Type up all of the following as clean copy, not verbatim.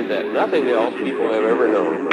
way that nothing else people have ever known.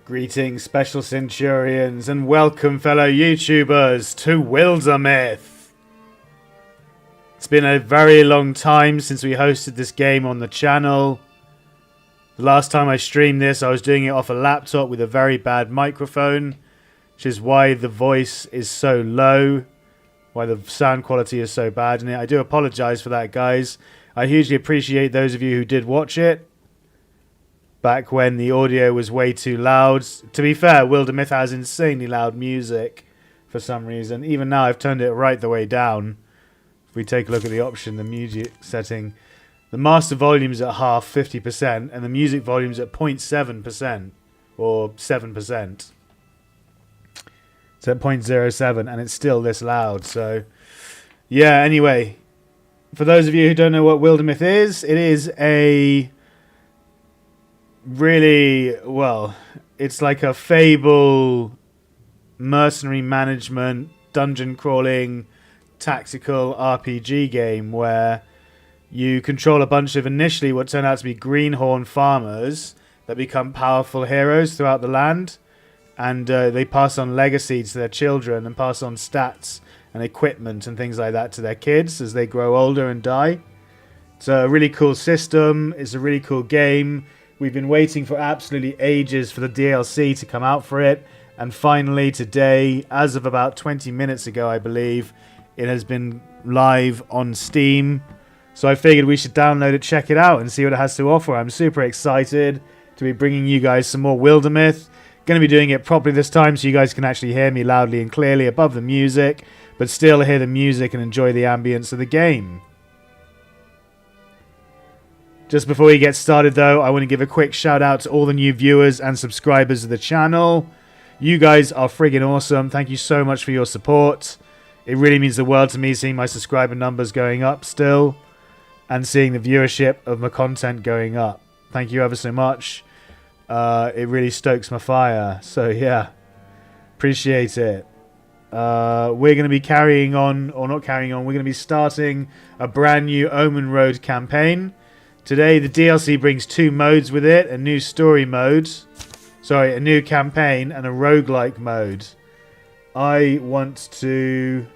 Greetings, Special Centurions, and welcome, fellow YouTubers, to Wildermyth. It's been a very long time since we hosted this game on the channel. The last time I streamed this, I was doing it off a laptop with a very bad microphone, which is why the voice is so low, why the sound quality is so bad in it. I do apologize for that, guys. I hugely appreciate those of you who did watch it back when the audio was way too loud. To be fair, Wildermyth has insanely loud music for some reason. Even now, I've turned it right the way down. If we take a look at the option, the music setting, the master volume's at half, 50%, and the music volume's at 0.7%, or 7%. It's at 0.07, and it's still this loud, so yeah, anyway. For those of you who don't know what Wildermyth is, it is a really, well, it's like a Fable mercenary management, dungeon crawling, tactical RPG game where you control a bunch of initially what turn out to be greenhorn farmers that become powerful heroes throughout the land, and they pass on legacy to their children and pass on stats and equipment and things like that to their kids as they grow older and die. It's a really cool system. It's a really cool game. We've been waiting for absolutely ages for the DLC to come out for it, and finally today, as of about 20 minutes ago I believe, it has been live on Steam. So I figured we should download it, check it out, and see what it has to offer. I'm super excited to be bringing you guys some more Wildermyth. Going to be doing it properly this time so you guys can actually hear me loudly and clearly above the music, but still hear the music and enjoy the ambience of the game. Just before we get started though, I want to give a quick shout out to all the new viewers and subscribers of the channel. You guys are friggin' awesome. Thank you so much for your support. It really means the world to me seeing my subscriber numbers going up still and seeing the viewership of my content going up. Thank you ever so much. It really stokes my fire. So yeah, appreciate it. We're going to be carrying on, or not carrying on, we're going to be starting a brand new Omenroad campaign. Today the DLC brings 2 modes with it, a new story mode, a new campaign and a roguelike mode. I want to...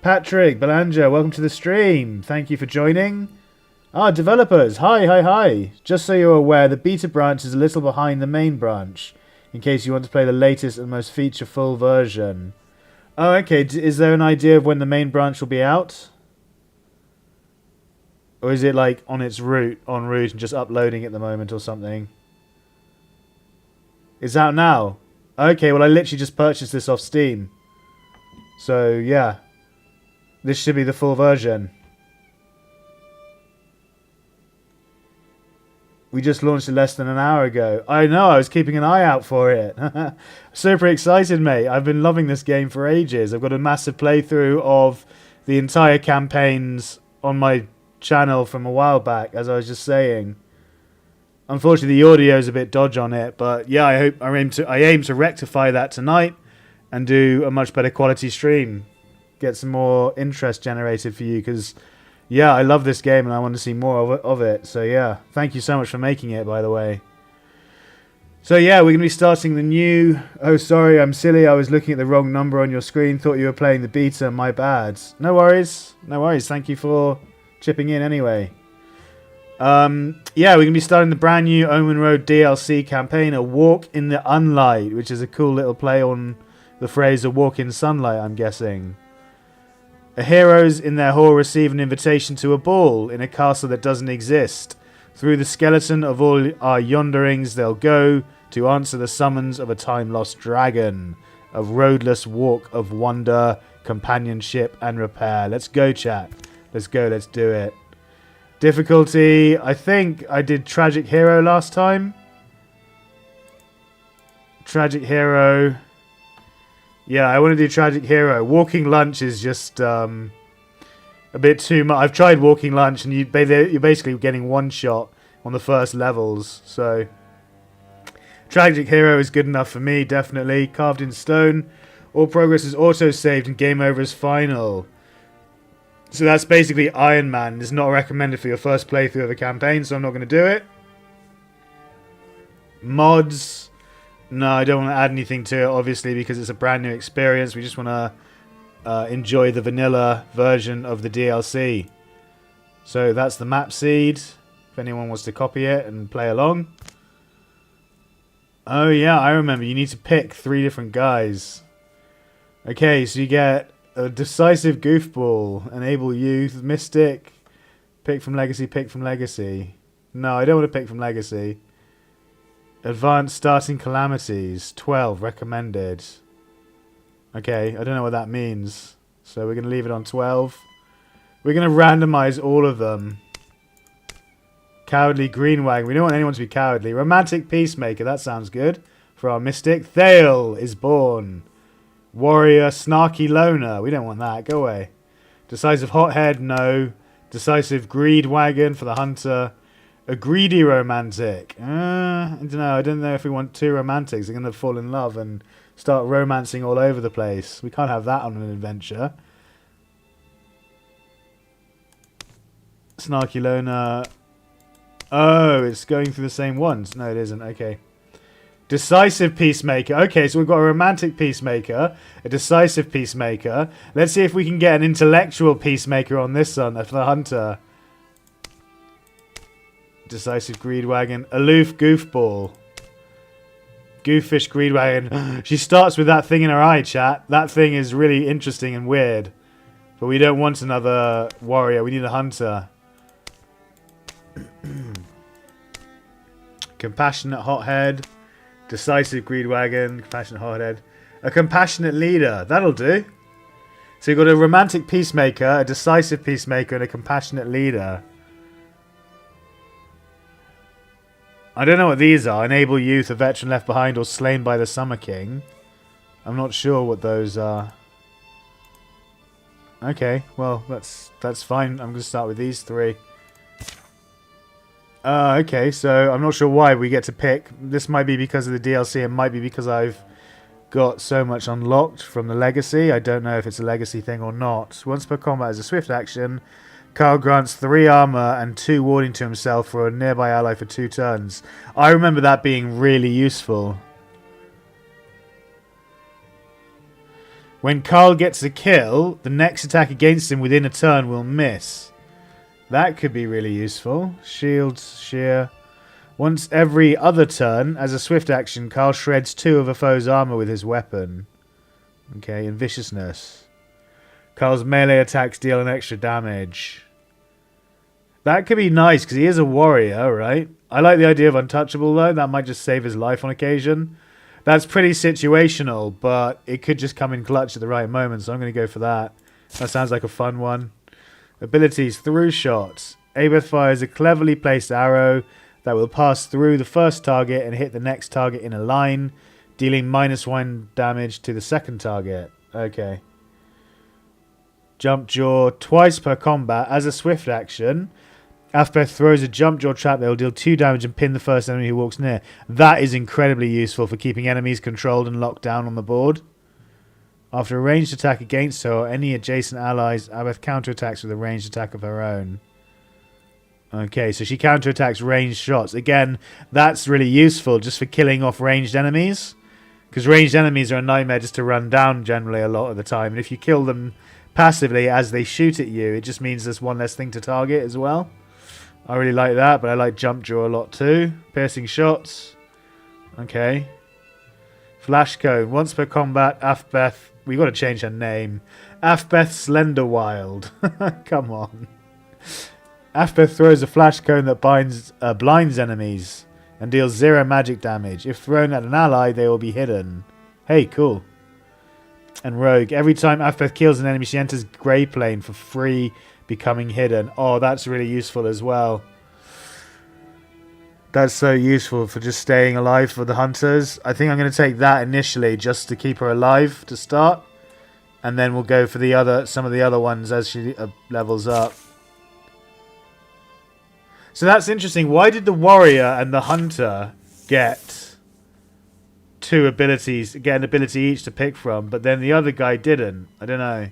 Patrick, Belanja, welcome to the stream. Thank you for joining. Developers, hi. Just so you're aware, the beta branch is a little behind the main branch, in case you want to play the latest and most feature-full version. Oh, okay, is there an idea of when the main branch will be out? Or is it like on route and just uploading at the moment or something? It's out now? Okay, well I literally just purchased this off Steam. So, yeah. This should be the full version. We just launched it less than an hour ago. I know, I was keeping an eye out for it. Super excited, mate. I've been loving this game for ages. I've got a massive playthrough of the entire campaigns on my channel from a while back, as I was just saying. Unfortunately, the audio is a bit dodgy on it, but yeah, I aim to rectify that tonight and do a much better quality stream. Get some more interest generated for you, because yeah, I love this game and I want to see more of it. So yeah, thank you so much for making it, by the way. So yeah, we're going to be starting the new... Oh, sorry, I'm silly. I was looking at the wrong number on your screen. Thought you were playing the beta. My bad. No worries. No worries. Thank you for chipping in anyway. Yeah, we're going to be starting the brand new Omenroad DLC campaign, A Walk in the Unlight, which is a cool little play on the phrase A Walk in Sunlight, I'm guessing. Heroes in their hall receive an invitation to a ball in a castle that doesn't exist. Through the skeleton of all our yonderings they'll go to answer the summons of a time-lost dragon. A roadless walk of wonder, companionship and repair. Let's go, chat. Let's go, let's do it. Difficulty, I think I did Tragic Hero last time. Tragic Hero... Yeah, I want to do Tragic Hero. Walking Lunch is just a bit too much. I've tried Walking Lunch, and you're basically getting one shot on the first levels. So, Tragic Hero is good enough for me, definitely. Carved in stone. All progress is auto-saved, and game over is final. So that's basically Iron Man. It's not recommended for your first playthrough of a campaign, so I'm not going to do it. Mods... No, I don't want to add anything to it, obviously, because it's a brand new experience. We just want to enjoy the vanilla version of the DLC. So that's the map seed, if anyone wants to copy it and play along. Oh yeah, I remember. You need to pick 3 different guys. Okay, so you get a decisive goofball, enable youth, mystic, pick from legacy, pick from legacy. No, I don't want to pick from legacy. Advanced starting calamities, 12 recommended. Okay, I don't know what that means. So we're going to leave it on 12. We're going to randomize all of them. Cowardly Greenwagon. We don't want anyone to be cowardly. Romantic Peacemaker, that sounds good. For our mystic. Thale is born. Warrior Snarky Loner. We don't want that. Go away. Decisive Hothead, no. Decisive Greed Wagon for the hunter. A greedy romantic. I don't know. I don't know if we want 2 romantics. They're going to fall in love and start romancing all over the place. We can't have that on an adventure. Snarky Loner. Oh, it's going through the same ones. No, it isn't. Okay. Decisive Peacemaker. Okay, so we've got a romantic Peacemaker, a decisive Peacemaker. Let's see if we can get an intellectual Peacemaker on this one for the hunter. Decisive Greedwagon. Aloof Goofball. Goofish Greedwagon. She starts with that thing in her eye, chat. That thing is really interesting and weird. But we don't want another warrior. We need a hunter. Compassionate Hothead. Decisive Greedwagon. Compassionate Hothead. A compassionate leader. That'll do. So you've got a romantic peacemaker, a decisive peacemaker, and a compassionate leader. I don't know what these are. Enable youth, a veteran left behind, or slain by the Summer King. I'm not sure what those are. Okay, well, that's fine. I'm going to start with these 3. Okay, so I'm not sure why we get to pick. This might be because of the DLC. It might be because I've got so much unlocked from the legacy. I don't know if it's a legacy thing or not. Once per combat as a swift action, Carl grants 3 armor and 2 warding to himself for a nearby ally for 2 turns. I remember that being really useful. When Carl gets a kill, the next attack against him within a turn will miss. That could be really useful. Shields, shear. Once every other turn, as a swift action, Carl shreds 2 of a foe's armor with his weapon. Okay, and viciousness. Carl's melee attacks deal an extra damage. That could be nice, because he is a warrior, right? I like the idea of untouchable, though. That might just save his life on occasion. That's pretty situational, but it could just come in clutch at the right moment, so I'm going to go for that. That sounds like a fun one. Abilities, through shots. Abeth fires a cleverly placed arrow that will pass through the first target and hit the next target in a line, dealing -1 damage to the second target. Okay. Jump jaw, twice per combat as a swift action. Aphbeth throws a jump jaw trap that will deal 2 damage and pin the first enemy who walks near. That is incredibly useful for keeping enemies controlled and locked down on the board. After a ranged attack against her or any adjacent allies, Aphbeth counterattacks with a ranged attack of her own. Okay, so she counterattacks ranged shots. Again, that's really useful just for killing off ranged enemies. Because ranged enemies are a nightmare just to run down generally a lot of the time. And if you kill them passively as they shoot at you, it just means there's one less thing to target as well. I really like that, but I like jump jaw a lot too. Piercing shots. Okay. Flash cone. Once per combat, Aphbeth. We got to change her name. Aphbeth Slenderwild. Come on. Aphbeth throws a flash cone that blinds enemies and deals 0 magic damage. If thrown at an ally, they will be hidden. Hey, cool. And Rogue. Every time Aphbeth kills an enemy, she enters Grey Plane for free, becoming hidden. Oh, that's really useful as well. That's so useful for just staying alive for the hunters. I think I'm going to take that initially just to keep her alive to start. And then we'll go for some of the other ones as she levels up. So that's interesting. Why did the warrior and the hunter get 2 abilities, get an ability each to pick from, but then the other guy didn't? I don't know.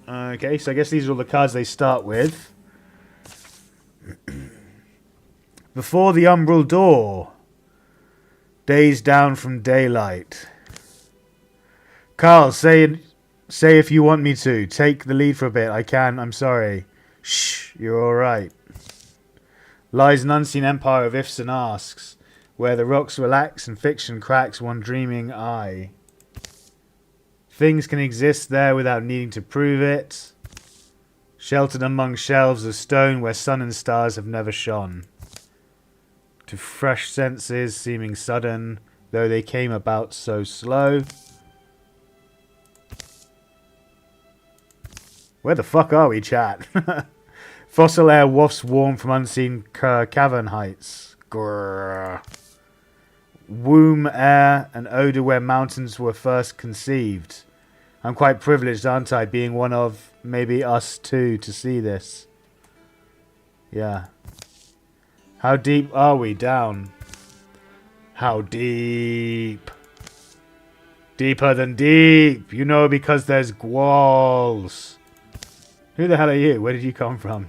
Okay, so I guess these are all the cards they start with. Before the umbral door. Days down from daylight. Carl, say if you want me to. Take the lead for a bit. I can. I'm sorry. Shh, you're alright. Lies an unseen empire of ifs and asks, where the rocks relax and fiction cracks one dreaming eye. Things can exist there without needing to prove it. Sheltered among shelves of stone where sun and stars have never shone. To fresh senses seeming sudden, though they came about so slow. Where the fuck are we, chat? Fossil air wafts warm from unseen cavern heights. Grrr. Womb air, an odour where mountains were first conceived. I'm quite privileged, aren't I, being one of maybe us two to see this. Yeah. How deep are we down? How deep? Deeper than deep. You know, because there's walls. Who the hell are you? Where did you come from?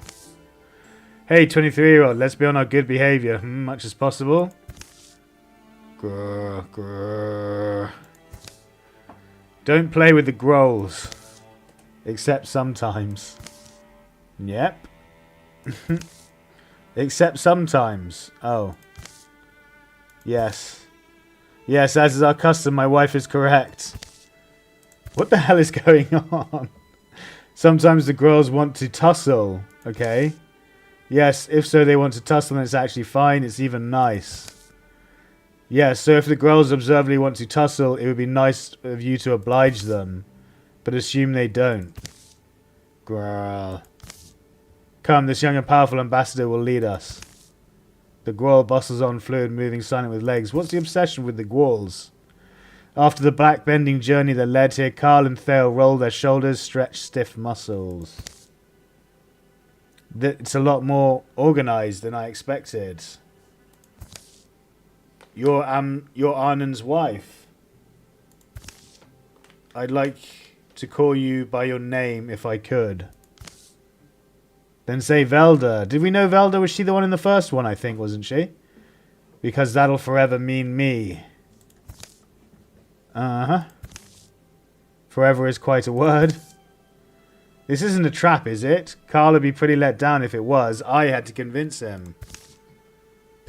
Hey, 23-year-old, let's be on our good behaviour. Much as possible. Grrr, grrr. Don't play with the growls. Except sometimes. Yep. Except sometimes. Oh. Yes. Yes, as is our custom, my wife is correct. What the hell is going on? Sometimes the girls want to tussle. Okay. Yes, if so they want to tussle and it's actually fine. It's even nice. Yeah, so if the Grells observably want to tussle, it would be nice of you to oblige them. But assume they don't. Grrrl. Come, this young and powerful ambassador will lead us. The Gwal bustles on, fluid, moving, silent with legs. What's the obsession with the Gwals? After the back-bending journey that led here, Carl and Thale roll their shoulders, stretch stiff muscles. It's a lot more organised than I expected. You're Arnon's wife. I'd like to call you by your name if I could. Then say Velda. Did we know Velda? Was she the one in the first one, I think, wasn't she? Because that'll forever mean me. Uh-huh. Forever is quite a word. This isn't a trap, is it? Carl would be pretty let down if it was. I had to convince him.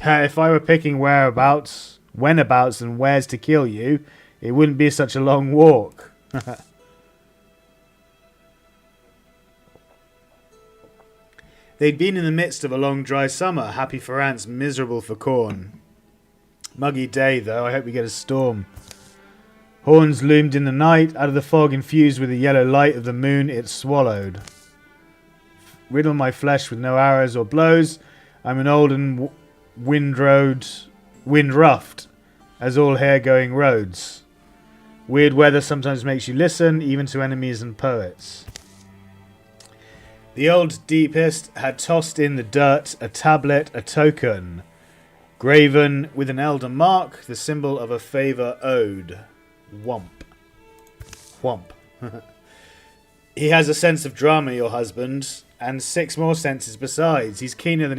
If I were picking whereabouts, whenabouts, and wheres to kill you, it wouldn't be such a long walk. They'd been in the midst of a long dry summer, happy for ants, miserable for corn. Muggy day, though. I hope we get a storm. Horns loomed in the night. Out of the fog infused with the yellow light of the moon, it swallowed. Riddle my flesh with no arrows or blows. I'm an old and wind-roughed, as all hair-going roads. Weird weather sometimes makes you listen, even to enemies and poets. The old deepest had tossed in the dirt a tablet, a token, graven with an elder mark, the symbol of a favour owed. Whomp. Whomp. He has a sense of drama, your husband, and 6 more senses besides. He's keener than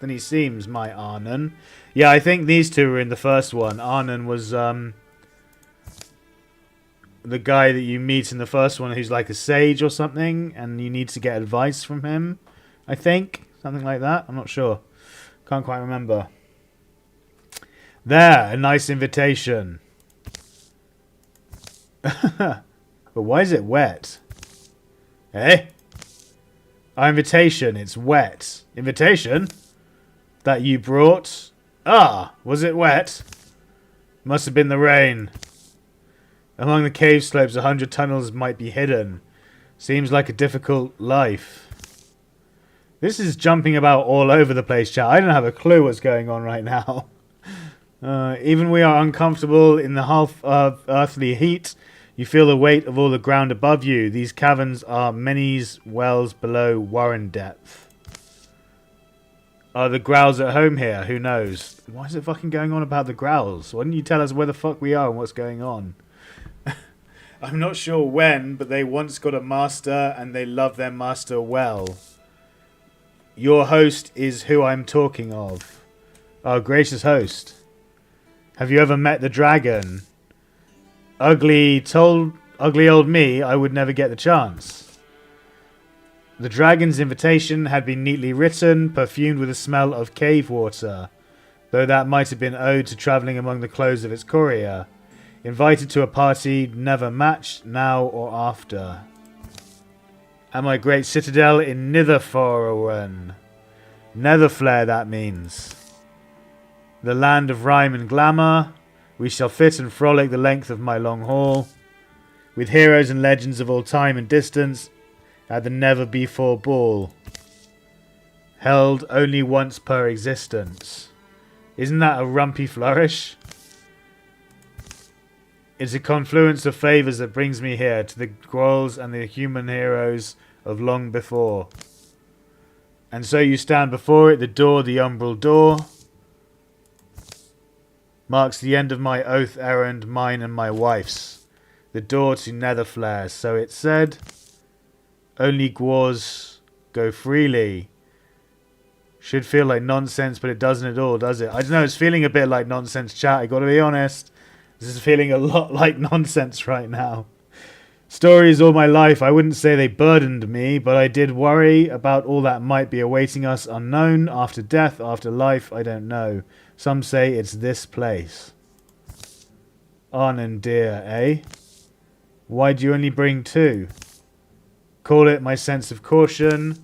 he seems, my Arnon. Yeah, I think these two were in the first one. Arnon was the guy that you meet in the first one who's like a sage or something, and you need to get advice from him, I think. Something like that. I'm not sure. Can't quite remember. There, a nice invitation. But why is it wet? Eh? Our invitation, it's wet. Invitation? That you brought? Ah, was it wet? Must have been the rain. Among the cave slopes 100 tunnels might be hidden. Seems like a difficult life. This is jumping about all over the place, chat. I don't have a clue what's going on right now. Even we are uncomfortable in the half of earthly heat. You feel the weight of all the ground above you. These caverns are many wells below Warren depth. Are the growls at home here? Who knows? Why is it fucking going on about the growls? Why didn't you tell us where the fuck we are and what's going on? I'm not sure when, but they once got a master and they love their master well. Your host is who I'm talking of. Our gracious host. Have you ever met the dragon? Ugly old me, I would never get the chance. The dragon's invitation had been neatly written, perfumed with the smell of cave water, though that might have been owed to travelling among the clothes of its courier. Invited to a party never matched, now or after. At my great citadel in Nitherforwen. Netherflare, that means. The land of rhyme and glamour. We shall fit and frolic the length of my long hall, with heroes and legends of all time and distance, at the never-before ball. Held only once per existence. Isn't that a rumpy flourish? It's a confluence of favours that brings me here, to the Grolls and the human heroes of long before. And so you stand before it, the door, the umbral door, marks the end of my oath errand, mine and my wife's. The door to Netherflare. So it said, only Gwars go freely. Should feel like nonsense, but it doesn't at all, does it? I don't know, it's feeling a bit like nonsense, chat, I gotta be honest. This is feeling a lot like nonsense right now. Stories all my life, I wouldn't say they burdened me, but I did worry about all that might be awaiting us unknown, after death, after life, I don't know. Some say it's this place. Arnon dear, eh? Why'd you only bring 2? Call it my sense of caution.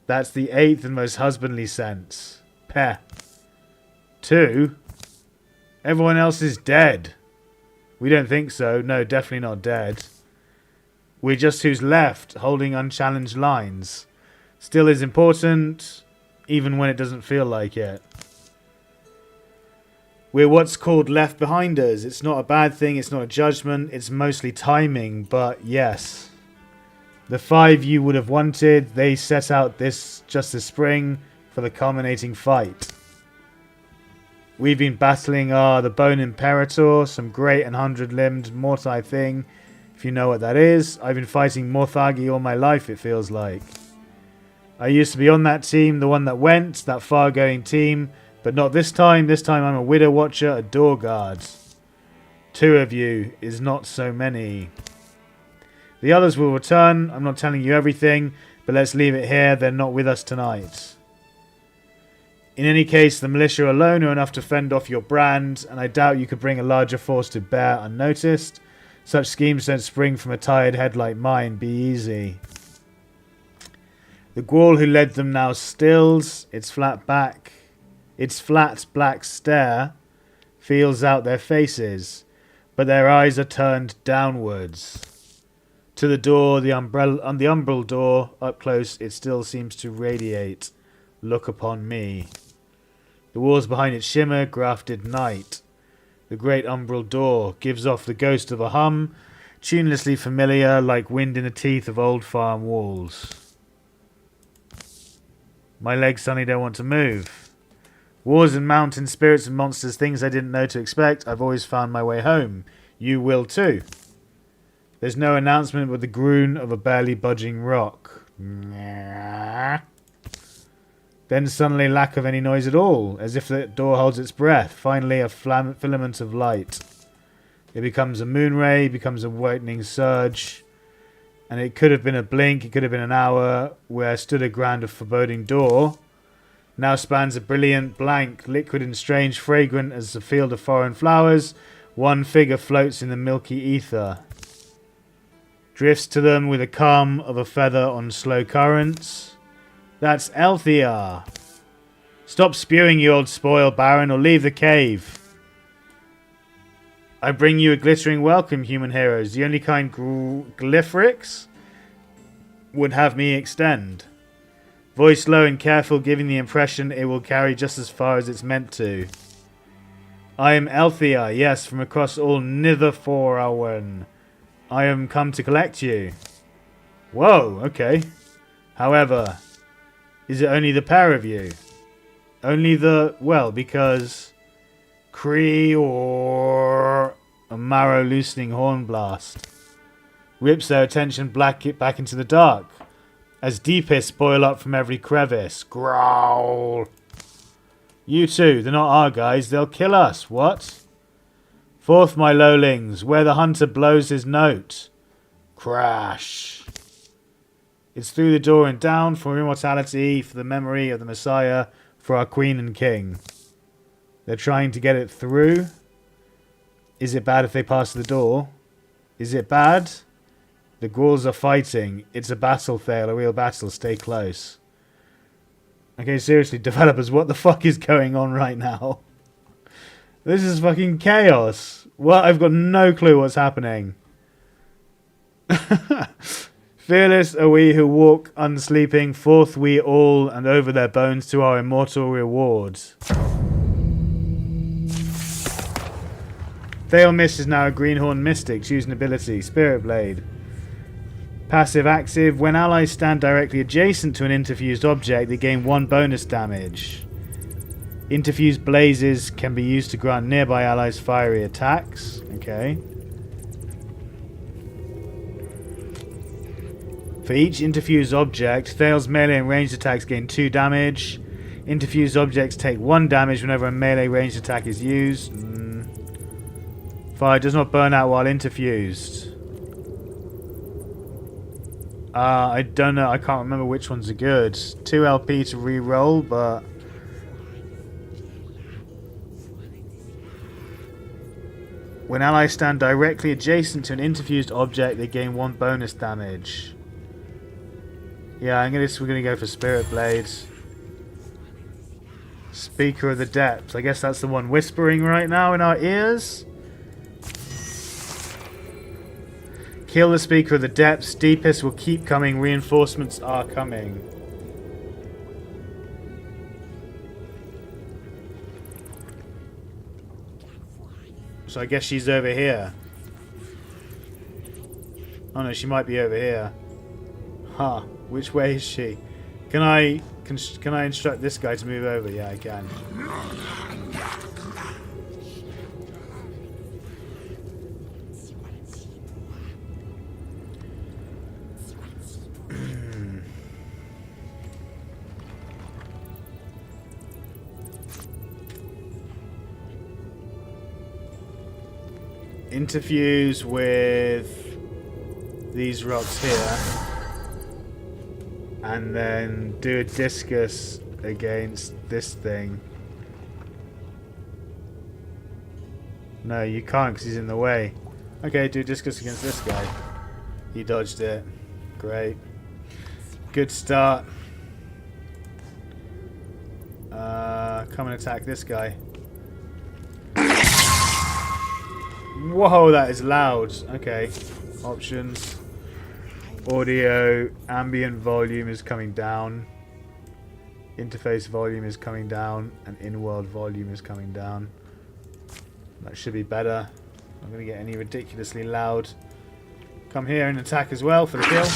That's the 8th and most husbandly sense. Peh. 2? Everyone else is dead. We don't think so. No, definitely not dead. We're just who's left, holding unchallenged lines. Still is important, even when it doesn't feel like it. We're what's called left behinders. It's not a bad thing, it's not a judgment, it's mostly timing, but yes. The 5 you would have wanted, they set out just this spring for the culminating fight. We've been battling the Bone Imperator, some great and 100-limbed Mortai thing, if you know what that is. I've been fighting Morthagi all my life, it feels like. I used to be on that team, the one that went, that far-going team, but not this time. This time I'm a Widow Watcher, a Door Guard. 2 of you is not so many. The others will return. I'm not telling you everything, but let's leave it here. They're not with us tonight. In any case, the militia alone are enough to fend off your brand, and I doubt you could bring a larger force to bear unnoticed. Such schemes don't spring from a tired head like mine. Be easy. The Gwaul who led them now stills. Its flat black stare feels out their faces, but their eyes are turned downwards. To the door, the umbral door, up close, it still seems to radiate. Look upon me. The walls behind it shimmer, grafted night. The great umbral door gives off the ghost of a hum, tunelessly familiar, like wind in the teeth of old farm walls. My legs suddenly don't want to move. Wars and mountain spirits and monsters, things I didn't know to expect. I've always found my way home. You will too. There's no announcement but the groan of a barely budging rock. Then suddenly lack of any noise at all, as if the door holds its breath. Finally a filament of light. It becomes a moon ray, becomes a whitening surge. And it could have been a blink, it could have been an hour, where stood a grand foreboding door. Now spans a brilliant blank, liquid and strange, fragrant as a field of foreign flowers. One figure floats in the milky ether. Drifts to them with the calm of a feather on slow currents. That's Althea. Stop spewing, you old spoil baron, or leave the cave. I bring you a glittering welcome, human heroes. The only kind Glyphrix would have me extend. Voice low and careful, giving the impression it will carry just as far as it's meant to. I am Althea, yes, from across all Nitherforawen. I am come to collect you. Whoa, okay. However, is it only the pair of you? Only the, well, because Cree or a marrow loosening horn blast rips their attention back into the dark. As deepists boil up from every crevice. Growl. You two, they're not our guys. They'll kill us. What? Forth, my lowlings, where the hunter blows his note. Crash. It's through the door and down, for immortality, for the memory of the Messiah, for our queen and king. They're trying to get it through. Is it bad if they pass the door? Is it bad? The Ghouls are fighting. It's a battle, Thale, a real battle. Stay close. Okay, seriously, developers, what the fuck is going on right now? This is fucking chaos. Well, I've got no clue what's happening. Fearless are we who walk unsleeping, forth we all, and over their bones to our immortal rewards. Thale Mist is now a Greenhorn Mystic. Choose an ability. Spirit Blade. Passive active. When allies stand directly adjacent to an interfused object, they gain 1 bonus damage. Interfused blazes can be used to grant nearby allies fiery attacks. Okay. For each interfused object, Thale's melee and ranged attacks gain 2 damage. Interfused objects take 1 damage whenever a melee ranged attack is used. Fire does not burn out while interfused. I don't know. I can't remember which ones are good. 2 LP to re-roll, but when allies stand directly adjacent to an interfused object, they gain 1 bonus damage. Yeah, we're gonna go for Spirit Blades. Speaker of the Depths. I guess that's the one whispering right now in our ears. Kill the Speaker of the Depths. Deepest will keep coming. Reinforcements are coming. So I guess she's over here. Oh no, she might be over here. Huh. Which way is she? Can I instruct this guy to move over? Yeah, I can. Interfuse with these rocks here. And then do a discus against this thing. No, you can't because he's in the way. Okay, do a discus against this guy. He dodged it. Great. Good start. Come and attack this guy. Whoa, that is loud. Okay. Options. Audio, ambient volume is coming down. Interface volume is coming down. And in-world volume is coming down. That should be better. I'm not going to get any ridiculously loud. Come here and attack as well for the kill.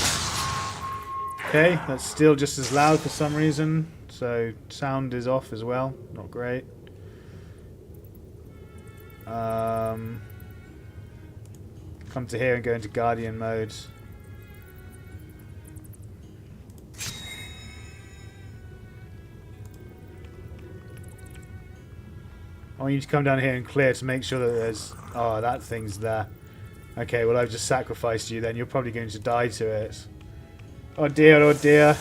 Okay, that's still just as loud for some reason. So sound is off as well. Not great. Come to here and go into Guardian mode. I want you to come down here and clear to make sure that there's... Oh, that thing's there. Okay, well I've just sacrificed you then. You're probably going to die to it. Oh dear, oh dear.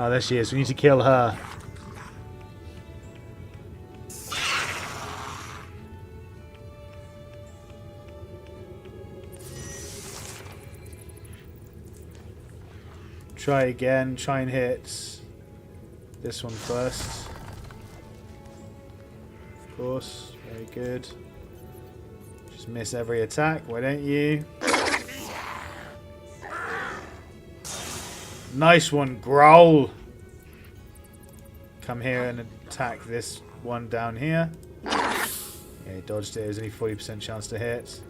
Oh, there she is. We need to kill her. Try again. Try and hit this one first. Of course. Very good. Just miss every attack. Why don't you? Nice one, Growl. Come here and attack this one down here. Yeah, he dodged it. There's only 40% chance to hit.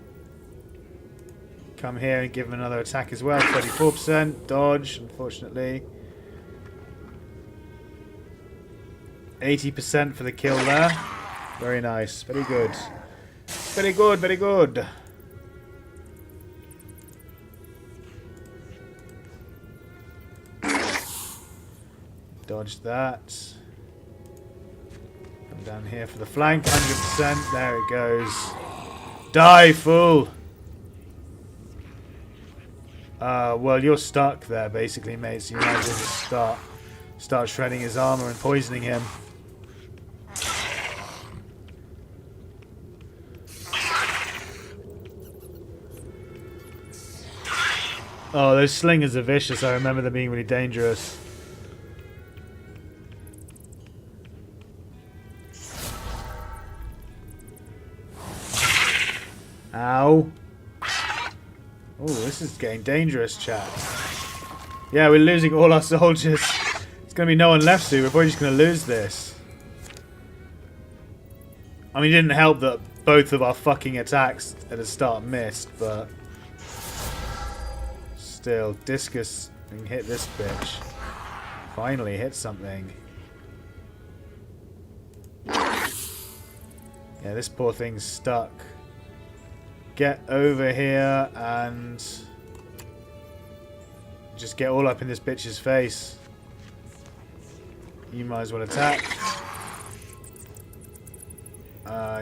Come here and give him another attack as well. 34%. Dodge, unfortunately. 80% for the kill there. Very nice. Very good. Very good, very good. Dodge that. Come down here for the flank. 100%. There it goes. Die, fool! Well, you're stuck there, basically, mate. So you might as well just start shredding his armor and poisoning him. Oh, those slingers are vicious. I remember them being really dangerous. Ow. Oh, this is getting dangerous, chat. Yeah, we're losing all our soldiers. There's going to be no one left soon. We're probably just going to lose this. I mean, it didn't help that both of our fucking attacks at the start missed, but... Still, discus and hit this bitch. Finally hit something. Yeah, this poor thing's stuck. Get over here and just get all up in this bitch's face. You might as well attack.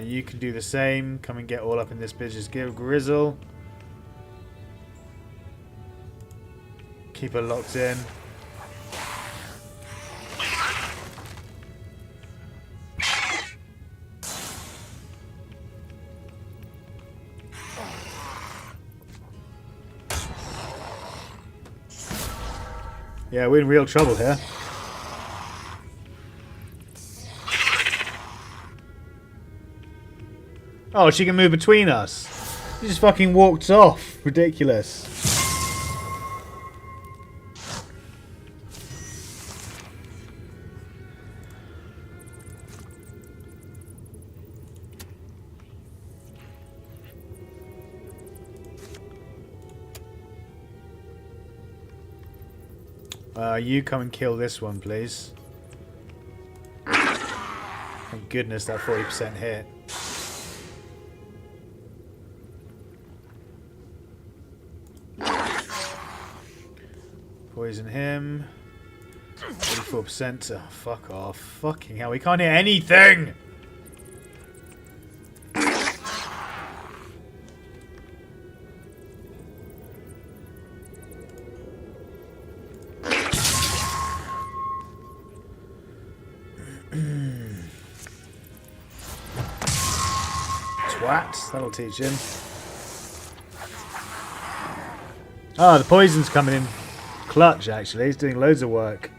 You can do the same. Come and get all up in this bitch's grizzle. Keep her locked in. Yeah, we're in real trouble here. Oh, she can move between us. She just fucking walked off. Ridiculous. You come and kill this one, please. Thank goodness that 40% hit. Poison him. 44%. Oh, fuck off. Fucking hell, we can't hit anything! Twat. That'll teach him. Oh, the poison's coming in clutch, actually. He's doing loads of work.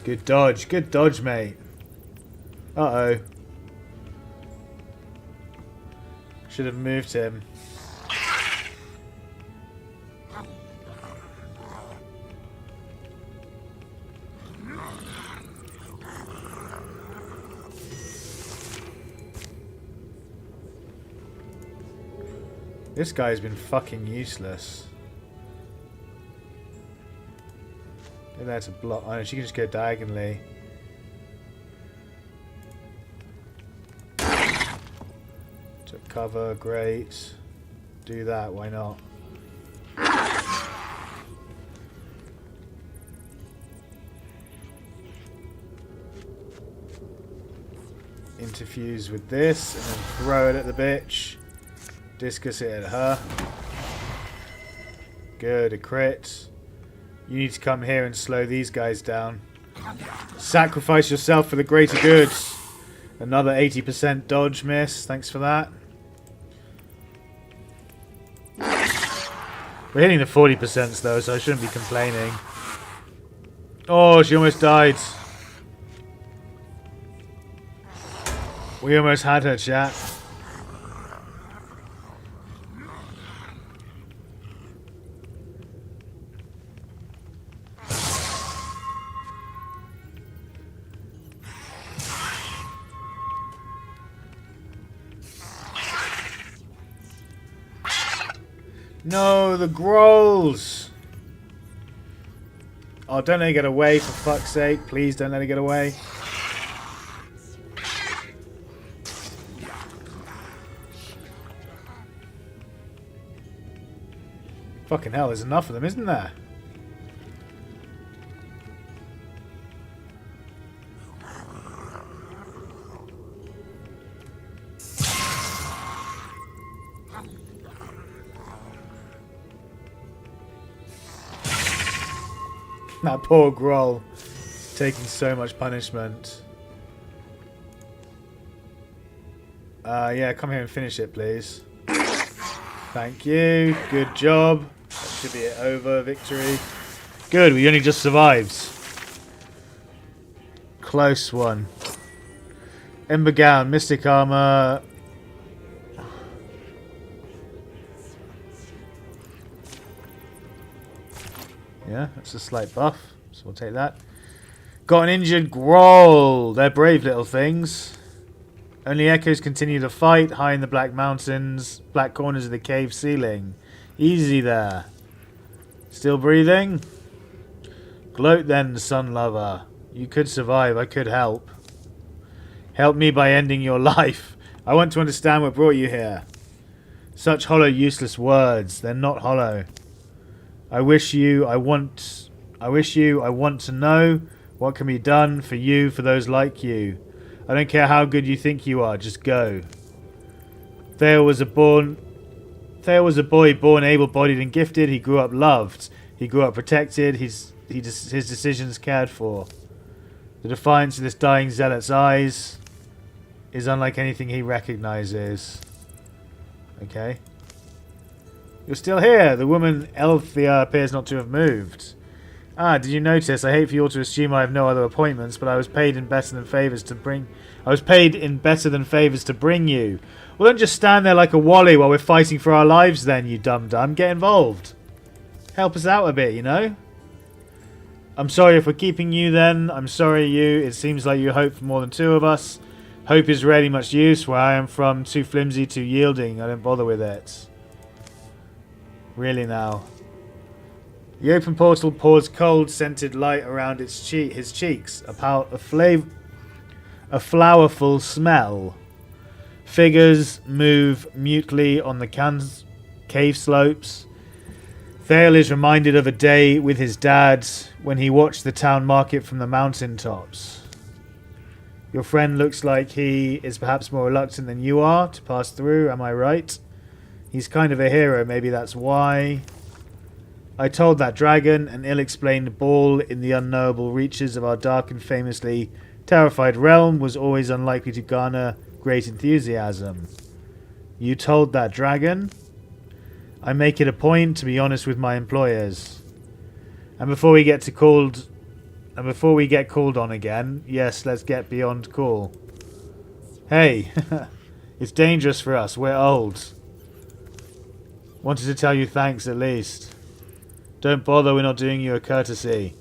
Good dodge. Good dodge, mate. Uh-oh. Should have moved him. This guy's been fucking useless. Get there to block. Oh, no, she can just go diagonally. Took cover, great. Do that, why not? Interfuse with this and then throw it at the bitch. Discus it at her. Good, a crit. You need to come here and slow these guys down. Sacrifice yourself for the greater good. Another 80% dodge miss. Thanks for that. We're hitting the 40% though, so I shouldn't be complaining. Oh, she almost died. We almost had her, chat. No, the Grolls! Oh, don't let her get away, for fuck's sake. Please don't let her get away. Fucking hell, there's enough of them, isn't there? That poor Groll. Taking so much punishment. Yeah, come here and finish it, please. Thank you. Good job. That should be it over. Victory. Good, we only just survived. Close one. Ember Gown, Mystic Armor. Yeah, that's a slight buff, so we'll take that. Got an injured Groll. They're brave little things. Only echoes continue to fight high in the black mountains, black corners of the cave ceiling. Easy there. Still breathing? Gloat then, sun lover. You could survive, I could help. Help me by ending your life. I want to understand what brought you here. Such hollow, useless words. They're not hollow. I want to know what can be done for you, for those like you. I don't care how good you think you are, just go. Thale was a boy born able-bodied and gifted. He grew up loved. He grew up protected. His decisions cared for. The defiance in this dying zealot's eyes is unlike anything he recognizes. Okay. You're still here. The woman Elthia appears not to have moved. Ah, did you notice? I hate for you all to assume I have no other appointments, but I was paid in better than favours to bring... I was paid in better than favours to bring you. Well, don't just stand there like a wally while we're fighting for our lives then, you dum-dum. Get involved. Help us out a bit, you know? I'm sorry if we're keeping you then. I'm sorry you. It seems like you hope for more than two of us. Hope is rarely much use. Where I am from, too flimsy, too yielding. I don't bother with it. Really now. The open portal pours cold, scented light around his cheeks. A flowerful smell. Figures move mutely on the cave slopes. Thale is reminded of a day with his dad when he watched the town market from the mountain tops. Your friend looks like he is perhaps more reluctant than you are to pass through, am I right? He's kind of a hero, maybe that's why. I told that dragon, an ill-explained ball in the unknowable reaches of our dark and famously terrified realm was always unlikely to garner great enthusiasm. You told that dragon? I make it a point to be honest with my employers. And before we get called on again, yes, let's get beyond cool. Hey, it's dangerous for us. We're old. Wanted to tell you thanks at least. Don't bother, we're not doing you a courtesy.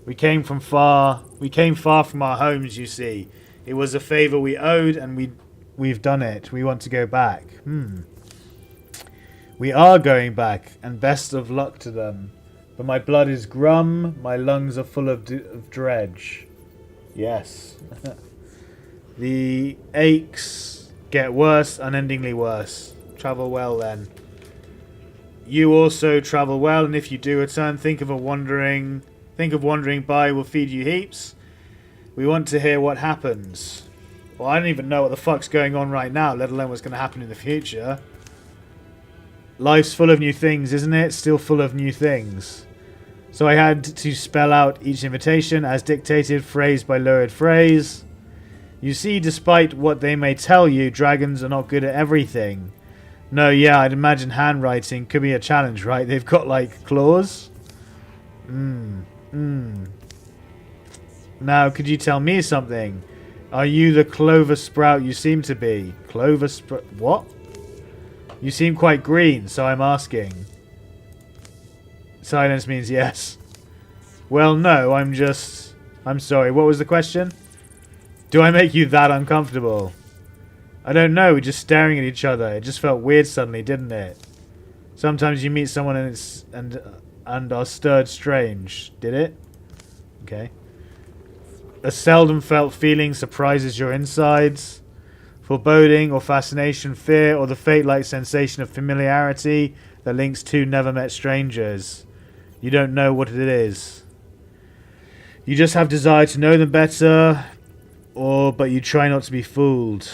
We came far from our homes, you see. It was a favour we owed, and we've done it. We want to go back. We are going back, and best of luck to them. But my blood is grum, my lungs are full of dredge. Yes. The aches get worse, unendingly worse. Travel well, then. You also travel well, and if you do return, think of wandering by will feed you heaps. We want to hear what happens. Well, I don't even know what the fuck's going on right now, let alone what's going to happen in the future. Life's full of new things, isn't it? Still full of new things. So I had to spell out each invitation as dictated, phrase by lurid phrase. You see, despite what they may tell you, dragons are not good at everything. No, yeah, I'd imagine handwriting could be a challenge, right? They've got, like, claws. Now, could you tell me something? Are you the clover sprout you seem to be? Clover sprout... What? You seem quite green, so I'm asking. Silence means yes. Well, no, I'm sorry, what was the question? Do I make you that uncomfortable? I don't know, we're just staring at each other. It just felt weird suddenly, didn't it? Sometimes you meet someone and are stirred strange. Did it? Okay. A seldom felt feeling surprises your insides. Foreboding or fascination, fear, or the fate-like sensation of familiarity that links two never-met strangers. You don't know what it is. You just have desire to know them better, but you try not to be fooled.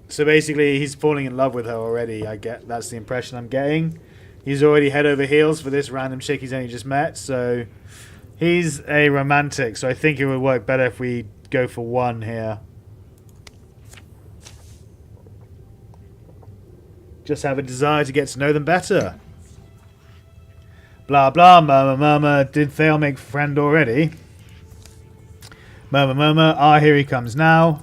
So basically, he's falling in love with her already. That's the impression I'm getting. He's already head over heels for this random chick he's only just met, so he's a romantic. So I think it would work better if we go for one here. Just have a desire to get to know them better. Blah blah, murmur murmur. Did Thale make friend already? Murmur murmur. Ah, here he comes now.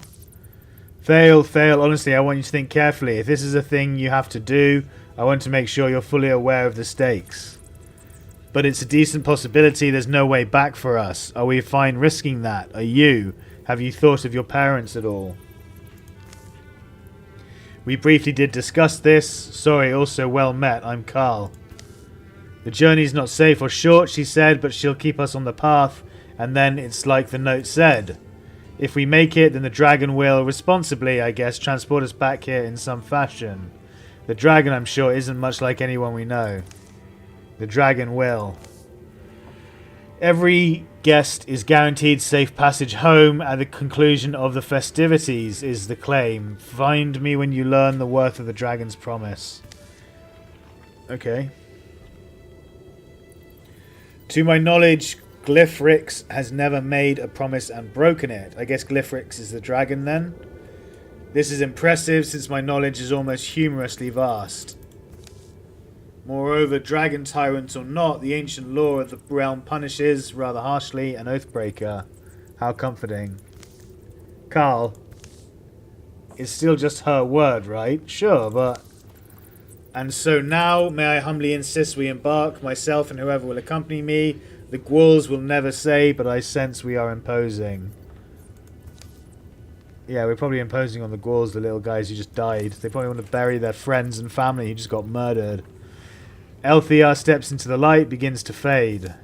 Thale, honestly, I want you to think carefully. If this is a thing you have to do, I want to make sure you're fully aware of the stakes. But it's a decent possibility there's no way back for us. Are we fine risking that? Are you? Have you thought of your parents at all? We briefly did discuss this. Sorry, also well met. I'm Carl. The journey's not safe or short, she said, but she'll keep us on the path, and then it's like the note said. If we make it, then the dragon will, responsibly, I guess, transport us back here in some fashion. The dragon, I'm sure, isn't much like anyone we know. The dragon will. Every guest is guaranteed safe passage home at the conclusion of the festivities, is the claim. Find me when you learn the worth of the dragon's promise. Okay. To my knowledge, Glyphrix has never made a promise and broken it. I guess Glyphrix is the dragon then. This is impressive since my knowledge is almost humorously vast. Moreover, dragon tyrant or not, the ancient law of the realm punishes, rather harshly, an oathbreaker. How comforting. Carl. It's still just her word, right? Sure, but... And so now, may I humbly insist we embark, myself and whoever will accompany me. The Gwauls will never say, but I sense we are imposing. Yeah, we're probably imposing on the Gwauls, the little guys who just died. They probably want to bury their friends and family who just got murdered. Elthia steps into the light, begins to fade.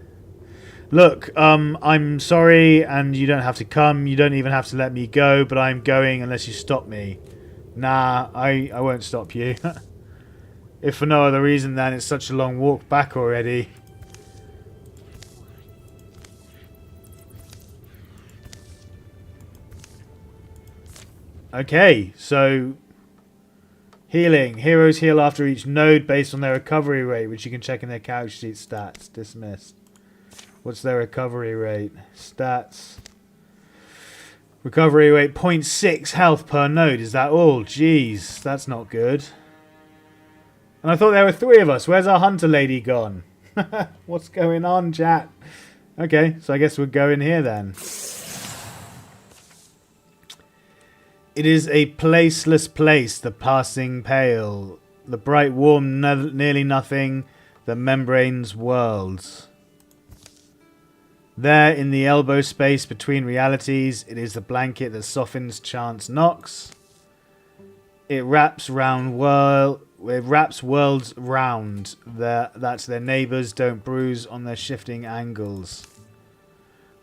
Look, I'm sorry, and you don't have to come. You don't even have to let me go, but I'm going unless you stop me. Nah, I won't stop you. If for no other reason than it's such a long walk back already. Okay, so... Healing. Heroes heal after each node based on their recovery rate, which you can check in their character sheet stats. Dismissed. What's their recovery rate? Stats. Recovery rate 0.6 health per node. Is that all? Jeez, that's not good. And I thought there were 3 of us. Where's our hunter lady gone? What's going on, chat? Okay, so I guess we'll go in here then. It is a placeless place, the passing pale. The bright warm nearly nothing, the membranes worlds. There, in the elbow space between realities, it is the blanket that softens chance knocks. It wraps worlds round that their neighbours don't bruise on their shifting angles.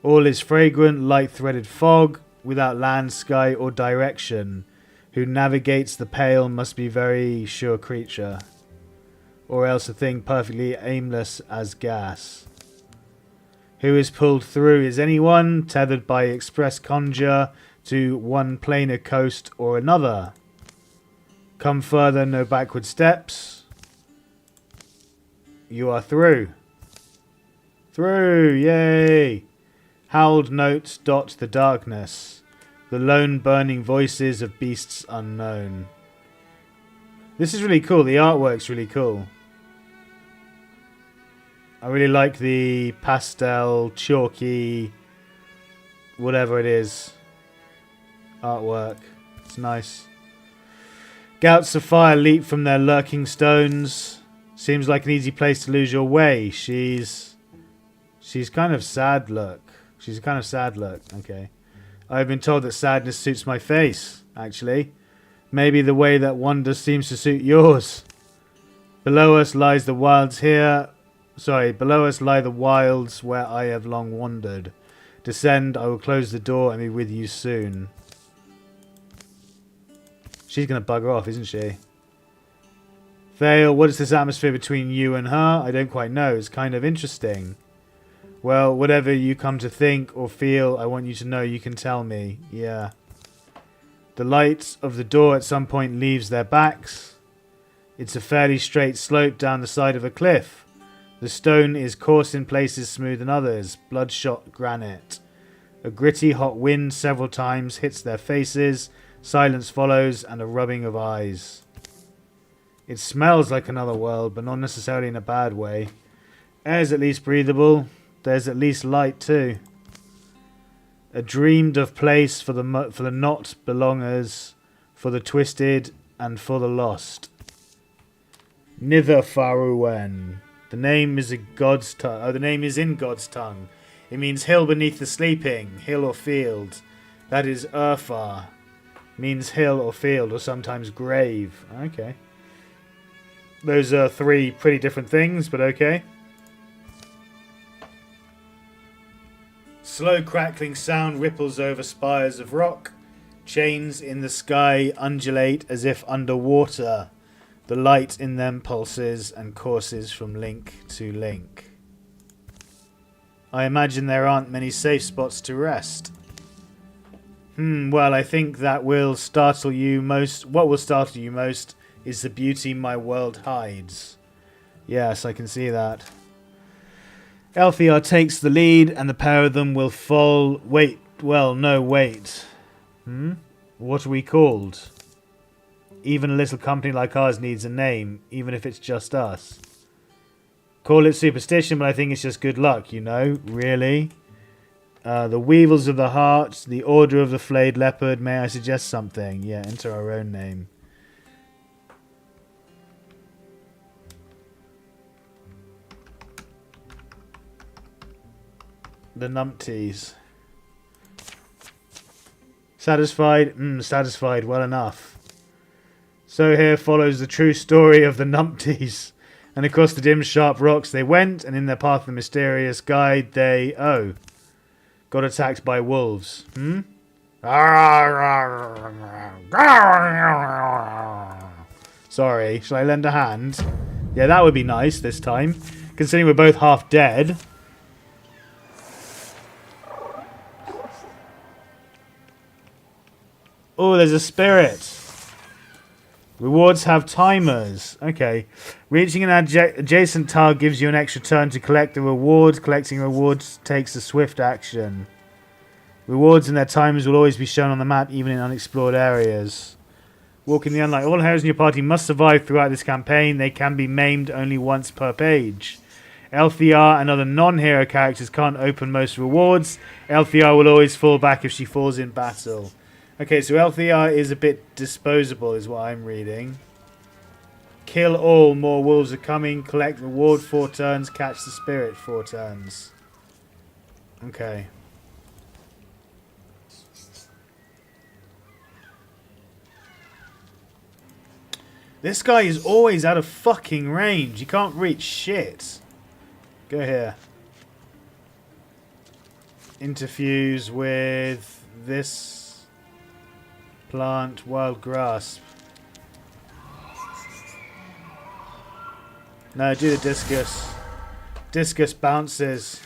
All is fragrant, light-threaded fog, without land, sky, or direction. Who navigates the pale must be very sure creature, or else a thing perfectly aimless as gas. Who is pulled through is anyone, tethered by express conjure to one planar coast or another. Come further, no backward steps. You are through. Through, yay! Howled notes dot the darkness. The lone burning voices of beasts unknown. This is really cool. The artwork's really cool. I really like the pastel, chalky, whatever it is, artwork. It's nice. Gouts of fire leap from their lurking stones. Seems like an easy place to lose your way. She's kind of sad look. She's a kind of sad look. Okay. I've been told that sadness suits my face, actually. Maybe the way that wonder seems to suit yours. Below us lies the wilds here. Below us lie the wilds where I have long wandered. Descend, I will close the door and be with you soon. She's going to bugger off, isn't she? Thale, what is this atmosphere between you and her? I don't quite know. It's kind of interesting. Well, whatever you come to think or feel, I want you to know you can tell me. Yeah. The light of the door at some point leaves their backs. It's a fairly straight slope down the side of a cliff. The stone is coarse in places, smooth in others. Bloodshot granite. A gritty hot wind several times hits their faces. Silence follows and a rubbing of eyes. It smells like another world, but not necessarily in a bad way. Air's at least breathable. There's at least light too. A dreamed of place for the not belongers, for the twisted and for the lost. Nitherfaruwen. The name is in God's tongue. It means hill beneath the sleeping, hill or field. That is Urfar. Means hill or field, or sometimes grave. Okay. Those are 3 pretty different things, but okay. Slow crackling sound ripples over spires of rock. Chains in the sky undulate as if underwater. The light in them pulses and courses from link to link. I imagine there aren't many safe spots to rest. Well, I think that will startle you most. What will startle you most is the beauty my world hides. Yes, I can see that. Elthiar takes the lead, and the pair of them will fall. Wait. What are we called? Even a little company like ours needs a name, even if it's just us. Call it superstition, but I think it's just good luck, you know? Really? The Weevils of the Heart, the Order of the Flayed Leopard. May I suggest something? Yeah, enter our own name. The Numpties. Satisfied? Satisfied. Well enough. So here follows the true story of the Numpties. And across the dim, sharp rocks they went, and in their path of the mysterious guide they... Oh. Got attacked by wolves. Sorry, shall I lend a hand? Yeah, that would be nice this time. Considering we're both half dead. Oh, there's a spirit. Rewards have timers. Okay. Reaching an adjacent tile gives you an extra turn to collect the reward. Collecting rewards takes a swift action. Rewards and their timers will always be shown on the map, even in unexplored areas. Walking the Unlight. All heroes in your party must survive throughout this campaign. They can be maimed only once per page. LTR and other non-hero characters can't open most rewards. LTR will always fall back if she falls in battle. Okay, so LTR is a bit disposable, is what I'm reading. Kill all, more wolves are coming. Collect reward 4 turns. Catch the spirit 4 turns. Okay. This guy is always out of fucking range. He can't reach shit. Go here. Interfuse with this... Plant, wild grasp. No, do the discus. Discus bounces.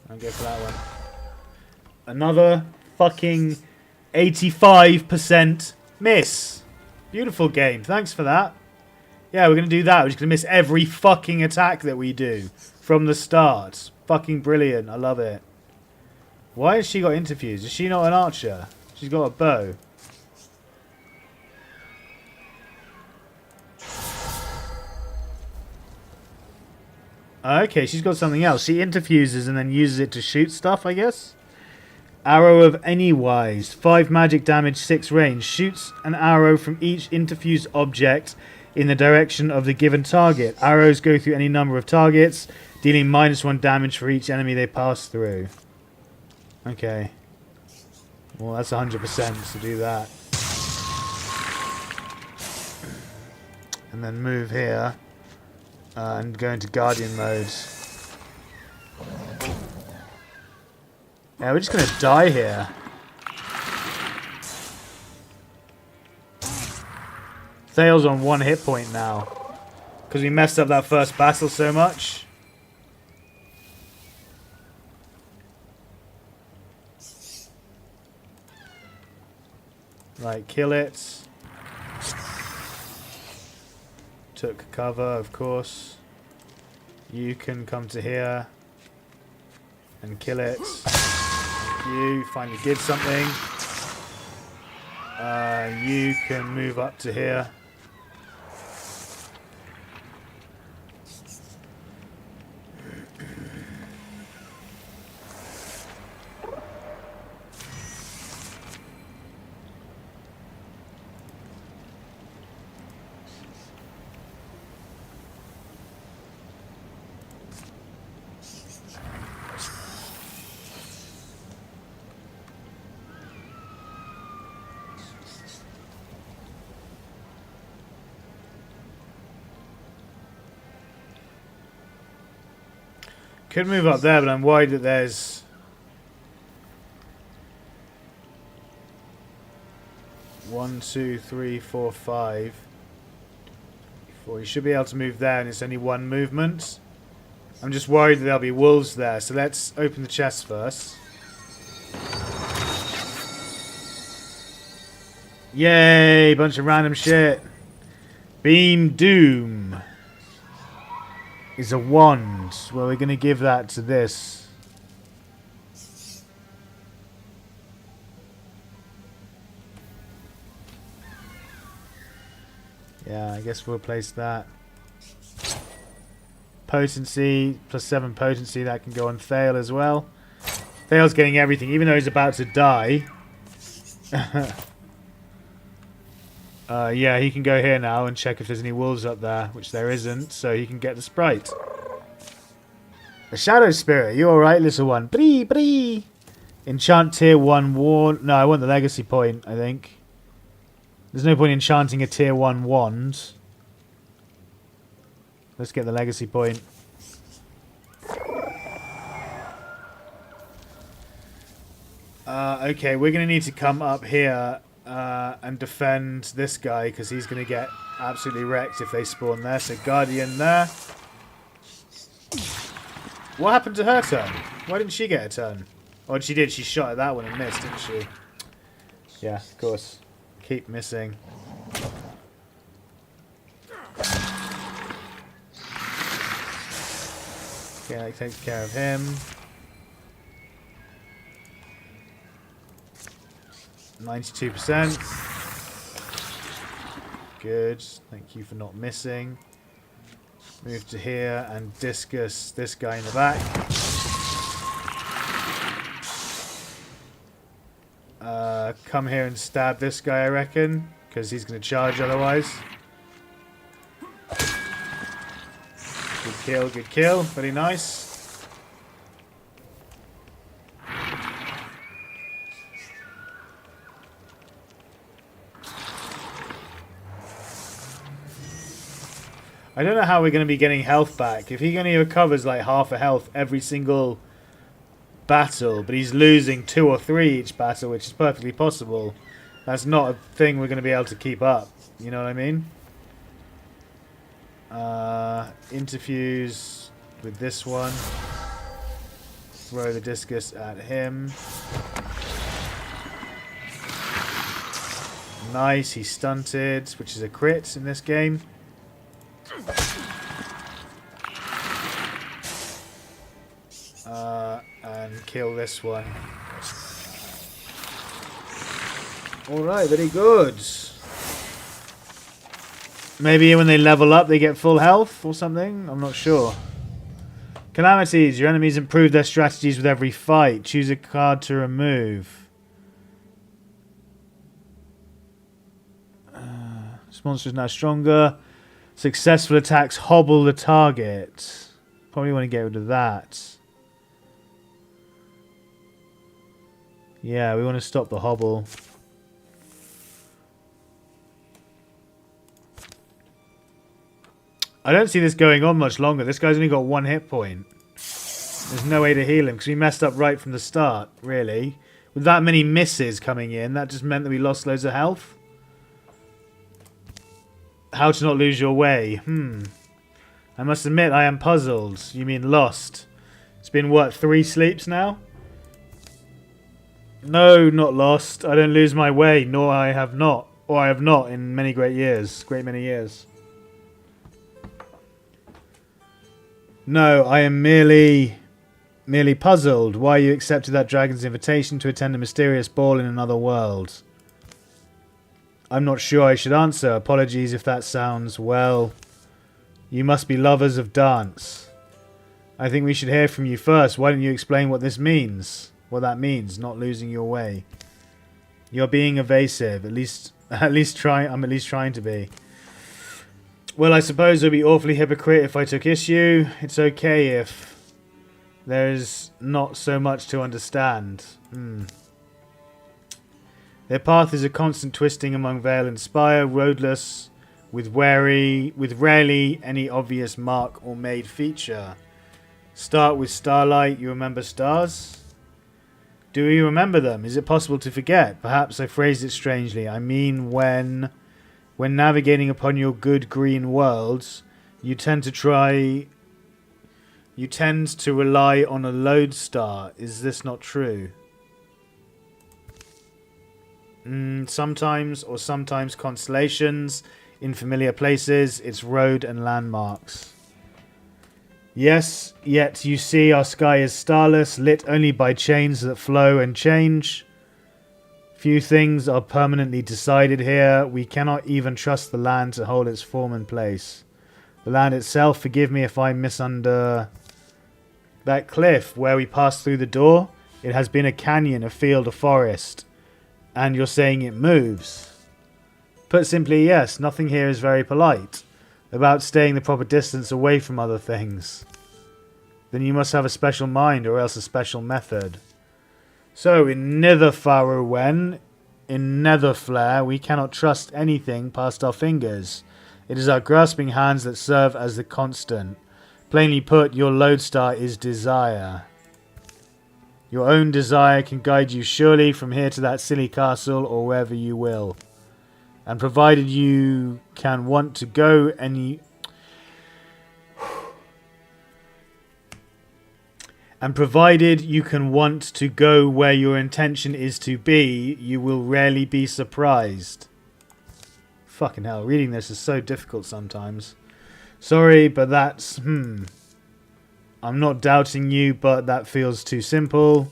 I'll go for that one. Another fucking 85% miss. Beautiful game. Thanks for that. Yeah, we're going to do that. We're just going to miss every fucking attack that we do from the start. Fucking brilliant. I love it. Why has she got interfused? Is she not an archer? She's got a bow. Okay, she's got something else. She interfuses and then uses it to shoot stuff, I guess. Arrow of any wise. 5 magic damage, 6 range. Shoots an arrow from each interfused object in the direction of the given target. Arrows go through any number of targets, dealing -1 damage for each enemy they pass through. Okay. Well, that's 100% to do that. And then move here. And go into Guardian mode. Yeah, we're just going to die here. Thale's on 1 hit point now. Because we messed up that first battle so much. Right, kill it. Took cover, of course. You can come to here and kill it. You finally did something. You can move up to here. Could move up there, but I'm worried that there's... One, two, three, four, five. Four. You should be able to move there, and it's only 1 movement. I'm just worried that there'll be wolves there, so let's open the chest first. Yay! Bunch of random shit. Beam Doom is a wand. Well, we're going to give that to this. Yeah, I guess we'll place that. Potency, +7 potency, that can go on Thale as well. Thale's getting everything, even though he's about to die. Yeah, he can go here now and check if there's any wolves up there, which there isn't, so he can get the sprite. A shadow spirit, you alright, little one? Bree, bree! Enchant tier 1 wand. No, I want the legacy point, I think. There's no point enchanting a tier 1 wand. Let's get the legacy point. Okay, we're going to need to come up here and defend this guy, because he's going to get absolutely wrecked if they spawn there. So Guardian there. What happened to her turn? Why didn't she get a turn? Oh, she did. She shot at that one and missed, didn't she? Yeah, of course. Keep missing. Okay, that takes care of him. 92%. Good. Thank you for not missing. Move to here and discus this guy in the back. Come here and stab this guy, I reckon, because he's going to charge otherwise. Good kill, good kill. Very nice. I don't know how we're going to be getting health back. If he only recovers like half a health every single battle, but he's losing 2 or 3 each battle, which is perfectly possible, that's not a thing we're going to be able to keep up. You know what I mean? Interfuse with this one. Throw the discus at him. Nice, he's stunted, which is a crit in this game. And kill this one. Alright, very good. Maybe when they level up they get full health or something? I'm not sure. Calamities. Your enemies improve their strategies with every fight. Choose a card to remove. This monster is now stronger. Successful attacks hobble the target. Probably want to get rid of that. Yeah, we want to stop the hobble. I don't see this going on much longer. This guy's only got 1 hit point. There's no way to heal him because we messed up right from the start, really. With that many misses coming in, that just meant that we lost loads of health. How to not lose your way? I must admit, I am puzzled. You mean lost? It's been, what, 3 sleeps now? No, not lost. I don't lose my way, nor I have not. Or I have not in many great many years. No, I am merely puzzled why you accepted that dragon's invitation to attend a mysterious ball in another world. I'm not sure I should answer. Apologies if that sounds, well... You must be lovers of dance. I think we should hear from you first. Why don't you explain what this means? What that means, not losing your way. You're being evasive. I'm at least trying to be. Well, I suppose it would be awfully hypocrite if I took issue. It's okay if there's not so much to understand. Their path is a constant twisting among Vale and Spire, roadless, with rarely any obvious mark or made feature. Start with starlight. You remember stars? Do you remember them? Is it possible to forget? Perhaps I phrased it strangely. I mean, when navigating upon your good green worlds, you tend to rely on a lodestar. Is this not true? Sometimes constellations in familiar places. It's road and landmarks. Yes, yet you see our sky is starless, lit only by chains that flow and change. Few things are permanently decided here. We cannot even trust the land to hold its form and place. The land itself, forgive me if I misunder... That cliff where we passed through the door, it has been a canyon, a field, a forest. And you're saying it moves. Put simply, yes, nothing here is very polite. About staying the proper distance away from other things. Then you must have a special mind or else a special method. So, in Nitherfarrowen, in Netherflare, we cannot trust anything past our fingers. It is our grasping hands that serve as the constant. Plainly put, your lodestar is desire. Your own desire can guide you surely from here to that silly castle or wherever you will. And provided you can want to go any... And provided you can want to go where your intention is to be, you will rarely be surprised. Fucking hell, reading this is so difficult sometimes. Sorry, but that's... I'm not doubting you, but that feels too simple.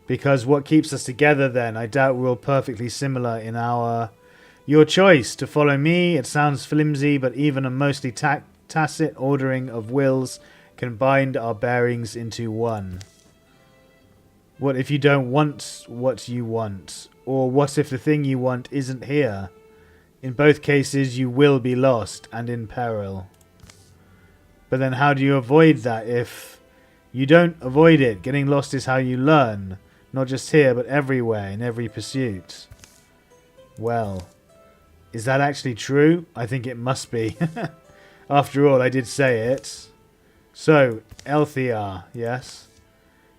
Because what keeps us together then? I doubt we're all perfectly similar in our... Your choice to follow me, it sounds flimsy, but even a mostly tacit ordering of wills can bind our bearings into one. What if you don't want what you want? Or what if the thing you want isn't here? In both cases, you will be lost and in peril. But then how do you avoid that if you don't avoid it? Getting lost is how you learn. Not just here, but everywhere, in every pursuit. Well, is that actually true? I think it must be. After all, I did say it. So, Elthiar, yes?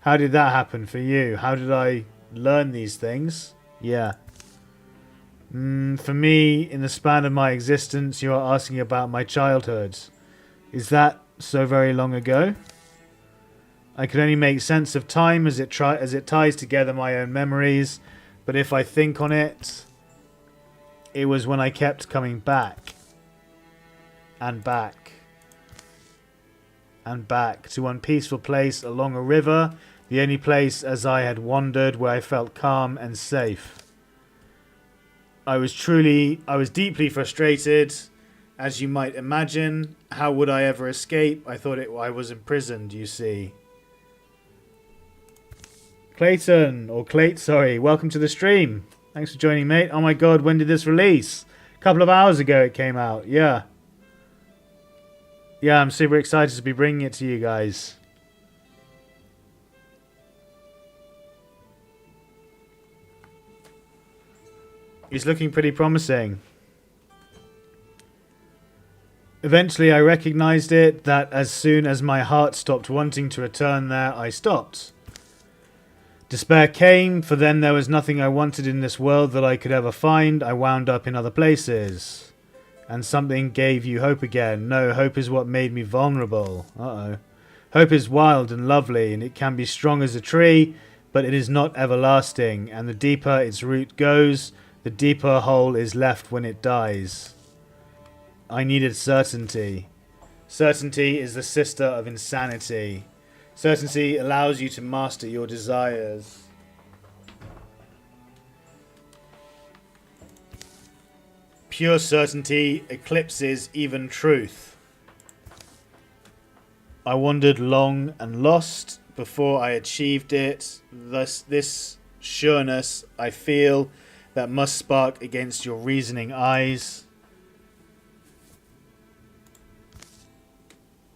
How did that happen for you? How did I learn these things? Yeah. For me, in the span of my existence, you are asking about my childhood. Is that so very long ago? I can only make sense of time as it ties together my own memories, but if I think on it, it was when I kept coming back. And back. And back to one peaceful place along a river, the only place as I had wandered where I felt calm and safe. I was deeply frustrated, as you might imagine. How would I ever escape? I thought I was imprisoned, you see. Clayton, or Clayt, sorry, welcome to the stream. Thanks for joining, mate. Oh my god, when did this release? A couple of hours ago it came out, yeah. Yeah, I'm super excited to be bringing it to you guys. It's looking pretty promising. Eventually I recognized it, that as soon as my heart stopped wanting to return there, I stopped. Despair came, for then there was nothing I wanted in this world that I could ever find. I wound up in other places. And something gave you hope again. No, hope is what made me vulnerable. Uh-oh. Hope is wild and lovely, and it can be strong as a tree, but it is not everlasting, and the deeper its root goes, the deeper hole is left when it dies. I needed certainty. Certainty is the sister of insanity. Certainty allows you to master your desires. Pure certainty eclipses even truth. I wandered long and lost before I achieved it. Thus, this sureness I feel that must spark against your reasoning eyes.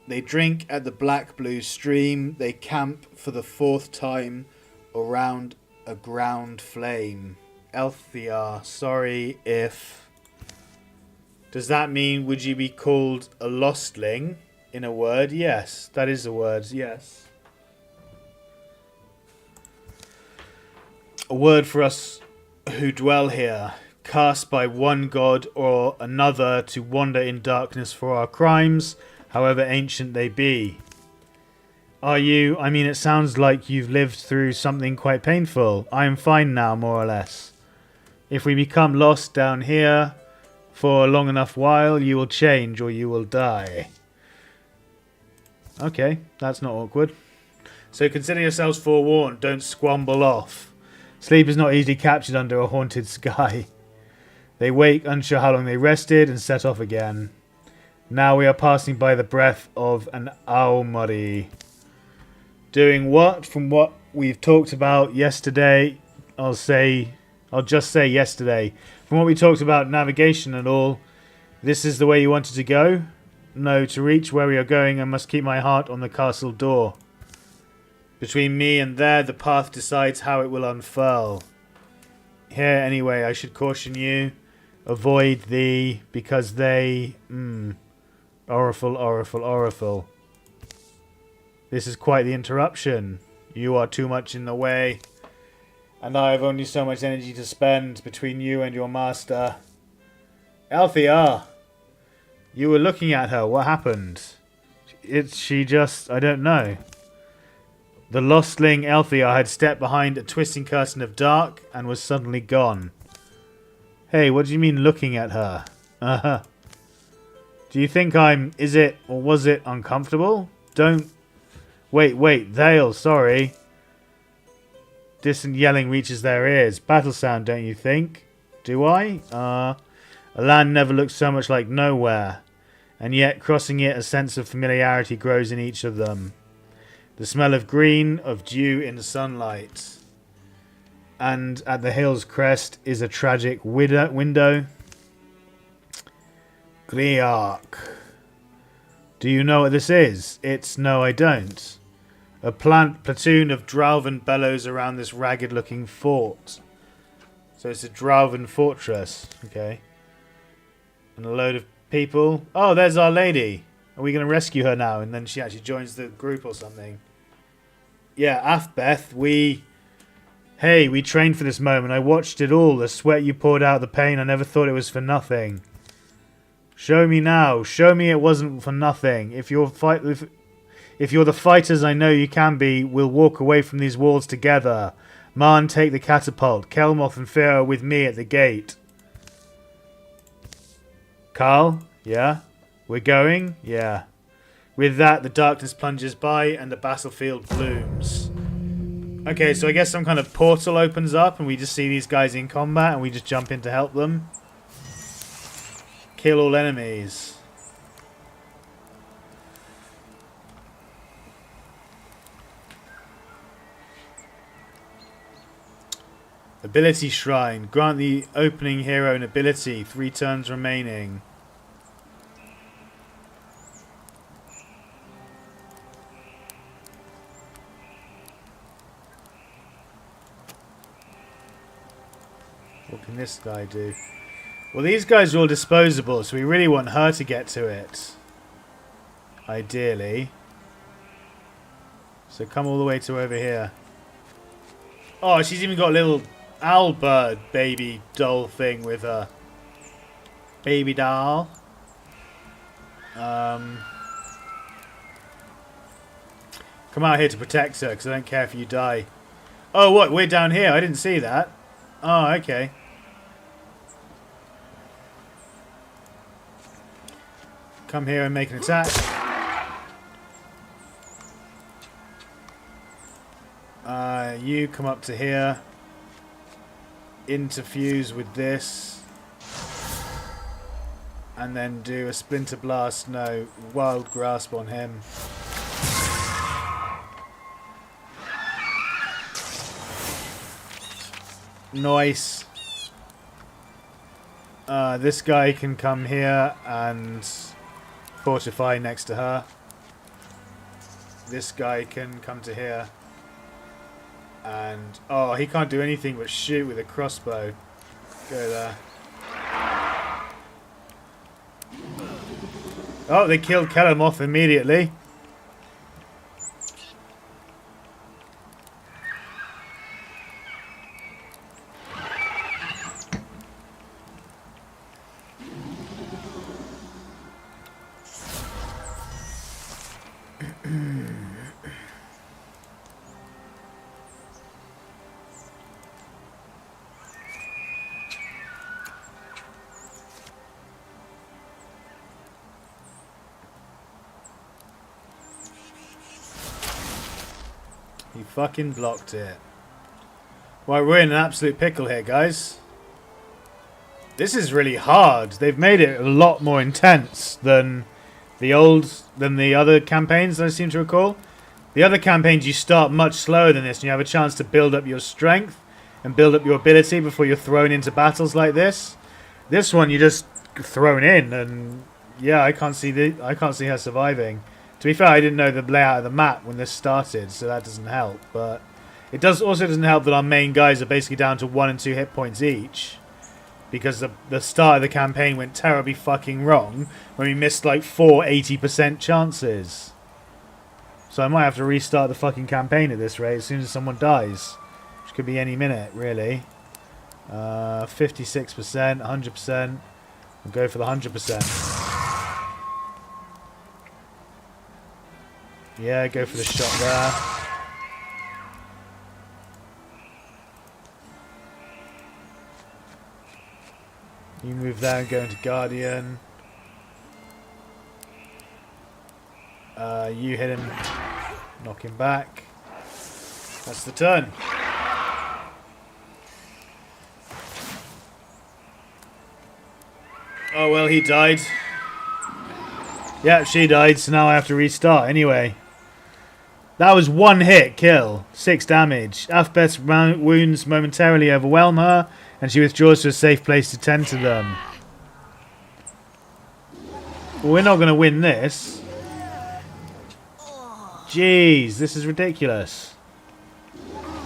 They drink at the black blue stream. They camp for the fourth time around a ground flame. Elthiar, sorry if... Does that mean, would you be called a lostling? In a word, yes. That is a word, yes. A word for us who dwell here, cast by one god or another to wander in darkness for our crimes, however ancient they be. Are you? I mean, it sounds like you've lived through something quite painful. I am fine now, more or less. If we become lost down here for a long enough while, you will change or you will die. Okay, that's not awkward. So consider yourselves forewarned. Don't squamble off. Sleep is not easily captured under a haunted sky. They wake, unsure how long they rested, and set off again. Now we are passing by the breath of an Aomori. Doing what? From what we've talked about yesterday, I'll just say yesterday. From what we talked about navigation and all, this is the way you wanted to go? No, to reach where we are going, I must keep my heart on the castle door. Between me and there, the path decides how it will unfurl. Here, anyway, I should caution you. Avoid the... because they... Oriful. This is quite the interruption. You are too much in the way. And I have only so much energy to spend between you and your master. Althea! You were looking at her. What happened? She just... I don't know. The lostling Althea had stepped behind a twisting curtain of dark and was suddenly gone. Hey, what do you mean looking at her? Uh-huh. Do you think I'm... Is it or was it uncomfortable? Don't... Wait, Thale, sorry. Distant yelling reaches their ears. Battle sound, don't you think? Do I? A land never looks so much like nowhere. And yet, crossing it, a sense of familiarity grows in each of them. The smell of green, of dew in the sunlight. And at the hill's crest is a tragic window. Griark. Do you know what this is? No, I don't. A platoon of Dralvan bellows around this ragged-looking fort. So it's a Dralvan fortress. Okay. And a load of people. Oh, there's our lady. Are we going to rescue her now? And then she actually joins the group or something. Yeah, Afbeth, we trained for this moment. I watched it all. The sweat you poured out, the pain. I never thought it was for nothing. Show me now. Show me it wasn't for nothing. If you're the fighters I know you can be, we'll walk away from these walls together. Marn, take the catapult. Kelmoth and Fear are with me at the gate. Carl? Yeah? We're going? Yeah. With that, the darkness plunges by and the battlefield blooms. Okay, so I guess some kind of portal opens up and we just see these guys in combat and we just jump in to help them. Kill all enemies. Ability Shrine. Grant the opening hero an ability. 3 turns remaining. What can this guy do? Well, these guys are all disposable, so we really want her to get to it. Ideally. So come all the way to over here. Oh, she's even got a little Owlbird baby doll thing with her. Baby doll. Come out here to protect her, because I don't care if you die. Oh, what? We're down here. I didn't see that. Oh, okay. Come here and make an attack. You come up to here. Interfuse with this. And then do a Splinter Blast. No, Wild Grasp on him. Nice. This guy can come here and fortify next to her. This guy can come to here. And, oh, he can't do anything but shoot with a crossbow. Go there. Oh, they killed Kellermoth immediately. He fucking blocked it. Well, we're in an absolute pickle here, guys. This is really hard. They've made it a lot more intense than the other campaigns, I seem to recall. The other campaigns, you start much slower than this, and you have a chance to build up your strength and build up your ability before you're thrown into battles like this. This one, you're just thrown in, and yeah, I can't see her surviving. To be fair, I didn't know the layout of the map when this started, so that doesn't help. But it also doesn't help that our main guys are basically down to 1 and 2 hit points each, because the start of the campaign went terribly fucking wrong when we missed like 4 80% chances. So I might have to restart the fucking campaign at this rate as soon as someone dies, which could be any minute, really. 56%, 100%. We'll go for the 100%. Yeah, go for the shot there. You move there and go into Guardian. You hit him, knock him back. That's the turn. Oh well, he died. Yeah, she died, so now I have to restart anyway. That was 1 hit kill, 6 damage. Afbeth's wounds momentarily overwhelm her, and she withdraws to a safe place to tend to them. Well, we're not going to win this. Jeez, this is ridiculous.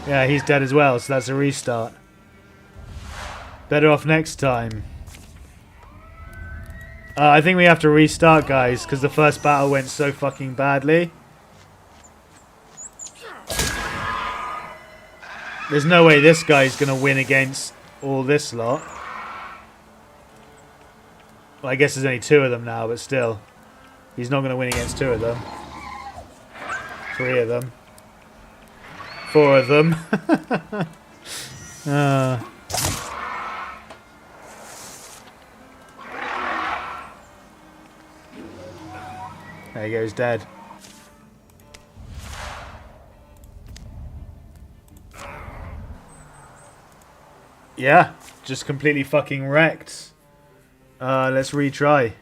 Yeah, he's dead as well, so that's a restart. Better off next time. I think we have to restart, guys, because the first battle went so fucking badly. There's no way this guy's going to win against all this lot. Well, I guess there's only 2 of them now, but still. He's not going to win against 2 of them. 3 of them. 4 of them. There he goes, dead. Yeah, just completely fucking wrecked. Let's retry.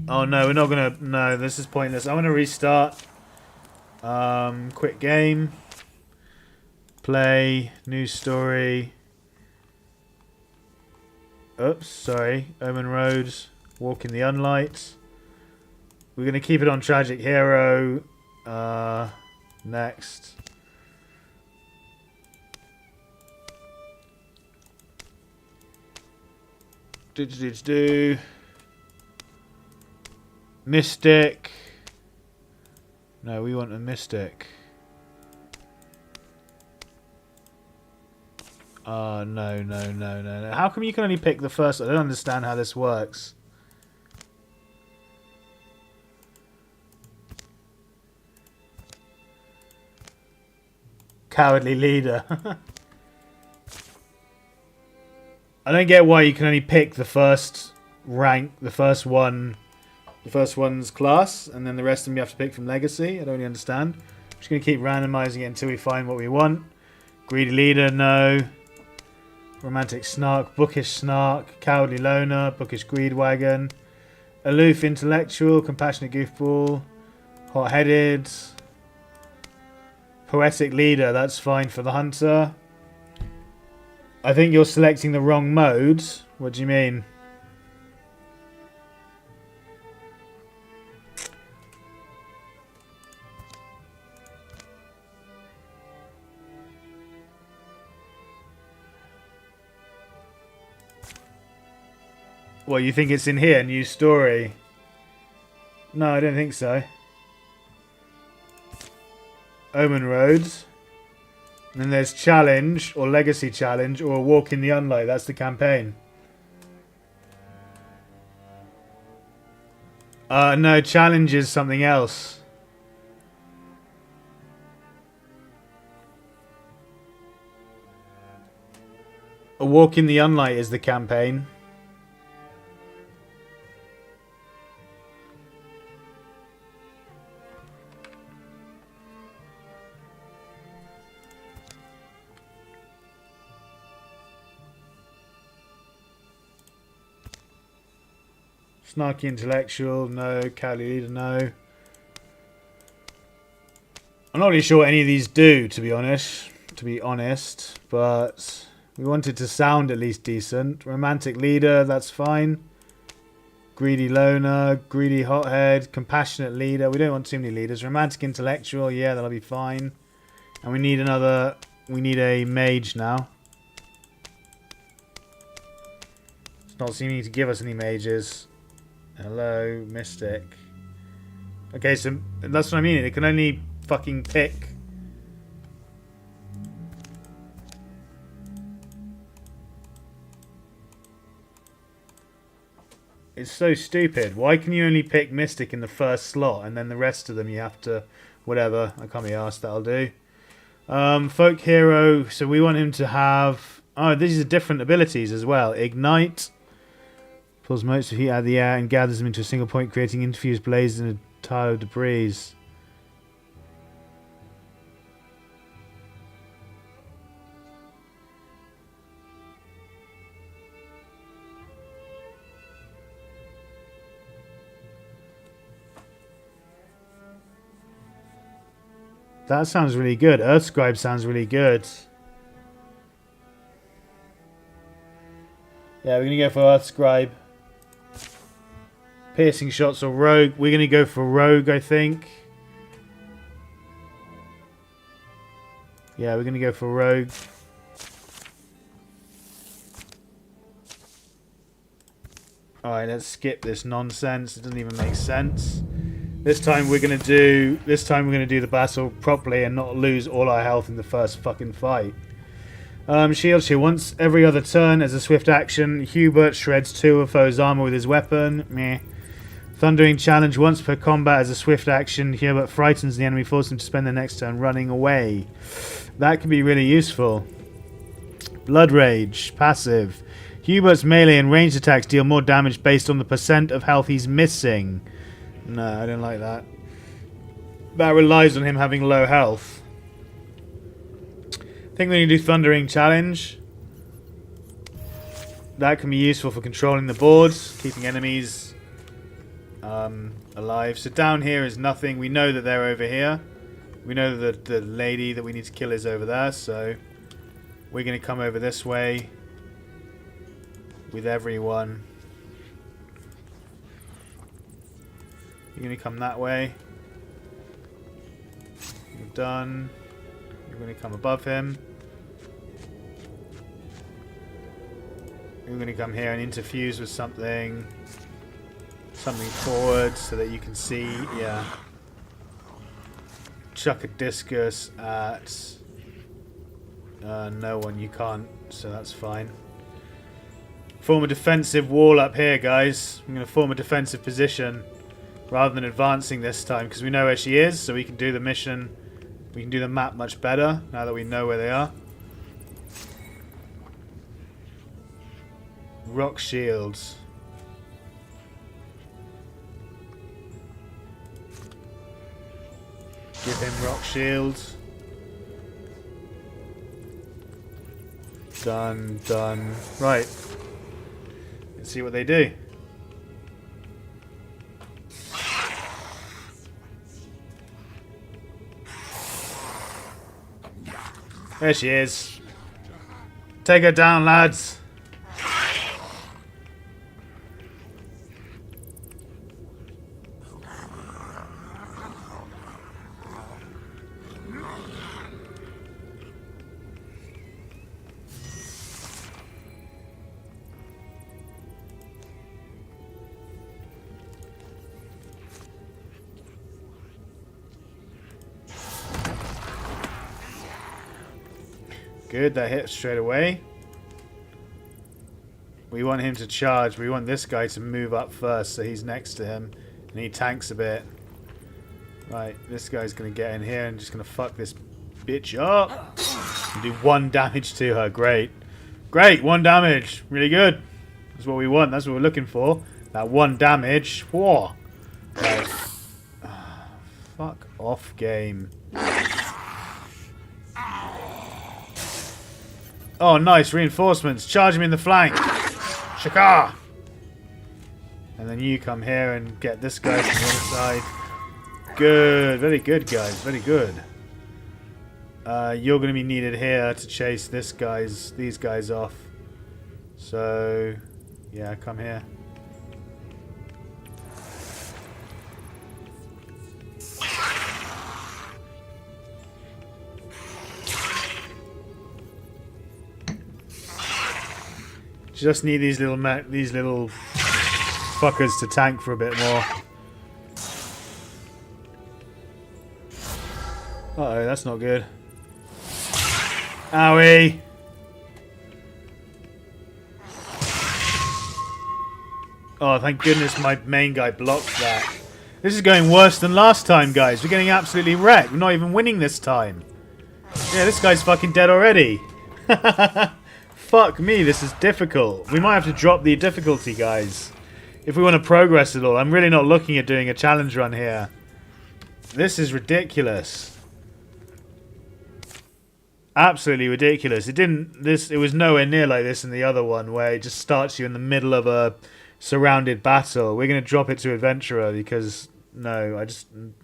Oh no, we're not gonna... No, this is pointless. I'm gonna restart. Quit game. Play. New story. Oops, sorry. Omenroad. Walk in the Unlight. We're gonna keep it on Tragic Hero. Next. Mystic. No, we want a Mystic. Oh, no. How come you can only pick the first? I don't understand how this works. Cowardly leader. I don't get why you can only pick the first rank, the first one's class, and then the rest of them you have to pick from legacy. I don't really understand. I'm just going to keep randomizing it until we find what we want. Greedy leader, no. Romantic snark, bookish snark, cowardly loner, bookish greed wagon, aloof intellectual, compassionate goofball, hot-headed, poetic leader. That's fine for the hunter. I think you're selecting the wrong mode. What do you mean? Well, you think it's in here, new story? No, I don't think so. Omenroad. And then there's challenge, or legacy challenge, or a walk in the Unlight. That's the campaign. No, challenge is something else. A walk in the Unlight is the campaign. Snarky intellectual, no. Cowardly leader, no. I'm not really sure what any of these do, to be honest. But we want it to sound at least decent. Romantic leader, that's fine. Greedy loner, greedy hothead, compassionate leader. We don't want too many leaders. Romantic intellectual, yeah, that'll be fine. And we need another... We need a mage now. It's not seeming to give us any mages. Hello, mystic. Okay, so that's what I mean. It can only fucking pick. It's so stupid. Why can you only pick mystic in the first slot and then the rest of them you have to... Whatever. I can't be asked. That'll do. Folk hero. So we want him to have... Oh, these are different abilities as well. Ignite. Pulls motes of heat out of the air and gathers them into a single point, creating infused blazes and a tile of debris. That sounds really good. Earthscribe sounds really good. Yeah, we're going to go for Earthscribe. Piercing shots or rogue. We're going to go for rogue, I think. Yeah, we're going to go for rogue. Alright, let's skip this nonsense. It doesn't even make sense. This time we're gonna do the battle properly and not lose all our health in the first fucking fight. Shield Shield. Once every other turn as a swift action, Hubert shreds 2 of foe's armor with his weapon. Meh. Thundering Challenge. Once per combat as a swift action, Hubert frightens the enemy, forcing them to spend their next turn running away. That can be really useful. Blood Rage. Passive. Hubert's melee and ranged attacks deal more damage based on the percent of health he's missing. No, I don't like that. That relies on him having low health. I think we need to do Thundering Challenge. That can be useful for controlling the boards, keeping enemies alive. So down here is nothing. We know that they're over here. We know that the lady that we need to kill is over there, so we're going to come over this way with everyone. You're going to come that way. You're done. You're going to come above him. You're going to come here and interfuse with something. Something forward so that you can see. Yeah. Chuck a discus at... no one. You can't. So that's fine. Form a defensive wall up here, guys. I'm going to form a defensive position. Rather than advancing this time, because we know where she is, so we can do the mission, we can do the map much better, now that we know where they are. Rock shields. Give him rock shields. Done, done. Right. Let's see what they do. There she is. Take her down, lads. Good, that hit straight away. We want him to charge. We want this guy to move up first so he's next to him. And he tanks a bit. Right, this guy's going to get in here and just going to fuck this bitch up. And do 1 damage to her. Great. Great, 1 damage. Really good. That's what we want. That's what we're looking for. That 1 damage. Whoa. Right. Fuck off, game. Oh, nice. Reinforcements. Charge him in the flank. Shaka. And then you come here and get this guy from the other side. Good. Very good, guys. Very good. You're going to be needed here to chase these guys off. So, yeah, come here. Just need these little fuckers to tank for a bit more. Uh-oh, that's not good. Owie! Oh, thank goodness my main guy blocked that. This is going worse than last time, guys. We're getting absolutely wrecked. We're not even winning this time. Yeah, this guy's fucking dead already. Fuck me, this is difficult. We might have to drop the difficulty, guys, if we want to progress at all. I'm really not looking at doing a challenge run here. This is ridiculous. Absolutely ridiculous. It was nowhere near like this in the other one, where it just starts you in the middle of a surrounded battle. We're going to drop it to Adventurer because no. I don't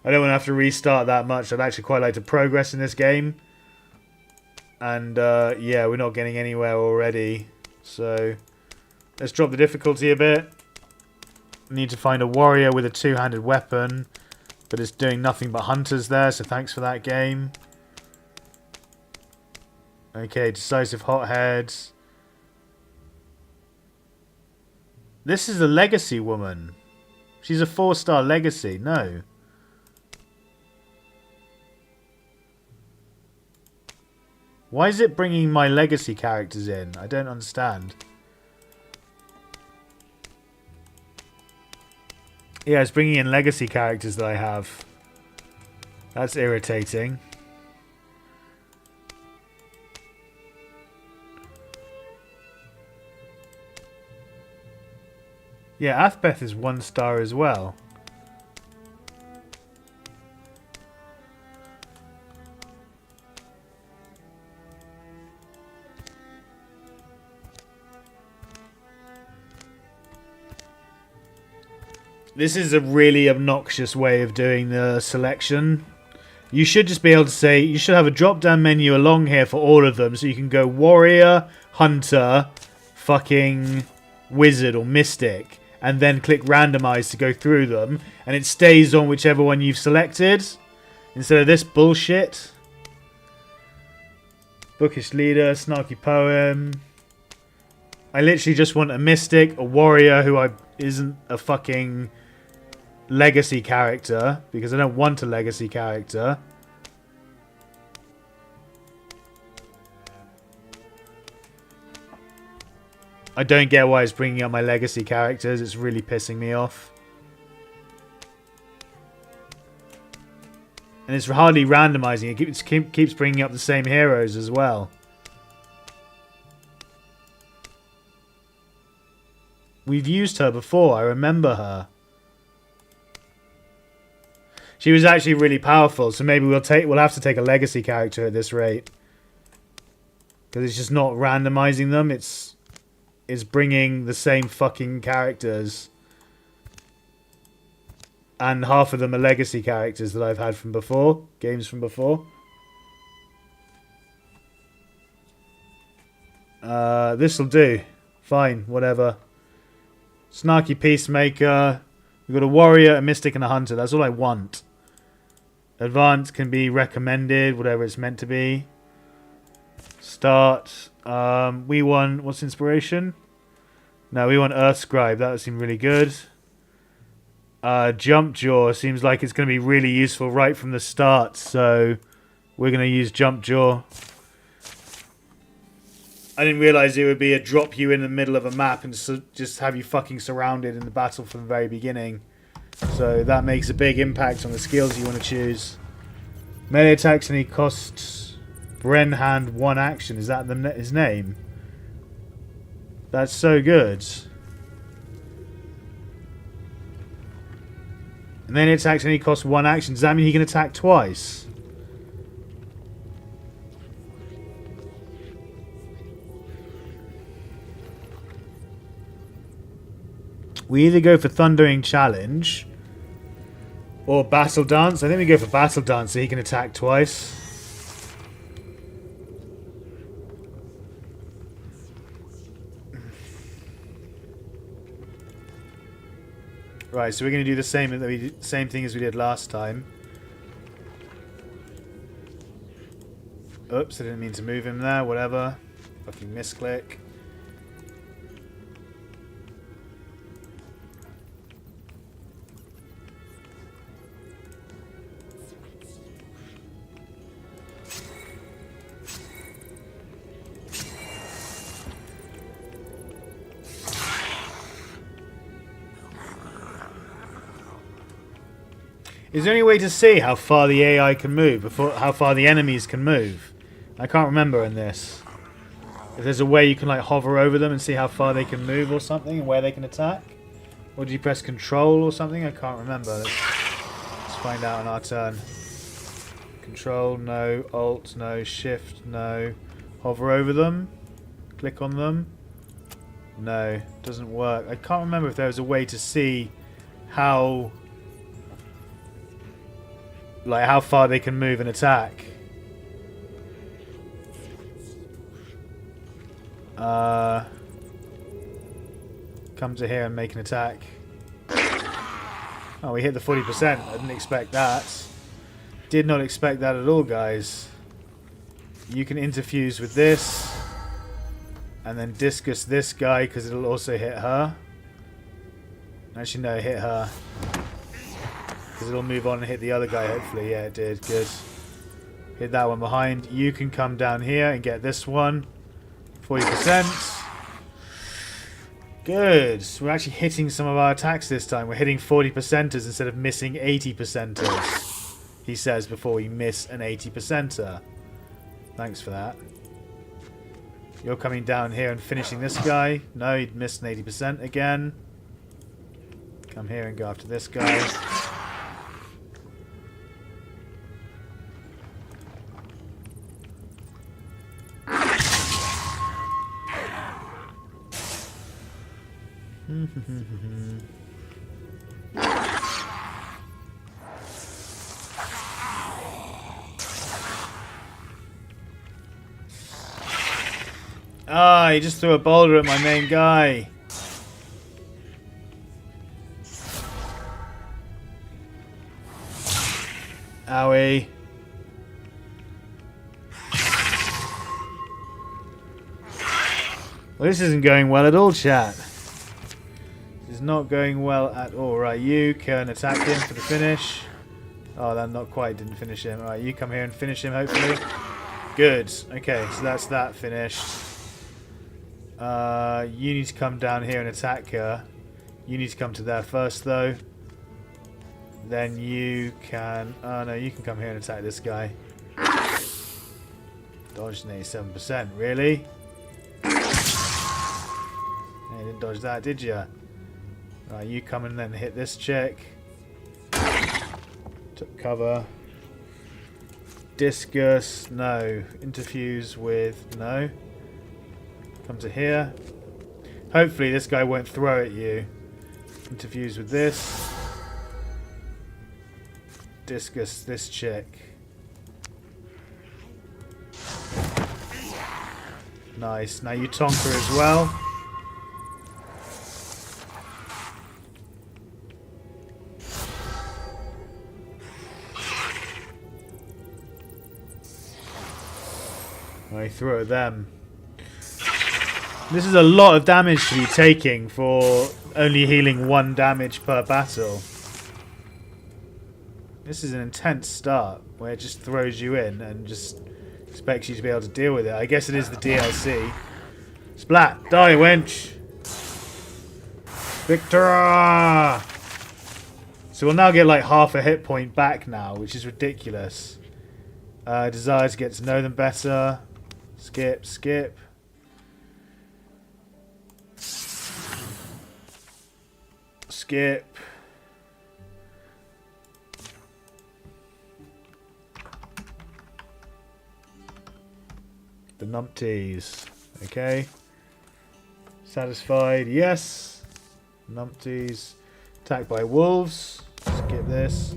want to have to restart that much. I'd actually quite like to progress in this game. And yeah, we're not getting anywhere already. So let's drop the difficulty a bit. Need to find a warrior with a two-handed weapon, but it's doing nothing but hunters there, so thanks for that game. Okay, decisive hothead. This is a legacy woman. She's a 4-star legacy. No. Why is it bringing my legacy characters in? I don't understand. Yeah, it's bringing in legacy characters that I have. That's irritating. Yeah, Athbeth is 1-star as well. This is a really obnoxious way of doing the selection. You should just be able to say, you should have a drop-down menu along here for all of them, so you can go warrior, hunter, fucking wizard or mystic, and then click randomize to go through them, and it stays on whichever one you've selected, instead of this bullshit. Bookish leader, snarky poem. I literally just want a mystic, a warrior who isn't a fucking legacy character, because I don't want a legacy character. I don't get why it's bringing up my legacy characters. It's really pissing me off. And it's hardly randomizing. It keeps bringing up the same heroes as well. We've used her before. I remember her. She was actually really powerful, so maybe we'll have to take a legacy character at this rate, because it's just not randomizing them. It's bringing the same fucking characters, and half of them are legacy characters that I've had from before, games from before. This'll do. Fine, whatever. Snarky peacemaker. We've got a warrior, a mystic, and a hunter. That's all I want. Advanced can be recommended, whatever it's meant to be. Start. We want... What's inspiration? No, we want Earth Scribe. That would seem really good. Jump Jaw seems like it's going to be really useful right from the start. So we're going to use Jump Jaw. I didn't realise it would be a drop you in the middle of a map and just have you fucking surrounded in the battle from the very beginning. So that makes a big impact on the skills you want to choose. Melee attacks only cost Brenhand 1 action. Is that his name? That's so good. And then attacks only cost 1 action. Does that mean he can attack twice? We either go for Thundering Challenge or Battle Dance. I think we go for Battle Dance so he can attack twice. Right, so we're going to do the same thing as we did last time. Oops, I didn't mean to move him there. Whatever. Fucking misclick. Is there any way to see how far the AI can move, before how far the enemies can move? I can't remember in this. If there's a way you can like hover over them and see how far they can move or something and where they can attack? Or do you press control or something? I can't remember. Let's find out on our turn. Control, no. Alt, no. Shift, no. Hover over them. Click on them. No, doesn't work. I can't remember if there was a way to see how... like how far they can move and attack. Come to here and make an attack. Oh, we hit the 40%. I didn't expect that. Did not expect that at all, guys. You can interfuse with this. And then discus this guy because it'll also hit her. Actually, no, hit her. Because it'll move on and hit the other guy, hopefully. Yeah, it did. Good. Hit that one behind. You can come down here and get this one. 40%. Good. We're actually hitting some of our attacks this time. We're hitting 40%ers instead of missing 80%ers. He says before we miss an 80%er. Thanks for that. You're coming down here and finishing this guy. No, he'd missed an 80% again. Come here and go after this guy. Ah, he just threw a boulder at my main guy. Owie. Well, this isn't going well at all, chat. This is not going well at all. Right, you can attack him for the finish. Oh, that not quite didn't finish him. Alright, you come here and finish him, hopefully. Good. Okay, so that's that finished. You need to come down here and attack her. You need to come to there first, though. Then you can... oh, no, you can come here and attack this guy. Dodged an 87%. Really? You didn't dodge that, did you? Right, you come and then hit this chick. Took cover. Discus, no. Interfuse with, no. Come to here. Hopefully this guy won't throw at you. Interfuse with this. Discus this chick. Nice. Now you tonk her as well. I throw at them. This is a lot of damage to be taking for only healing 1 damage per battle. This is an intense start where it just throws you in and just expects you to be able to deal with it. I guess it is the DLC. Splat! Die, wench! Victor! So we'll now get like half a hit point back now, which is ridiculous. Desire to get to know them better. Skip, skip. Skip. The numpties. Okay. Satisfied? Yes. Numpties. Attacked by wolves. Skip this.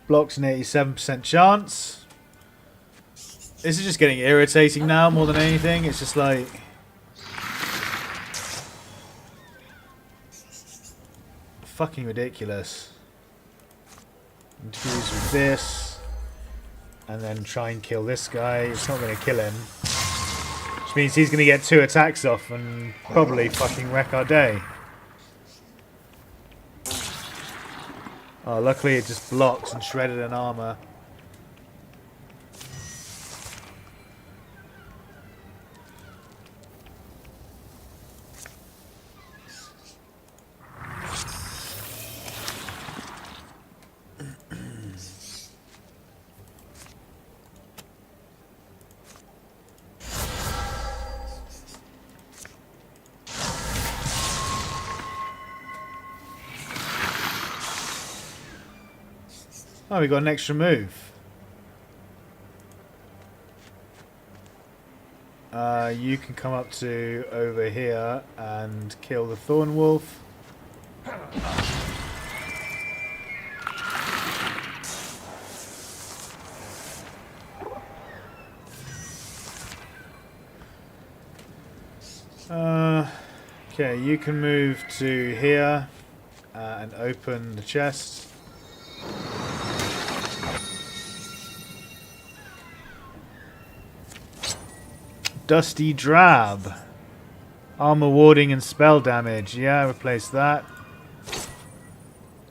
Blocks an 87% chance. This is just getting irritating now more than anything. It's just like... fucking ridiculous. Infuse with this. And then try and kill this guy. It's not going to kill him. Which means he's going to get 2 attacks off and probably fucking wreck our day. Oh, luckily it just blocks and shredded an armor. Oh, we got an extra move. You can come up to over here and kill the Thorn Wolf. Okay, you can move to here and open the chest. Dusty Drab. Armor warding and spell damage. Yeah, replace that.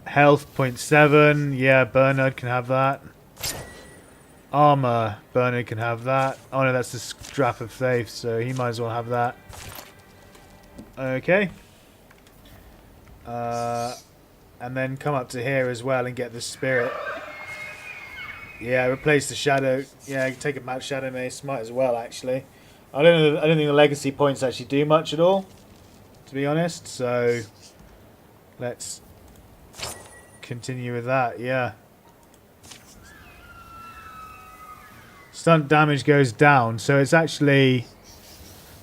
Health 0.7. Yeah, Bernard can have that. Armor. Bernard can have that. Oh no, that's the Strap of Faith, so he might as well have that. Okay. And then come up to here as well and get the Spirit. Yeah, replace the Shadow. Yeah, take a Mad Shadow Mace. Might as well, actually. I don't think the legacy points actually do much at all, to be honest. So let's continue with that. Yeah. Stunt damage goes down, so it's actually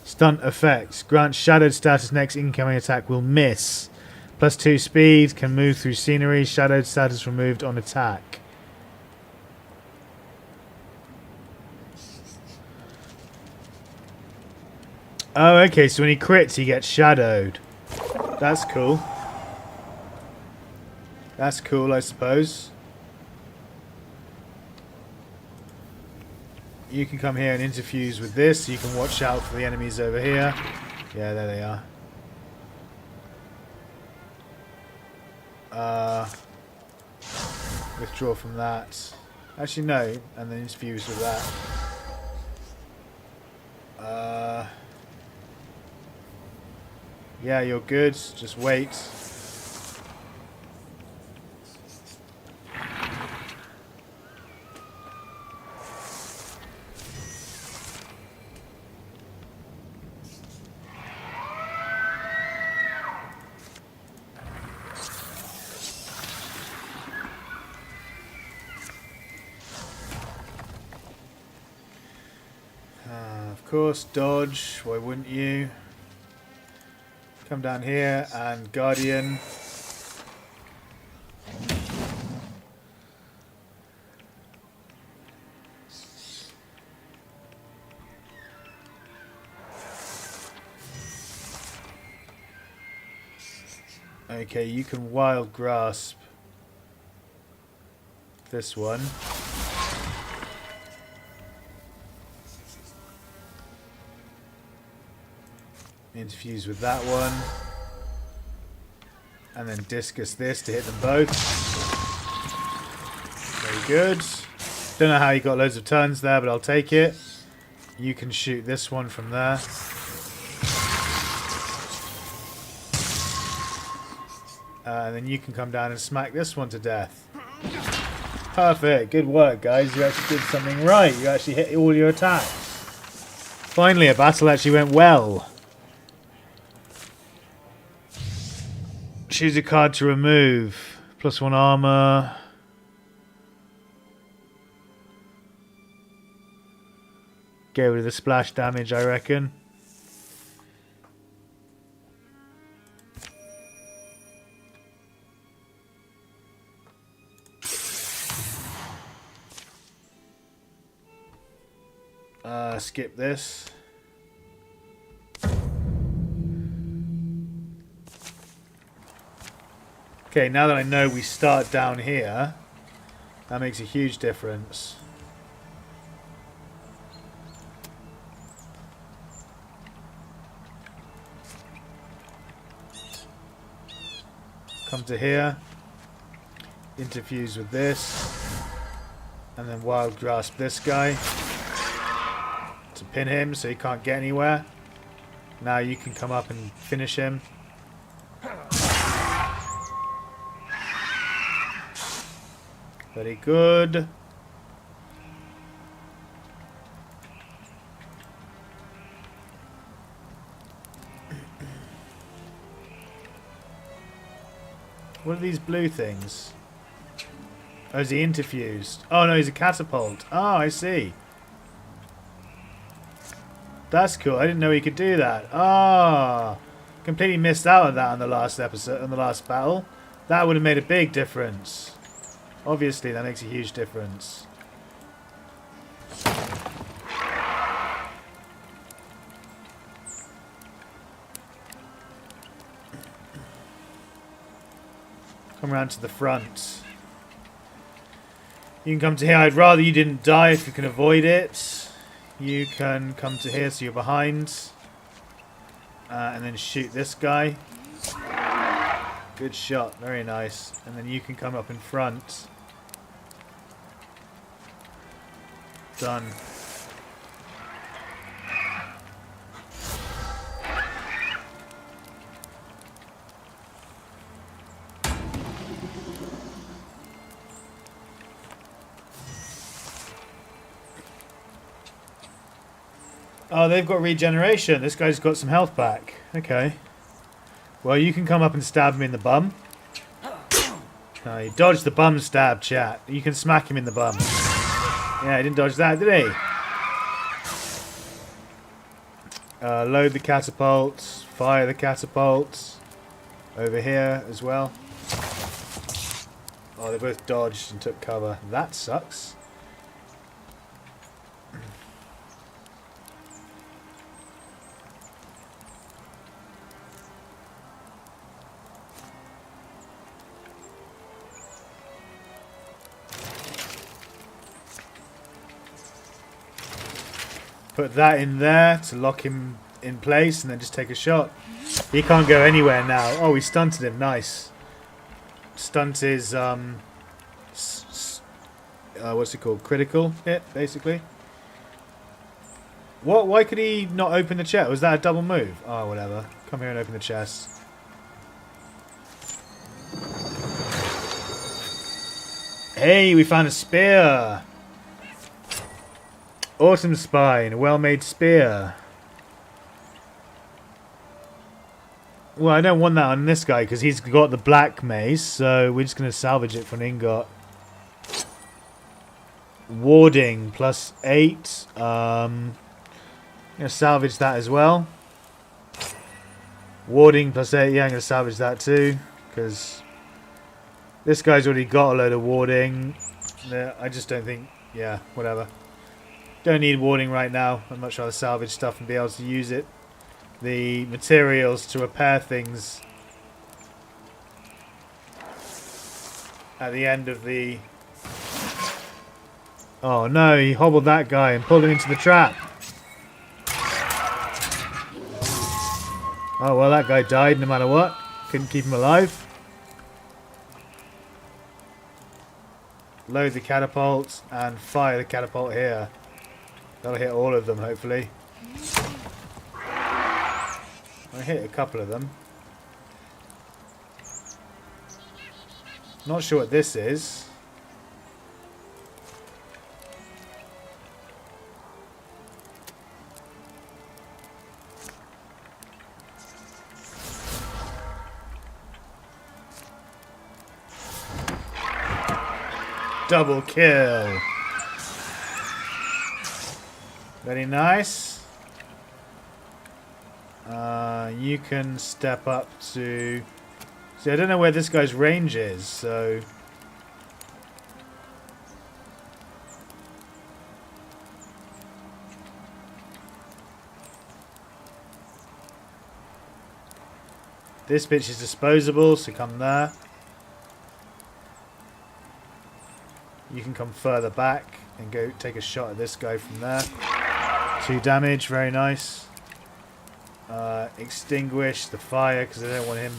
stunt effects. Grant shadowed status. Next incoming attack will miss. +2 speed. Can move through scenery. Shadowed status removed on attack. Oh, okay, so when he crits, he gets shadowed. That's cool. That's cool, I suppose. You can come here and interfuse with this. You can watch out for the enemies over here. Yeah, there they are. Withdraw from that. Actually, no. And then interfuse with that. Yeah, you're good. Just wait. Of course, dodge. Why wouldn't you? Come down here and Guardian. Okay, you can Wild Grasp this one. Interfuse with that one. And then discus this to hit them both. Very good. Don't know how he got loads of turns there, but I'll take it. You can shoot this one from there. And then you can come down and smack this one to death. Perfect. Good work, guys. You actually did something right. You actually hit all your attacks. Finally, a battle actually went well. Choose a card to remove. +1 armor. Get rid of the splash damage, I reckon. Skip this. Okay, now that I know we start down here, that makes a huge difference. Come to here, interfuse with this, and then wild grasp this guy to pin him so he can't get anywhere. Now you can come up and finish him. Very good. What are these blue things? Oh, is he interfused? Oh no, he's a catapult. Oh, I see. That's cool. I didn't know he could do that. Ah, completely missed out on that on the last episode, on the last battle. That would have made a big difference. Obviously, that makes a huge difference. Come around to the front. You can come to here. I'd rather you didn't die if you can avoid it. You can come to here so you're behind. And then shoot this guy. Good shot. Very nice. And then you can come up in front. Done. Oh, they've got regeneration. This guy's got some health back. Okay. Well, you can come up and stab him in the bum. Oh, he dodged the bum stab, chat. You can smack him in the bum. Yeah, he didn't dodge that, did he? Load the catapults. Fire the catapults. Over here as well. Oh, they both dodged and took cover. That sucks. Put that in there to lock him in place and then just take a shot. He can't go anywhere now. Oh, we stunted him. Nice. Stunt is, what's it called? Critical hit, basically. What? Why could he not open the chest? Was that a double move? Oh, whatever. Come here and open the chest. Hey, we found a spear. Autumn Spine, a well-made spear. Well, I don't want that on this guy because he's got the black mace, so we're just going to salvage it for an ingot. Warding, +8. I'm going to salvage that as well. Warding +8, yeah, I'm going to salvage that too, because this guy's already got a load of warding. I just don't think, yeah, whatever. Don't need warding right now. I'd much rather salvage stuff and be able to use it. The materials to repair things at the end of the... Oh no, he hobbled that guy and pulled him into the trap. Oh well, that guy died no matter what. Couldn't keep him alive. Load the catapult and fire the catapult here. That'll hit all of them, hopefully. I hit a couple of them. Not sure what this is. Double kill. Very nice. You can step up to... See, I don't know where this guy's range is, so... This bitch is disposable, so come there. You can come further back and go take a shot at this guy from there. 2 damage, very nice. Extinguish the fire because I don't want him.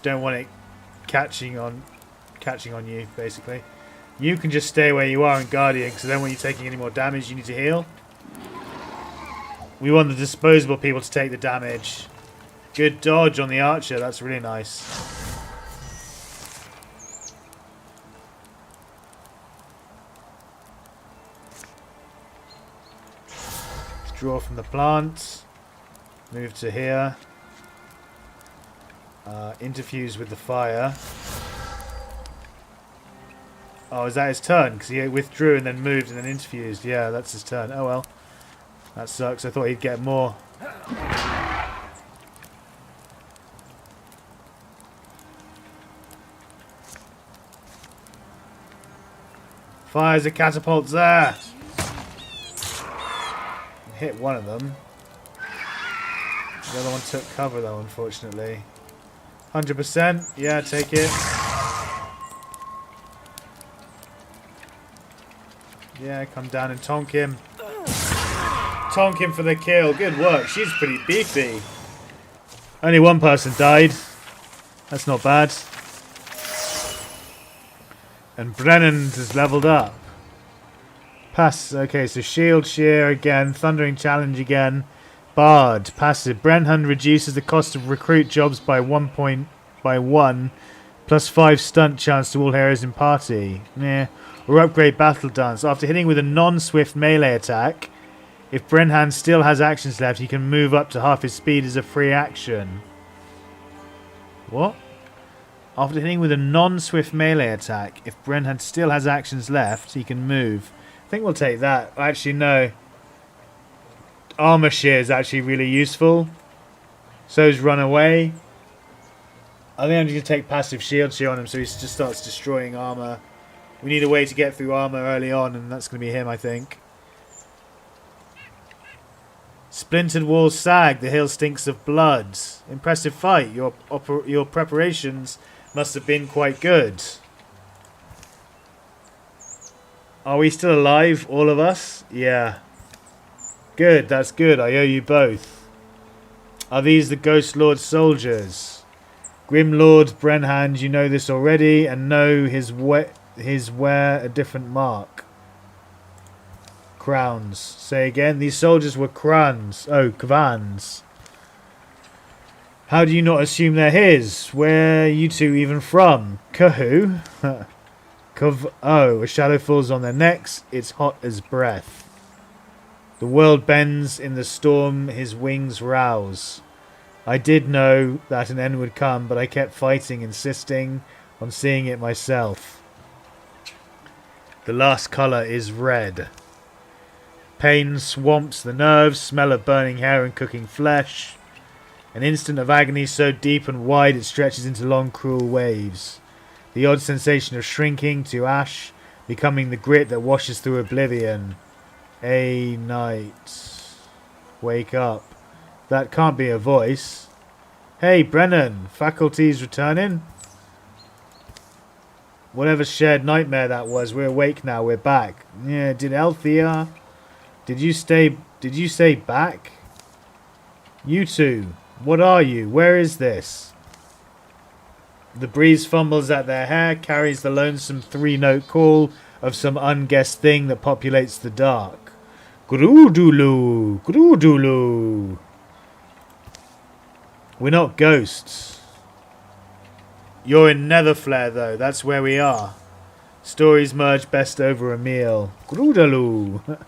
Don't want it catching on you. Basically, you can just stay where you are in Guardian because I don't want you taking any more damage. You need to heal. We want the disposable people to take the damage. Good dodge on the archer. That's really nice. Draw from the plant. Move to here. Interfuse with the fire. Oh, is that his turn? Because he withdrew and then moved and then interfused. Yeah, that's his turn. Oh well. That sucks. I thought he'd get more. Fires the catapults there. Hit one of them. The other one took cover though, unfortunately. 100%. Yeah, take it. Yeah, come down and tonk him. Tonk him for the kill. Good work. She's pretty beefy. Only one person died. That's not bad. And Brennan has leveled up. Pass. Okay, so shield shear again. Thundering challenge again. Bard. Passive. Brenhan reduces the cost of recruit jobs by 1 plus 5 stunt chance to all heroes in party. Yeah. Or upgrade battle dance. After hitting with a non-swift melee attack, if Brenhan still has actions left, he can move up to half his speed as a free action. What? After hitting with a non-swift melee attack, if Brenhan still has actions left, he can move. I think we'll take that. Actually, no. Armor shear is actually really useful. So's run away. I think I'm just going to take passive shield shear on him so he just starts destroying armor. We need a way to get through armor early on, and that's going to be him, I think. Splintered walls sag. The hill stinks of blood. Impressive fight. Your preparations must have been quite good. Are we still alive, all of us? Yeah. Good, that's good. I owe you both. Are these the Ghost Lord soldiers? Grim Lord Brenhand, you know this already, and know his wear a different mark. Crowns. Say again. These soldiers were crowns. Oh, kvans. How do you not assume they're his? Where are you two even from? Kahu? Oh, a shadow falls on their necks. It's hot as breath. The world bends in the storm, his wings rouse. I did know that an end would come, but I kept fighting, insisting on seeing it myself. The last colour is red. Pain swamps the nerves, smell of burning hair and cooking flesh. An instant of agony so deep and wide it stretches into long cruel waves. The odd sensation of shrinking to ash, becoming the grit that washes through oblivion. A night. Wake up. That can't be a voice. Hey, Brennan. Faculties returning? Whatever shared nightmare that was, we're awake now. We're back. Yeah, did Althea... Did you say back? You two. What are you? Where is this? The breeze fumbles at their hair, carries the lonesome 3-note call of some unguessed thing that populates the dark. Grudulu. Grudulu. We're not ghosts. You're in Netherflare, though. That's where we are. Stories merge best over a meal. Grudulu.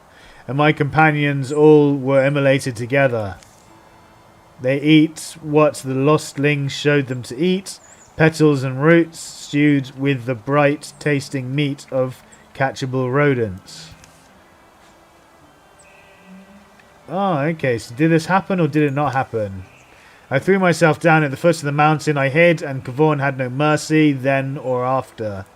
And my companions all were immolated together. They eat what the lostlings showed them to eat. Petals and roots stewed with the bright tasting meat of catchable rodents. Oh, okay. So did this happen or did it not happen? I threw myself down at the foot of the mountain. I hid, and Kavorn had no mercy then or after.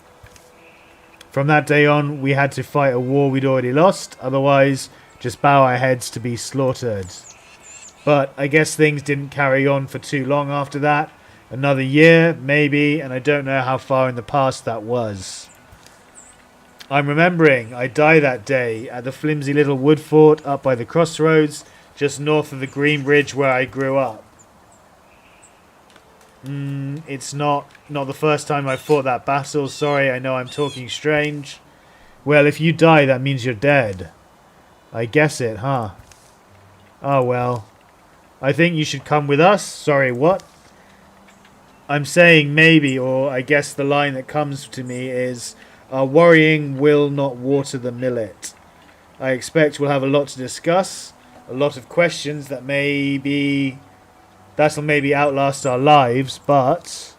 From that day on, we had to fight a war we'd already lost. Otherwise, just bow our heads to be slaughtered. But I guess things didn't carry on for too long after that. Another year, maybe, and I don't know how far in the past that was. I'm remembering I died that day at the flimsy little wood fort up by the crossroads, just north of the green bridge where I grew up. It's not the first time I've fought that battle. Sorry, I know I'm talking strange. Well, if you die, that means you're dead. I guess it, huh? Oh, well. I think you should come with us. Sorry, what? I'm saying maybe, or I guess the line that comes to me is, our worrying will not water the millet. I expect we'll have a lot to discuss, a lot of questions that'll maybe outlast our lives, but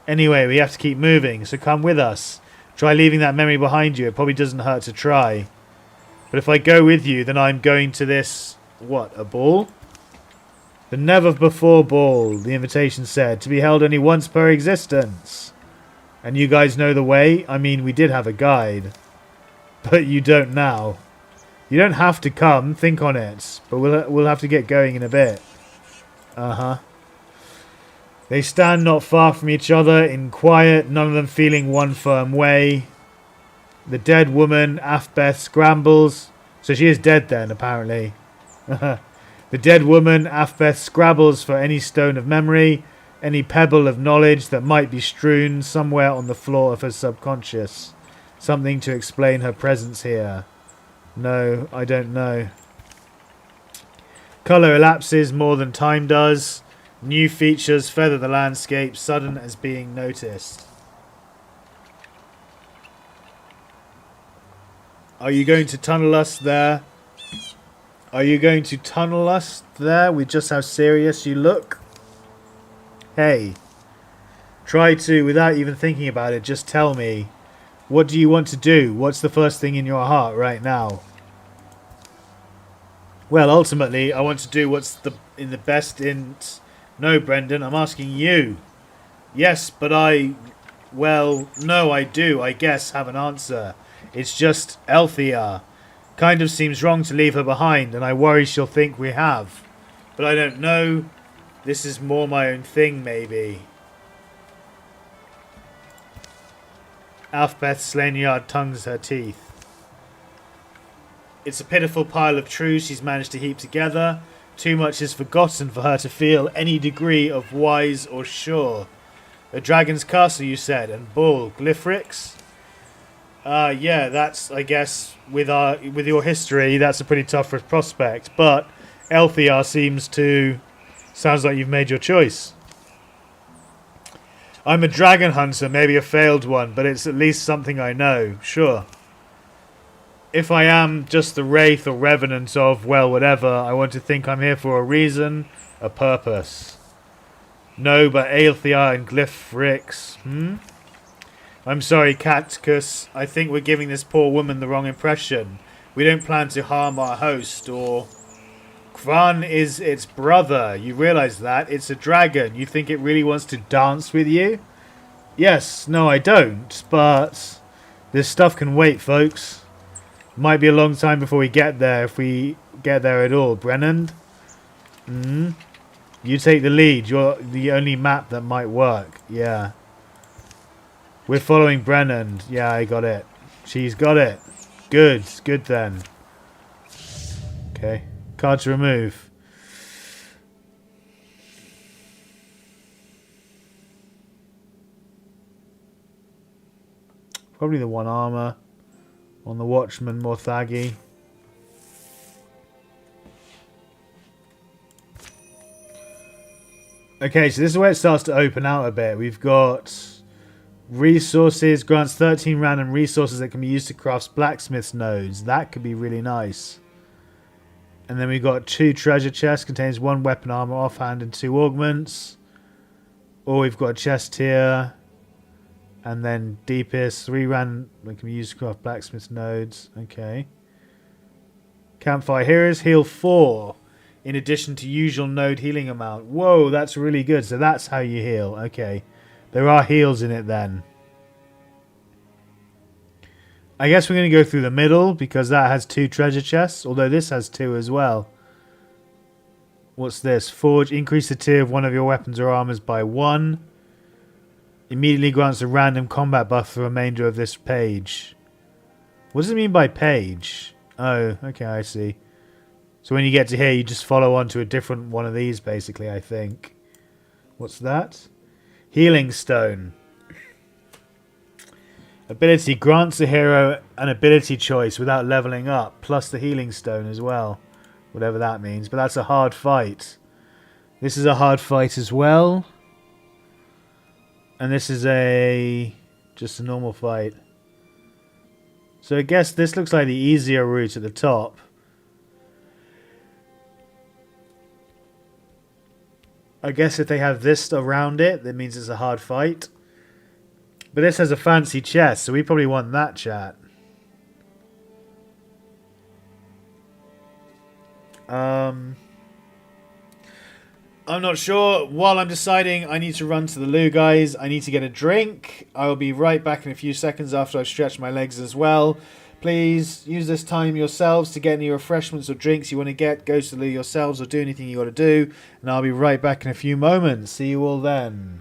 anyway, we have to keep moving, so come with us. Try leaving that memory behind you. It probably doesn't hurt to try. But if I go with you, then I'm going to this, a ball? The never before ball, the invitation said, to be held only once per existence. And you guys know the way? I mean, we did have a guide. But you don't now. You don't have to come, think on it. But we'll have to get going in a bit. Uh-huh. They stand not far from each other, in quiet, none of them feeling one firm way. The dead woman, Afbeth, scrambles. So she is dead then, apparently. The dead woman, Afbeth, scrabbles for any stone of memory, any pebble of knowledge that might be strewn somewhere on the floor of her subconscious. Something to explain her presence here. No, I don't know. Colour elapses more than time does. New features feather the landscape, sudden as being noticed. Are you going to tunnel us there? Are you going to tunnel us there with just how serious you look? Hey, try to, without even thinking about it, just tell me. What do you want to do? What's the first thing in your heart right now? Well, ultimately, I want to do what's in the best in... No, Brendan, I'm asking you. Yes, but well, no, I do, I guess, have an answer. It's just Althea. Kind of seems wrong to leave her behind, and I worry she'll think we have. But I don't know. This is more my own thing, maybe. Alfbeth Slanyard tongues her teeth. It's a pitiful pile of truths she's managed to heap together. Too much is forgotten for her to feel any degree of wise or sure. A dragon's castle, you said, and bull, Glyphrix? Yeah, that's, I guess, with your history, that's a pretty tough prospect. But Althea sounds like you've made your choice. I'm a dragon hunter, maybe a failed one, but it's at least something I know, sure. If I am just the wraith or revenant of, well, whatever, I want to think I'm here for a reason, a purpose. No, but Althea and Glyphrix, I'm sorry, Catcus. I think we're giving this poor woman the wrong impression. We don't plan to harm our host, or... Kran is its brother. You realise that? It's a dragon. You think it really wants to dance with you? Yes, no, I don't, but... This stuff can wait, folks. Might be a long time before we get there, if we get there at all. Brennan? You take the lead. You're the only map that might work. Yeah. We're following Brennan. Yeah, I got it. She's got it. Good. Good then. Okay. Card to remove. Probably the one armor. On the Watchman Morthagi. Okay, so this is where it starts to open out a bit. We've got resources, grants 13 random resources that can be used to craft blacksmith's nodes. That could be really nice. And then we've got 2 treasure chests, contains 1 weapon, armor, offhand, and 2 augments. Or we've got a chest here. And then deepest, 3 random that can be used to craft blacksmith's nodes. Okay. Campfire heroes heal 4. In addition to usual node healing amount. Whoa, that's really good. So that's how you heal. Okay. There are heals in it then. I guess we're going to go through the middle because that has 2 treasure chests. Although this has 2 as well. What's this? Forge. Increase the tier of one of your weapons or armors by 1. Immediately grants a random combat buff for the remainder of this page. What does it mean by page? Oh, okay, I see. So when you get to here, you just follow on to a different one of these, basically, I think. What's that? Healing Stone. Ability grants the hero an ability choice without leveling up, plus the Healing Stone as well. Whatever that means, but that's a hard fight. This is a hard fight as well. And this is just a normal fight. So I guess this looks like the easier route at the top. I guess if they have this around it, that means it's a hard fight. But this has a fancy chest, so we probably want that, chat. I'm not sure. While I'm deciding, I need to run to the loo, guys. I need to get a drink. I will be right back in a few seconds after I've stretched my legs as well. Please use this time yourselves to get any refreshments or drinks you want to get. Go to the loo yourselves or do anything you got to do. And I'll be right back in a few moments. See you all then.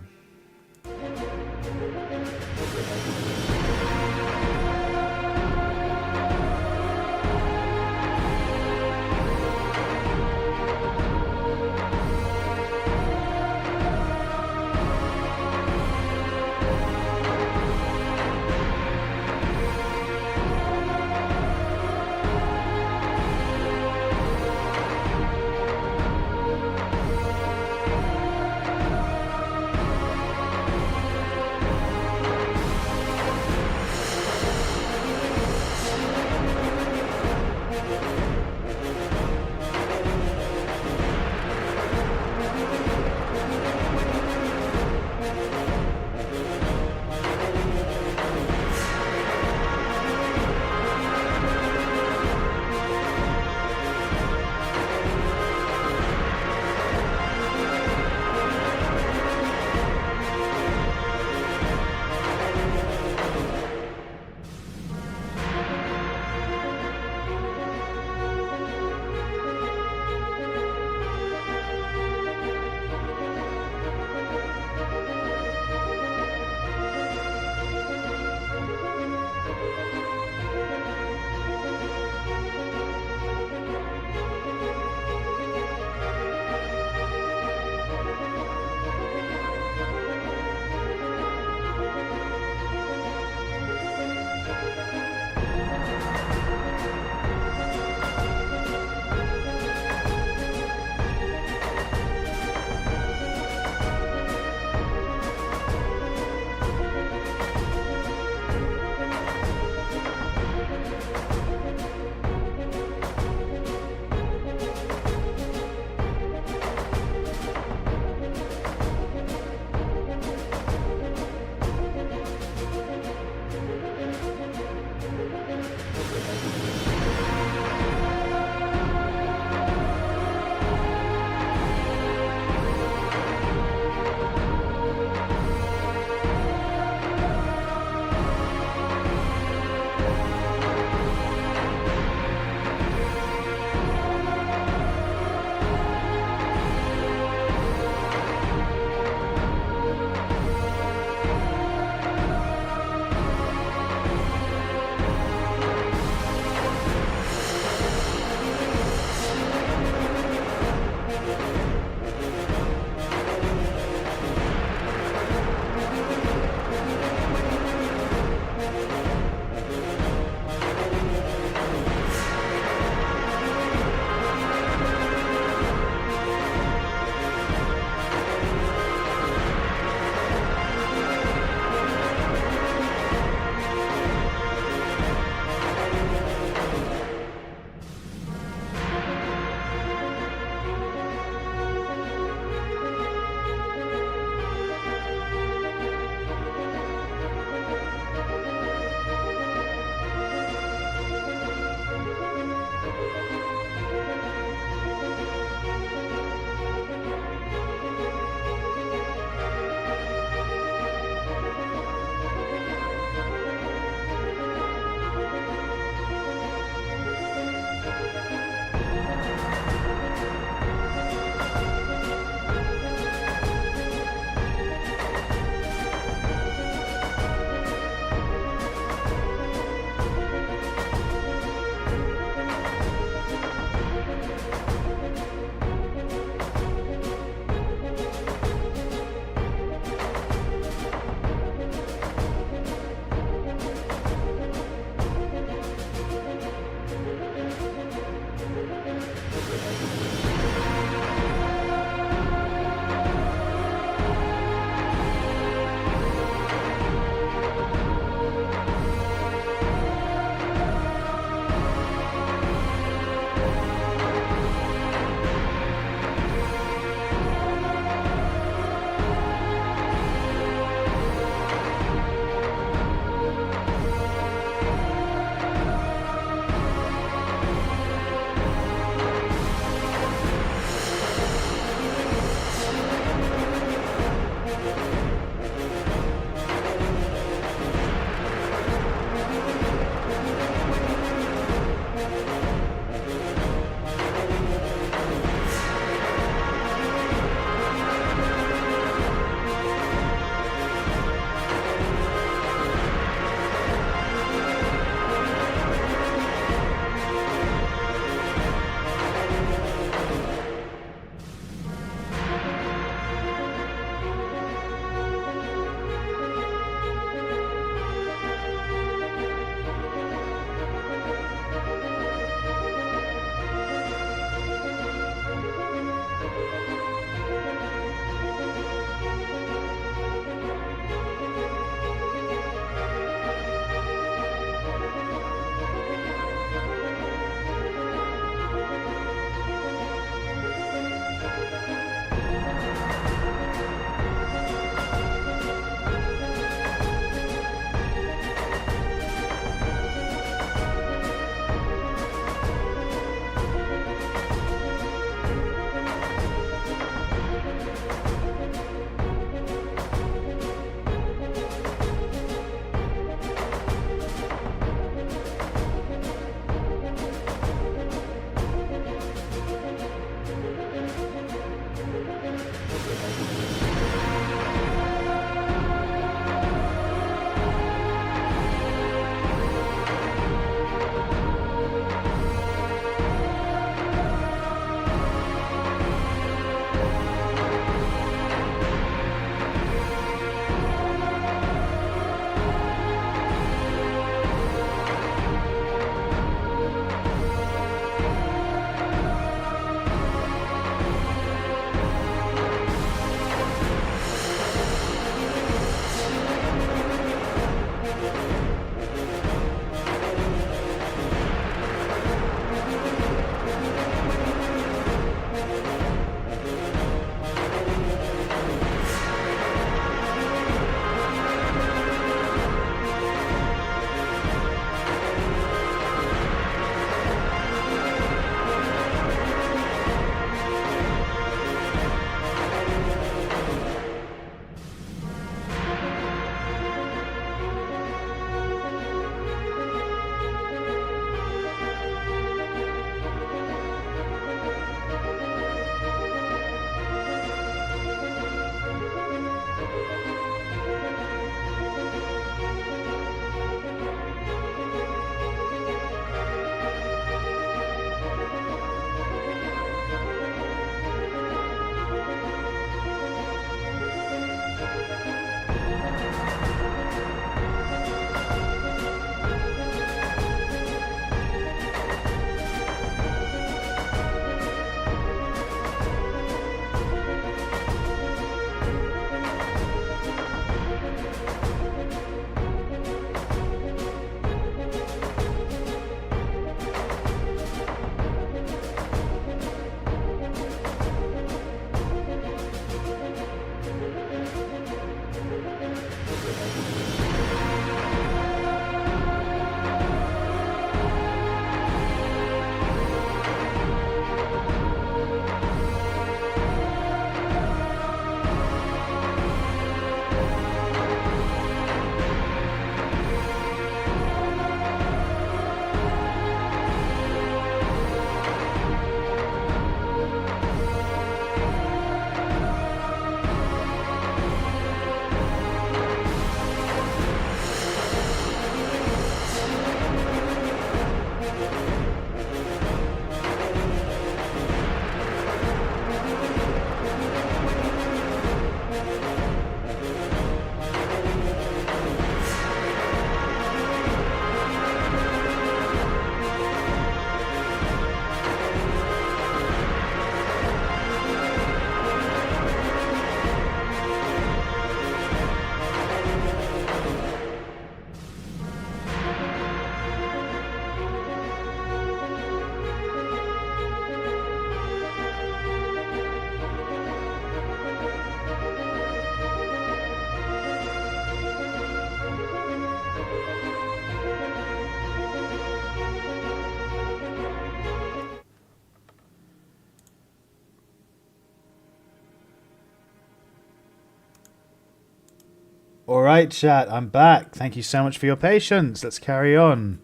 Alright, chat, I'm back. Thank you so much for your patience. Let's carry on.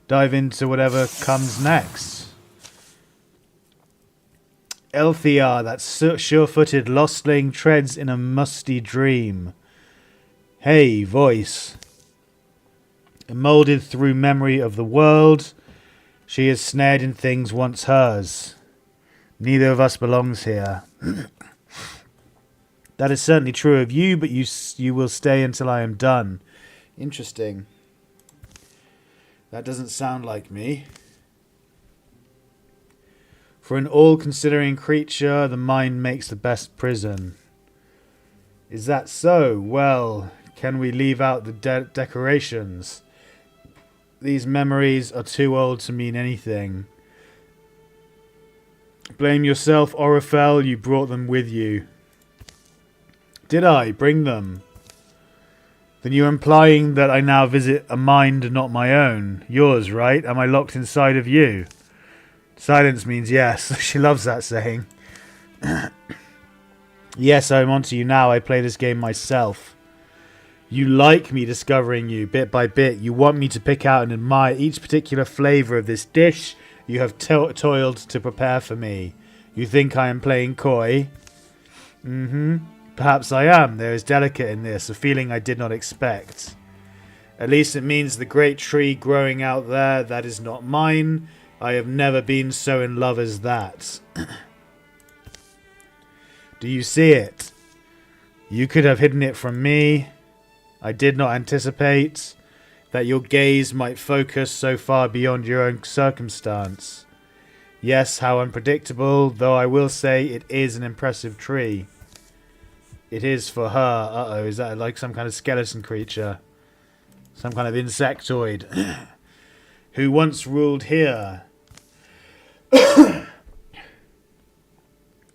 Dive into whatever comes next. Elthiar, that sure-footed lostling, treads in a musty dream. Hey, voice. Molded through memory of the world, she is snared in things once hers. Neither of us belongs here. That is certainly true of you, but you will stay until I am done. Interesting. That doesn't sound like me. For an all-considering creature, the mind makes the best prison. Is that so? Well, can we leave out the decorations? These memories are too old to mean anything. Blame yourself, Orifel, you brought them with you. Did I bring them? Then you're implying that I now visit a mind not my own. Yours, right? Am I locked inside of you? Silence means yes. She loves that saying. Yes, I'm onto you now. I play this game myself. You like me discovering you bit by bit. You want me to pick out and admire each particular flavour of this dish you have toiled to prepare for me. You think I am playing coy? Perhaps I am. There is delicate in this, a feeling I did not expect. At least it means the great tree growing out there, that is not mine. I have never been so in love as that. Do you see it? You could have hidden it from me. I did not anticipate that your gaze might focus so far beyond your own circumstance. Yes, how unpredictable, though I will say it is an impressive tree. It is for her. Uh-oh, is that like some kind of skeleton creature? Some kind of insectoid. Who once ruled here.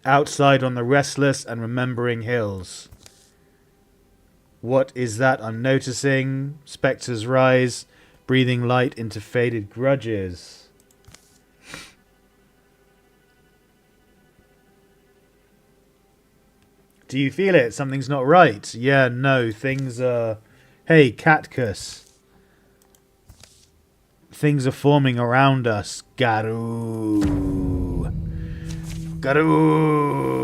Outside on the restless and remembering hills. What is that I'm noticing? Spectres rise, breathing light into faded grudges. Do you feel it? Something's not right. Yeah, no, things are... Hey, Catcus. Things are forming around us. Garou. Garou.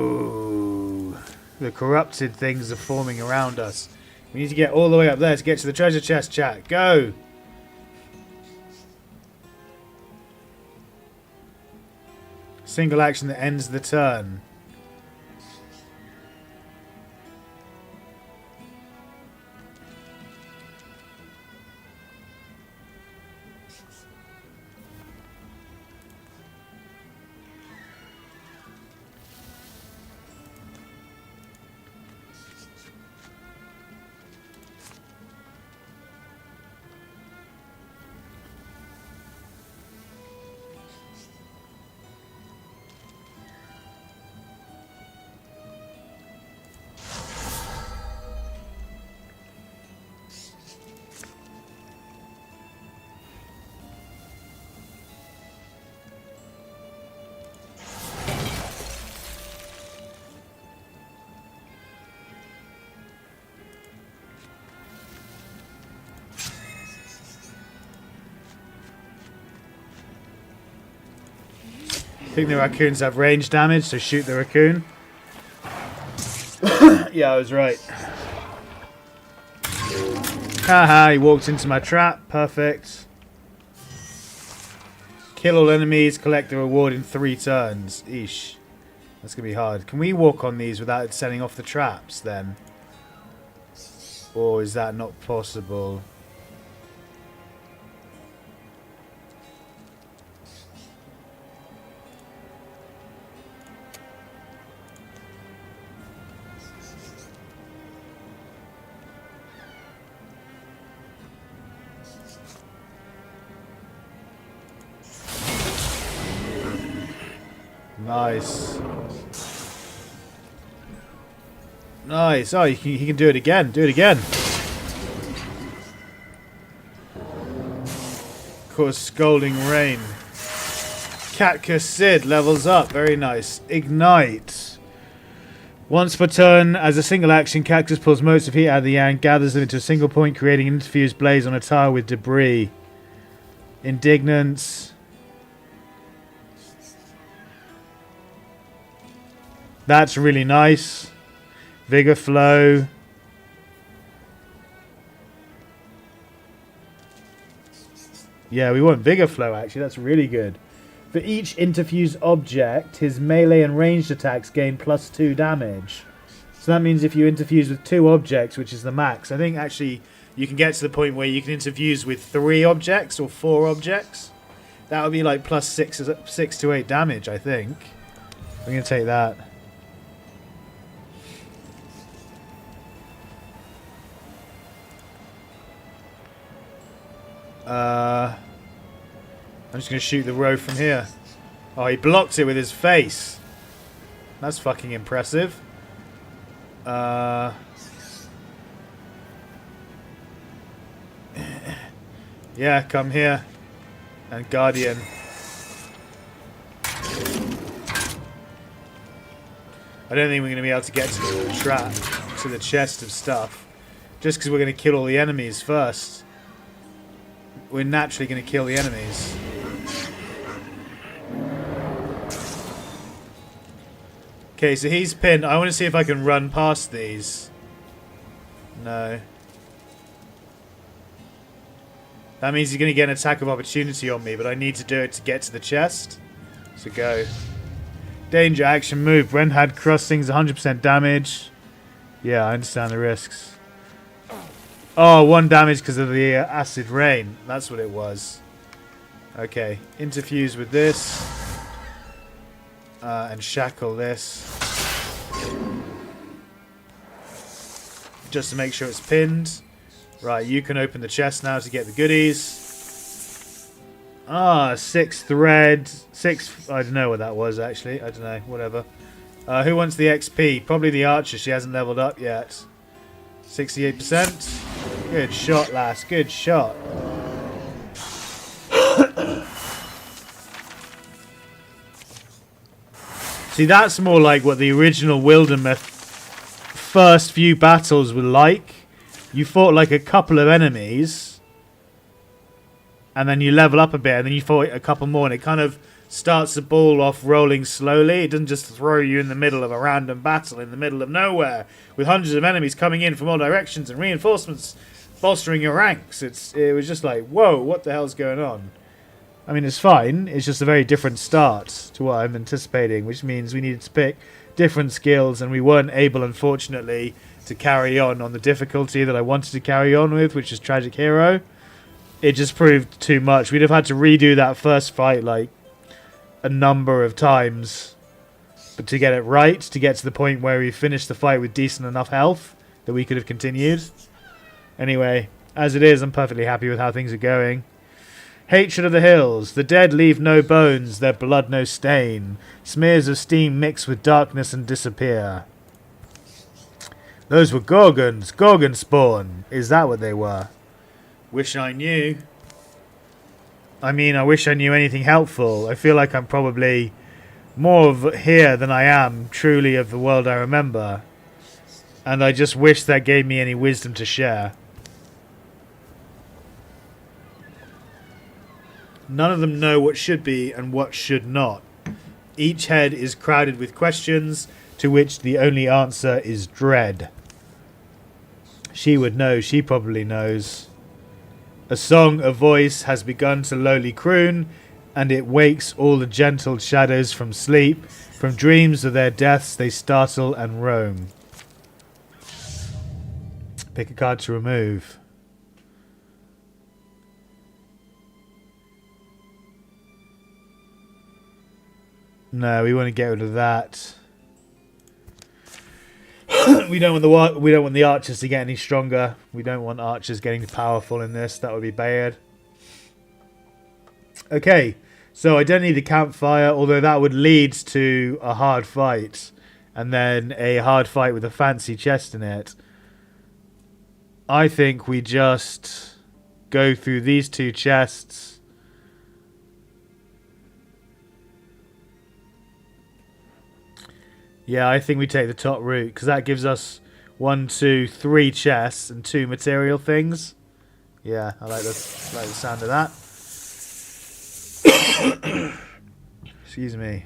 The corrupted things are forming around us. We need to get all the way up there to get to the treasure chest, chat. Go! Single action that ends the turn. I think the raccoons have range damage, so shoot the raccoon. Yeah, I was right. Haha, he walked into my trap. Perfect. Kill all enemies, collect the reward in 3 turns. Eesh. That's going to be hard. Can we walk on these without setting off the traps, then? Or is that not possible? Nice. Nice. Oh, he can do it again. Do it again. Cause scalding rain. Catcus Sid levels up. Very nice. Ignite. Once per turn, as a single action, Cactus pulls most of heat out of the Yang, gathers them into a single point, creating an interfused blaze on a tile with debris. Indignance. That's really nice. Vigor Flow. Yeah, we want Vigor Flow, actually. That's really good. For each interfused object, his melee and ranged attacks gain +2 damage. So that means if you interfuse with 2 objects, which is the max, I think actually you can get to the point where you can interfuse with 3 objects or 4 objects. That would be like +6 to 8 damage, I think. I'm going to take that. I'm just going to shoot the row from here. Oh, he blocked it with his face. That's fucking impressive. Yeah, come here. And Guardian. I don't think we're going to be able to get to the trap, to the chest of stuff. Just because we're going to kill all the enemies first. We're naturally going to kill the enemies. Okay, so he's pinned. I want to see if I can run past these. No. That means he's going to get an attack of opportunity on me, but I need to do it to get to the chest. So go. Danger, action, move. Bren had crossings, 100% damage. Yeah, I understand the risks. Oh, 1 damage because of the acid rain. That's what it was. Okay, interfuse with this. And shackle this. Just to make sure it's pinned. Right, you can open the chest now to get the goodies. Ah, 6 thread. 6... I don't know what that was, actually. I don't know. Whatever. Who wants the XP? Probably the archer. She hasn't leveled up yet. 68%. Good shot, lass. Good shot. See, that's more like what the original Wildermyth first few battles were like. You fought like a couple of enemies, and then you level up a bit, and then you fought a couple more, and it kind of starts the ball off rolling slowly. It doesn't just throw you in the middle of a random battle in the middle of nowhere with hundreds of enemies coming in from all directions and reinforcements bolstering your ranks. It was just like, whoa, what the hell's going on? I mean, it's fine. It's just a very different start to what I'm anticipating, which means we needed to pick different skills, and we weren't able, unfortunately, to carry on the difficulty that I wanted to carry on with, which is Tragic Hero. It just proved too much. We'd have had to redo that first fight like a number of times, but to get it right, to get to the point where we finished the fight with decent enough health that we could have continued. Anyway, as it is, I'm perfectly happy with how things are going. Hatred of the hills. The dead leave no bones, their blood no stain. Smears of steam mix with darkness and disappear. Those were Gorgons. Gorgon spawn. Is that what they were? Wish I knew. I mean, I wish I knew anything helpful. I feel like I'm probably more of here than I am truly of the world I remember. And I just wish that gave me any wisdom to share. None of them know what should be and what should not. Each head is crowded with questions to which the only answer is dread. She would know. She probably knows. A song, a voice has begun to lowly croon, and it wakes all the gentle shadows from sleep. From dreams of their deaths they startle and roam. Pick a card to remove. No, we want to get rid of that. we don't want the archers to get any stronger. We don't want archers getting powerful in this. That would be bad. Okay, so I don't need a campfire, although that would lead to a hard fight, and then a hard fight with a fancy chest in it. I think we just go through these 2 chests. Yeah, I think we take the top route because that gives us 1, 2, 3 chests and 2 material things. Yeah, I like the sound of that. Excuse me.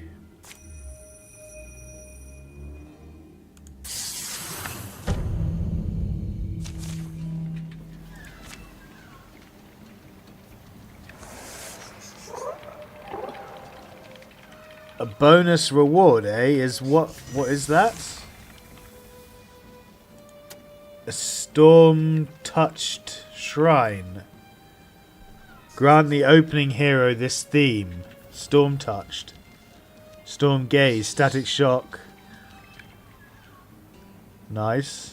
A bonus reward, eh? Is what is that? A storm-touched shrine. Grant the opening hero this theme. Storm-touched. Storm gaze, static shock. Nice.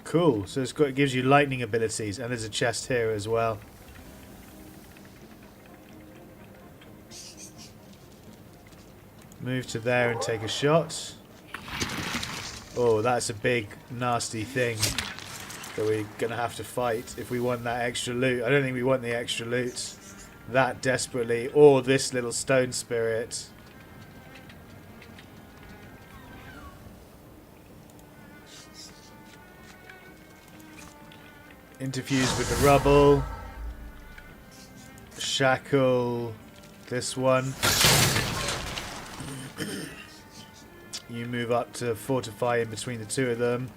Cool. So it gives you lightning abilities, and there's a chest here as well. Move to there and take a shot. Oh, that's a big, nasty thing that we're going to have to fight if we want that extra loot. I don't think we want the extra loot that desperately. Or this little stone spirit. Interfuse with the rubble. Shackle this one. You move up to fortify in between the two of them.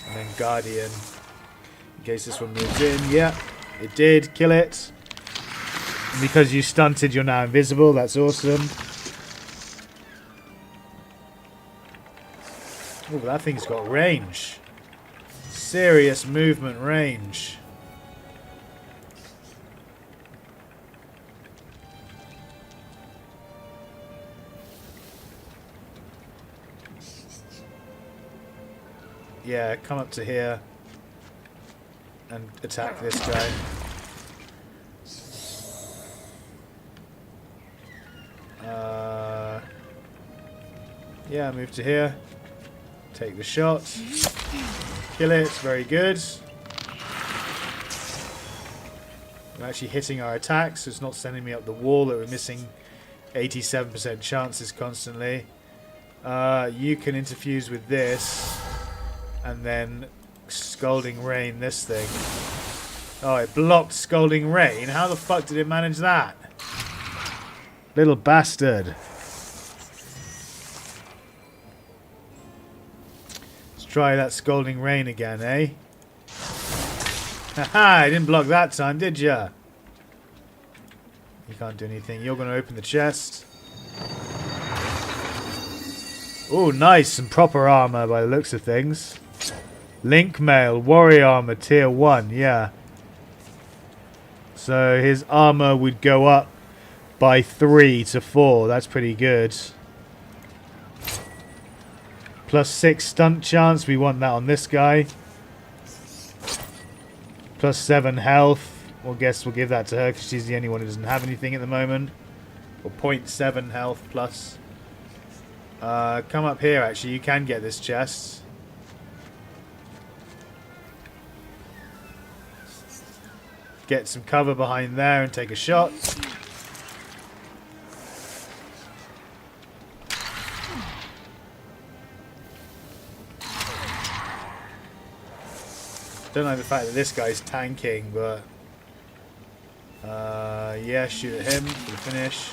And then Guardian. In case this one moves in. Yeah, it did. Kill it. And because you stunted, you're now invisible. That's awesome. Oh, that thing's got range. Serious movement range. Yeah, come up to here and attack this guy. Yeah, move to here. Take the shot. Kill it. Very good. I'm actually hitting our attacks, so it's not sending me up the wall that we're missing 87% chances constantly. You can interfuse with this. And then Scalding Rain this thing. Oh, it blocked Scalding Rain? How the fuck did it manage that? Little bastard. Let's try that Scalding Rain again, eh? Haha, I didn't block that time, did ya? You can't do anything. You're going to open the chest. Oh, nice. Some proper armor by the looks of things. Link Mail, Warrior Armor, Tier 1, yeah. So his armor would go up by 3 to 4. That's pretty good. Plus 6 stunt chance. We want that on this guy. Plus 7 health. Well, guess we'll give that to her because she's the only one who doesn't have anything at the moment. Or 0.7 health plus. Come up here, actually. You can get this chest. Get some cover behind there and take a shot. Don't like the fact that this guy's tanking, but yeah, shoot at him for the finish.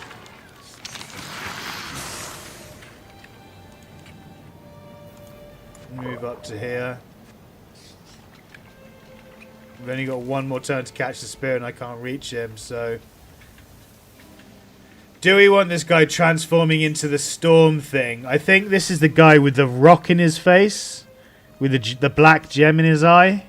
Move up to here. We've only got one more turn to catch the spear and I can't reach him, so... Do we want this guy transforming into the storm thing? I think this is the guy with the rock in his face. With the black gem in his eye.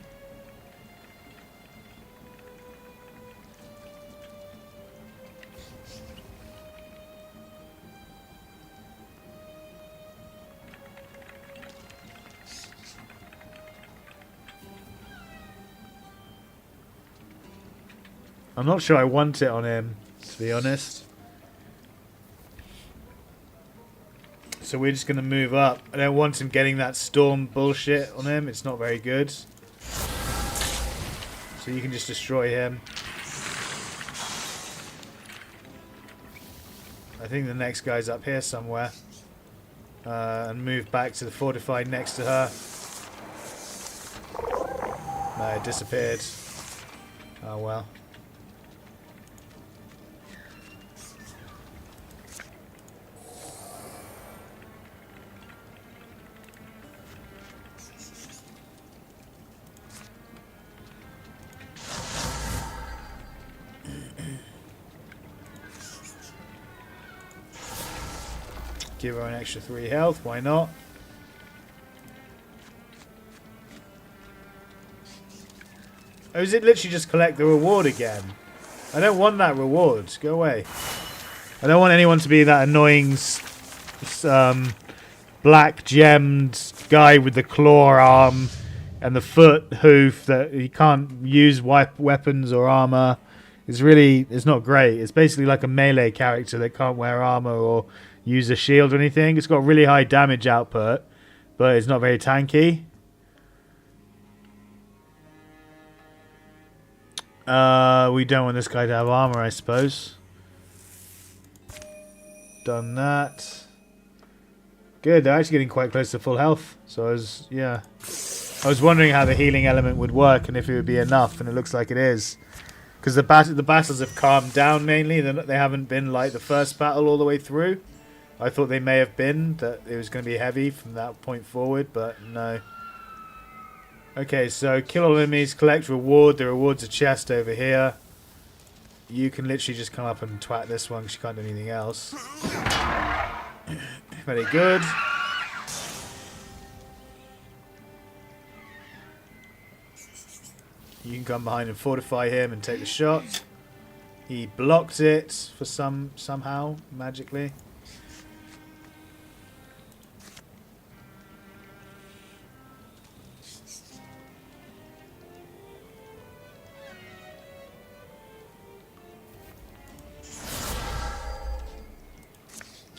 I'm not sure I want it on him, to be honest. So we're just going to move up. I don't want him getting that storm bullshit on him. It's not very good. So you can just destroy him. I think the next guy's up here somewhere. And move back to the fortified next to her. No, it disappeared. Oh well. Give her an extra 3 health, why not? Oh, is it literally just collect the reward again? I don't want that reward. Go away. I don't want anyone to be that annoying black gemmed guy with the claw arm and the foot hoof that he can't use weapons or armor. It's not great. It's basically like a melee character that can't wear armor or use a shield or anything. It's got really high damage output, but it's not very tanky. We don't want this guy to have armor, I suppose. Done that. Good, they're actually getting quite close to full health. So I was wondering how the healing element would work and if it would be enough, and it looks like it is. Because the battles have calmed down mainly. They haven't been like the first battle all the way through. I thought they may have been, that it was going to be heavy from that point forward, but no. Okay, so kill all enemies, collect reward. The reward's a chest over here. You can literally just come up and twat this one because you can't do anything else. Very good. You can come behind and fortify him and take the shot. He blocked it for somehow, magically.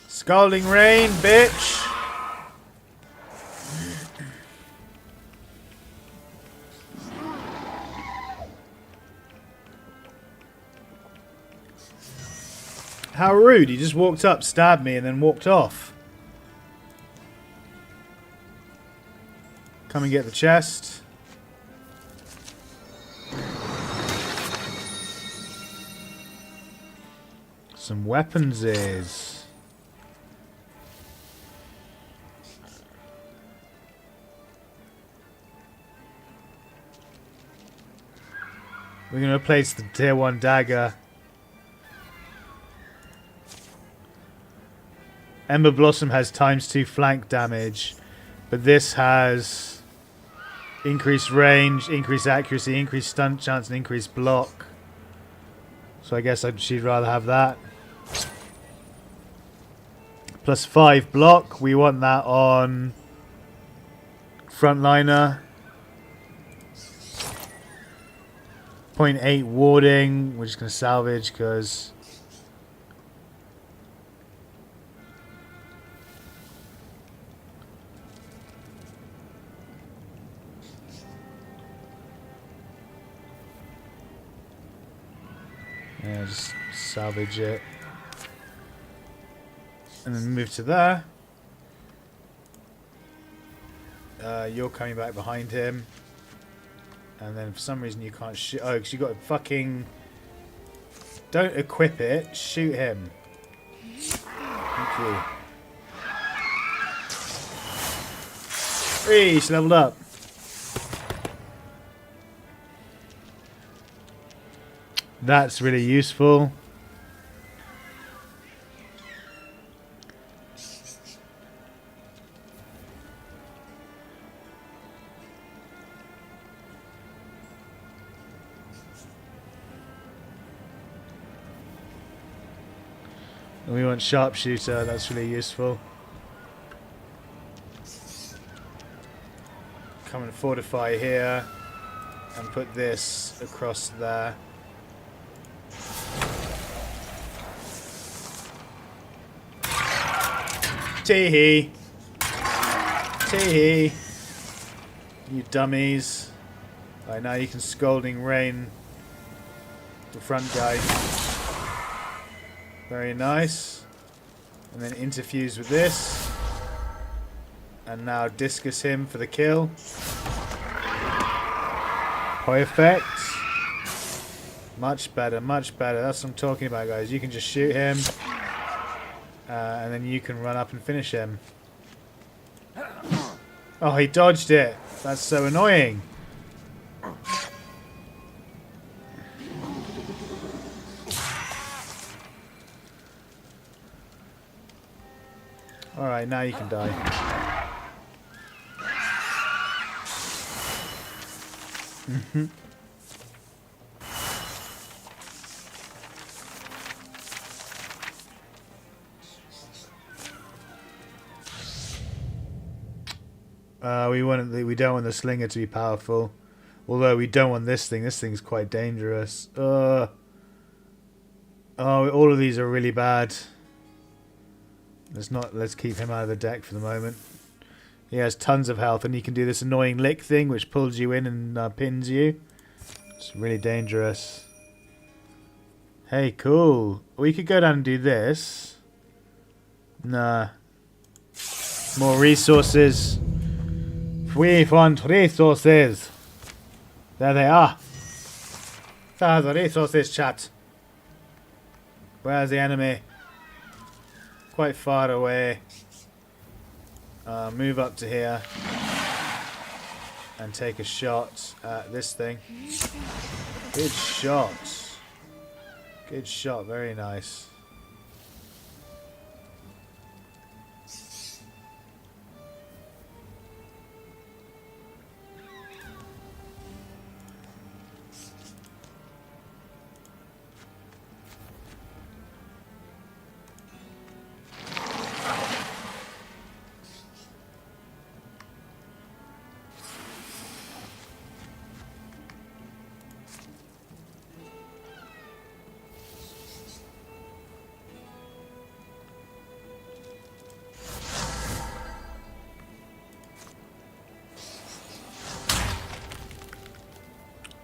Scalding rain, bitch! How rude, he just walked up, stabbed me, and then walked off. Come and get the chest. Some weapons is. We're going to replace the tier 1 dagger. Ember Blossom has ×2 flank damage, but this has increased range, increased accuracy, increased stun chance, and increased block. So I guess she'd rather have that. +5 block. We want that on frontliner. 0.8 warding. We're just going to salvage because yeah, just salvage it and then move to there. You're coming back behind him. And then for some reason you can't shoot. Oh, because you got to fucking... Don't equip it. Shoot him. Thank you. Hey, she's leveled up. That's really useful. We want sharpshooter, that's really useful. Come and fortify here and put this across there. Tee-hee. Tee-hee. You dummies. Right, now you can Scalding Rain the front guy. Very nice. And then interfuse with this. And now discus him for the kill. Perfect. Much better, much better. That's what I'm talking about, guys. You can just shoot him. And then you can run up and finish him. Oh, he dodged it. That's so annoying. Alright, now you can die. We don't want the slinger to be powerful. Although we don't want this thing. This thing's quite dangerous. Oh, all of these are really bad. Let's keep him out of the deck for the moment. He has tons of health and he can do this annoying lick thing which pulls you in and pins you. It's really dangerous. Hey, cool. We could go down and do this. Nah. More resources. We want resources. There they are. There are the resources, chat. Where's the enemy? Quite far away. Move up to here. And take a shot at this thing. Good shot. Good shot. Very nice.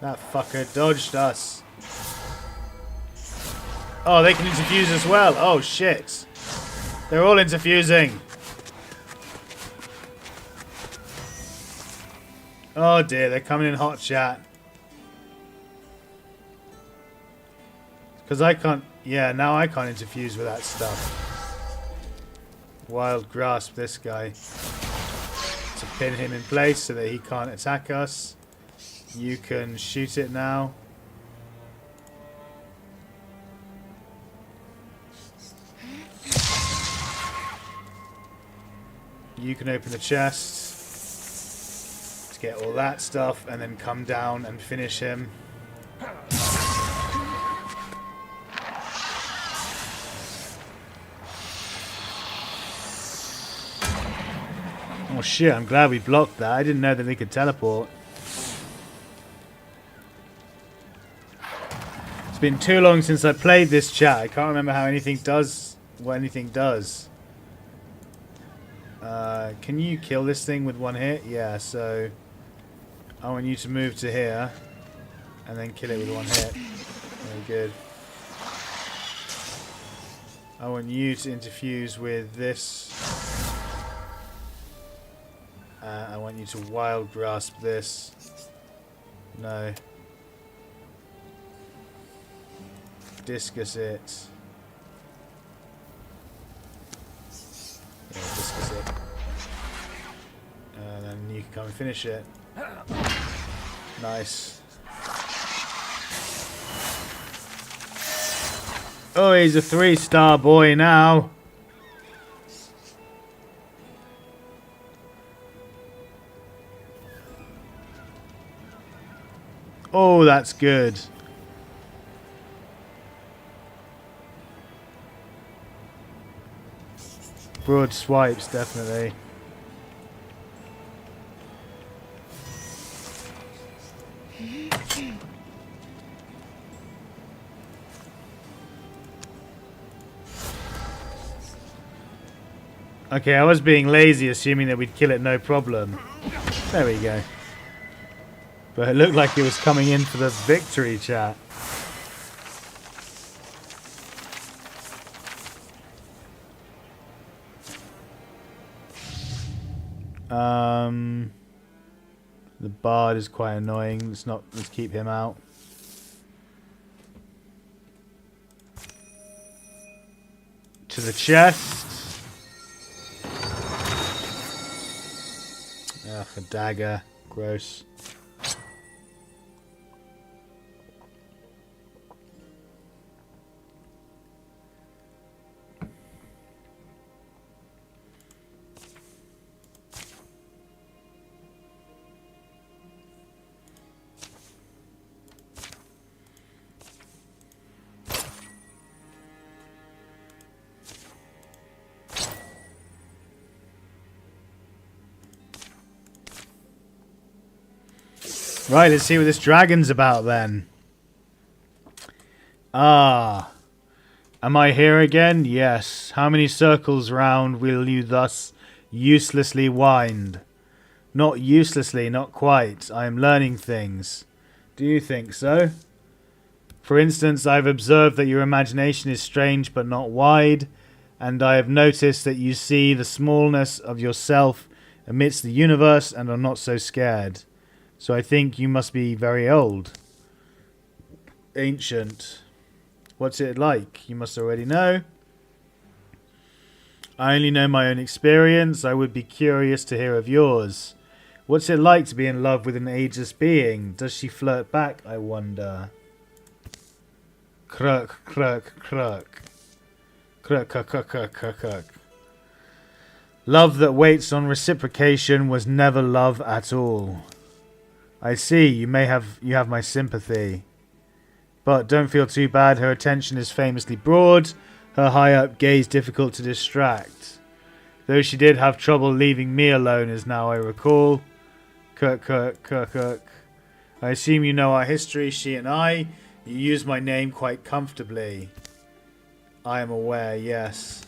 That fucker dodged us. Oh, they can interfuse as well. Oh, shit. They're all interfusing. Oh, dear. They're coming in hot, chat. Because I can't... Yeah, now I can't interfuse with that stuff. Wild grasp this guy. To pin him in place so that he can't attack us. You can shoot it now. You can open the chest to get all that stuff and then come down and finish him. Oh shit, I'm glad we blocked that. I didn't know that they could teleport. It's been too long since I played this, chat. I can't remember how anything does, what anything does. Can you kill this thing with one hit? Yeah, so I want you to move to here and then kill it with one hit. Very good. I want you to interfuse with this. I want you to wild grasp this. No. Discus it. Yeah, discus it. And then you can come and finish it. Nice. Oh, he's a 3-star boy now. Oh, that's good. Broad swipes, definitely. Okay, I was being lazy, assuming that we'd kill it no problem. There we go. But it looked like it was coming in for the victory chat. The bard is quite annoying. Let's keep him out. To the chest. Ugh, a dagger. Gross. Right, let's see what this dragon's about then. Ah. Am I here again? Yes. How many circles round will you thus uselessly wind? Not uselessly, not quite. I am learning things. Do you think so? For instance, I have observed that your imagination is strange but not wide, and I have noticed that you see the smallness of yourself amidst the universe and are not so scared. So I think you must be very old. Ancient. What's it like? You must already know. I only know my own experience. I would be curious to hear of yours. What's it like to be in love with an ageless being? Does she flirt back, I wonder? Kruk, kruk, kruk. Kruk, kruk, kruk, kruk, kruk, kruk. Love that waits on reciprocation was never love at all. I see, you have my sympathy. But don't feel too bad, her attention is famously broad, her high-up gaze difficult to distract. Though she did have trouble leaving me alone, as now I recall. Kirk, Kirk, Kirk, Kirk. I assume you know our history, she and I. You use my name quite comfortably. I am aware, yes.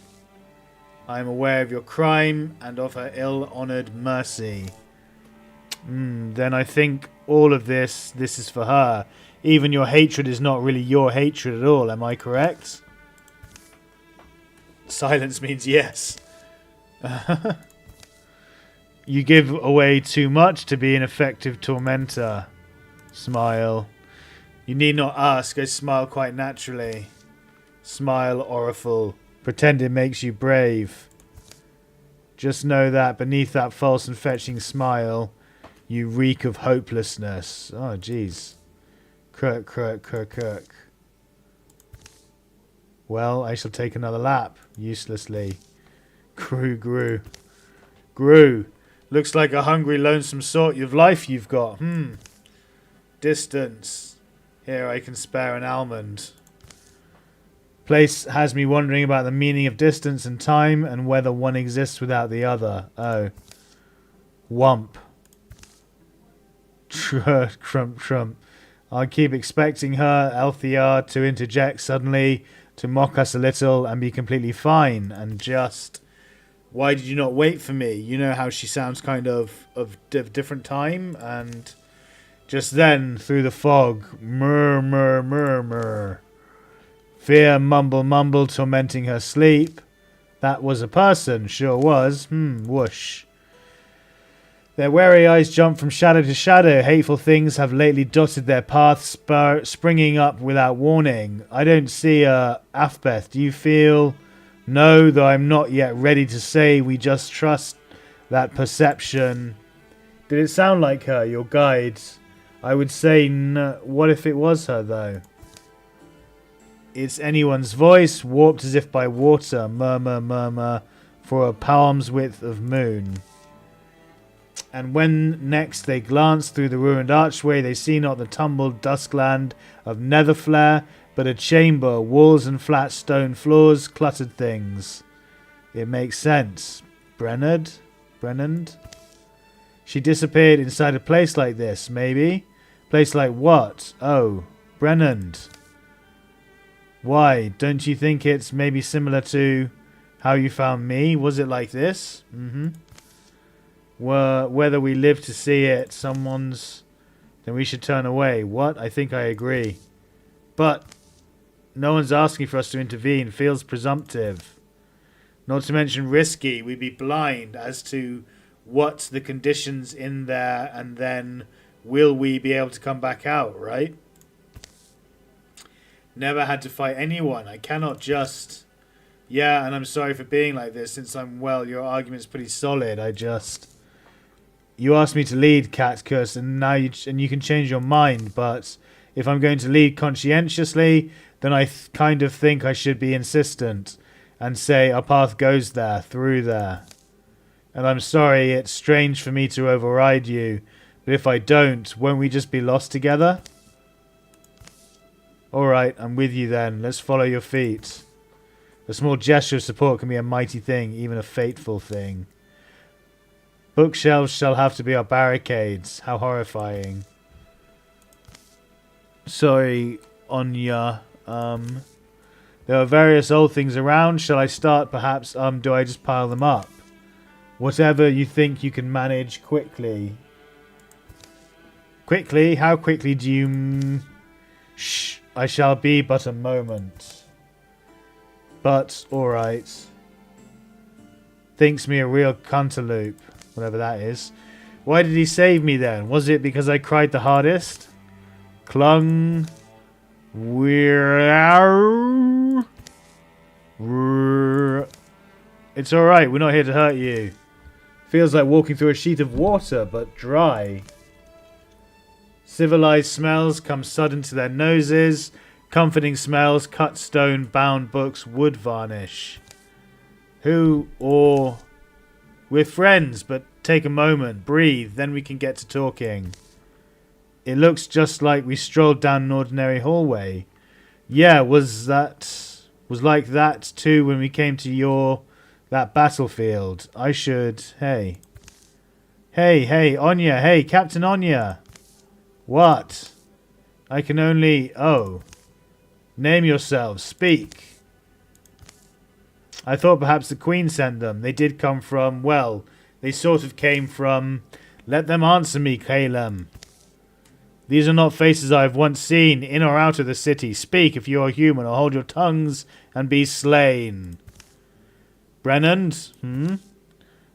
I am aware of your crime and of her ill-honoured mercy. Then I think all of this is for her. Even your hatred is not really your hatred at all, am I correct? Silence means yes. You give away too much to be an effective tormentor. Smile. You need not ask, I smile quite naturally. Smile, Oriful. Pretend it makes you brave. Just know that beneath that false and fetching smile, you reek of hopelessness. Oh, jeez. Kirk, Kirk, Kirk, Kirk. Well, I shall take another lap, uselessly. Gru, Gru. Gru. Looks like a hungry, lonesome sort of life you've got. Distance. Here, I can spare an almond. Place has me wondering about the meaning of distance and time and whether one exists without the other. Oh. Wump. Trump, Trump. I keep expecting her, Althea, to interject suddenly, to mock us a little and be completely fine and just... Why did you not wait for me? You know how she sounds kind of different time? And just then, through the fog, murmur, murmur. Fear, mumble, mumble, tormenting her sleep. That was a person, sure was. Whoosh. Their wary eyes jump from shadow to shadow. Hateful things have lately dotted their path, springing up without warning. I don't see Afbeth. Do you feel... No, though I'm not yet ready to say. We just trust that perception. Did it sound like her, your guide? I would say no. What if it was her, though? It's anyone's voice, warped as if by water. Murmur, murmur, for a palm's width of moon. And when next they glance through the ruined archway, they see not the tumbled duskland of Netherflare, but a chamber, walls and flat stone floors, cluttered things. It makes sense. Brennard? She disappeared inside a place like this, maybe? Place like what? Oh, Brennand. Why? Don't you think it's maybe similar to How you found me? Was it like this? Mm-hmm. Whether we live to see it, someone's... Then we should turn away. What? I think I agree. But no one's asking for us to intervene. Feels presumptive. Not to mention risky. We'd be blind as to what's the conditions in there, and then will we be able to come back out, right? Never had to fight anyone. I cannot just... Yeah, and I'm sorry for being like this. Since I'm well, your argument's pretty solid. You asked me to lead, Catcus, and now you can change your mind, but if I'm going to lead conscientiously, then I kind of think I should be insistent and say our path goes there, through there. And I'm sorry, it's strange for me to override you, but if I don't, won't we just be lost together? Alright, I'm with you then. Let's follow your feet. A small gesture of support can be a mighty thing, even a fateful thing. Bookshelves shall have to be our barricades. How horrifying. Sorry, Anya. There are various old things around. Shall I start? Perhaps, do I just pile them up? Whatever you think you can manage quickly. Quickly? How quickly do you... Shh. I shall be but a moment. But, alright. Thinks me a real cantaloupe. Whatever that is. Why did he save me then? Was it because I cried the hardest? Clung. It's alright, we're not here to hurt you. Feels like walking through a sheet of water, but dry. Civilized smells come sudden to their noses. Comforting smells, cut stone, bound books, wood varnish. Who or... We're friends, but take a moment, breathe, then we can get to talking. It looks just like we strolled down an ordinary hallway. Yeah, was like that too when we came to that battlefield. I should... Hey, Anya, hey, Captain Anya. What? I can only... Oh. Name yourselves. Speak. I thought perhaps the Queen sent them. They did come from... Well, they sort of came from... Let them answer me, Calem. These are not faces I have once seen, in or out of the city. Speak if you are human, or hold your tongues and be slain. Brennand?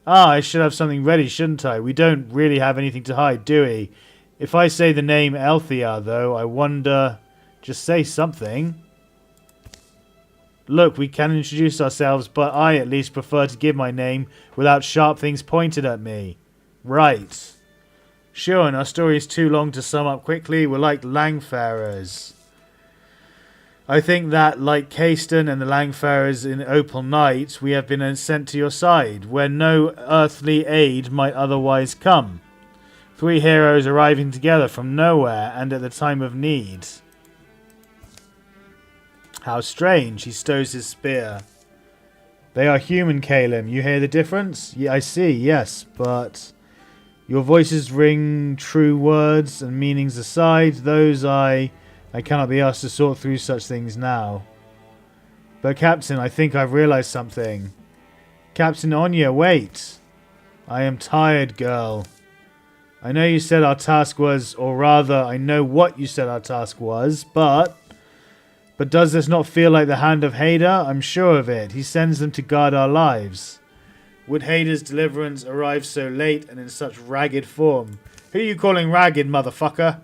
Ah, I should have something ready, shouldn't I? We don't really have anything to hide, do we? If I say the name Elthia, though, I wonder... Just say something. Look, we can introduce ourselves, but I at least prefer to give my name without sharp things pointed at me. Right. Sure, and our story is too long to sum up quickly. We're like Langfarers. I think that, like Caiston and the Langfarers in Opal Night, we have been sent to your side, where no earthly aid might otherwise come. 3 heroes arriving together from nowhere and at the time of need. How strange. He stows his spear. They are human, Calem. You hear the difference? Yeah, I see, yes, but... Your voices ring true words and meanings aside. Those I cannot be asked to sort through such things now. But Captain, I think I've realized something. Captain Anya, wait. I am tired, girl. I know you said our task was, or rather, I know what you said our task was, but does this not feel like the hand of Hader? I'm sure of it. He sends them to guard our lives. Would Hader's deliverance arrive so late and in such ragged form? Who are you calling ragged, motherfucker?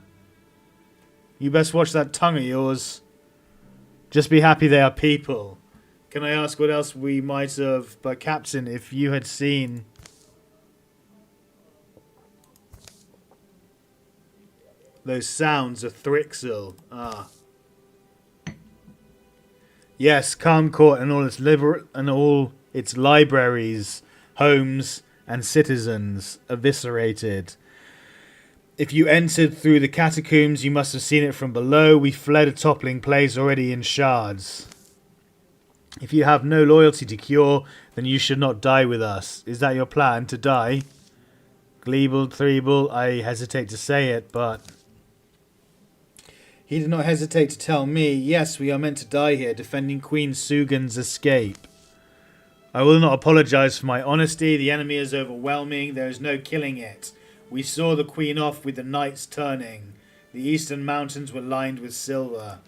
You best watch that tongue of yours. Just be happy they are people. Can I ask what else we might have... But Captain, if you had seen... Those sounds of Thrixil. Ah. Yes, Calm Court and all its libraries, homes, and citizens eviscerated. If you entered through the catacombs, you must have seen it from below. We fled a toppling place already in shards. If you have no loyalty to Cure, then you should not die with us. Is that your plan, to die? Gleeble, Threeble, I hesitate to say it, but... He did not hesitate to tell me, yes, we are meant to die here, defending Queen Sugan's escape. I will not apologize for my honesty. The enemy is overwhelming. There is no killing it. We saw the queen off with the knights turning. The eastern mountains were lined with silver.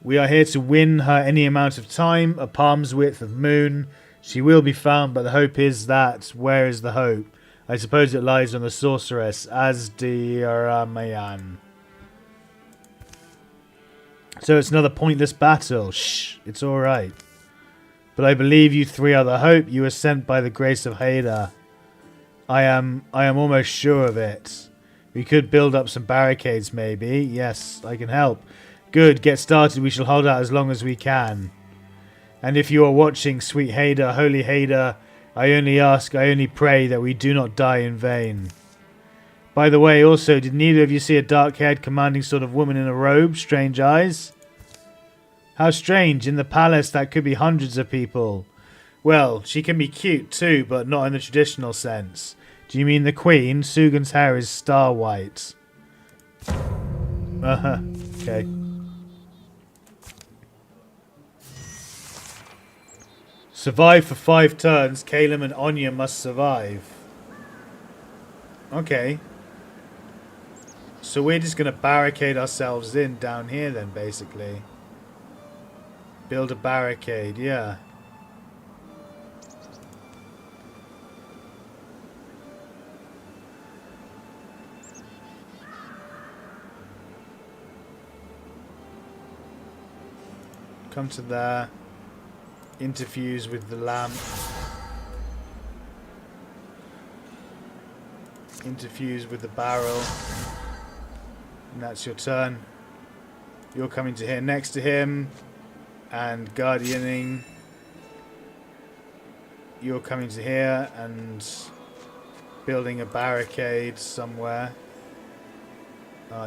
We are here to win her any amount of time, a palm's width of moon. She will be found, but the hope is that... Where is the hope? I suppose it lies on the sorceress, Azdiramayan. So it's another pointless battle. Shh, it's alright. But I believe you three are the hope. You were sent by the grace of Haida. I am almost sure of it. We could build up some barricades, maybe. Yes, I can help. Good, get started. We shall hold out as long as we can. And if you are watching, sweet Haida, holy Haida, I only ask, I only pray that we do not die in vain. By the way, also, did neither of you see a dark-haired, commanding sort of woman in a robe? Strange eyes? How strange. In the palace, that could be hundreds of people. Well, she can be cute too, but not in the traditional sense. Do you mean the queen? Sugan's hair is star white. Okay. Survive for 5 turns. Caleb and Anya must survive. Okay. So we're just going to barricade ourselves in down here then, basically. Build a barricade, yeah. Come to there. Interfuse with the lamp. Interfuse with the barrel. And that's your turn. You're coming to here next to him. And guardianing. You're coming to here and building a barricade somewhere.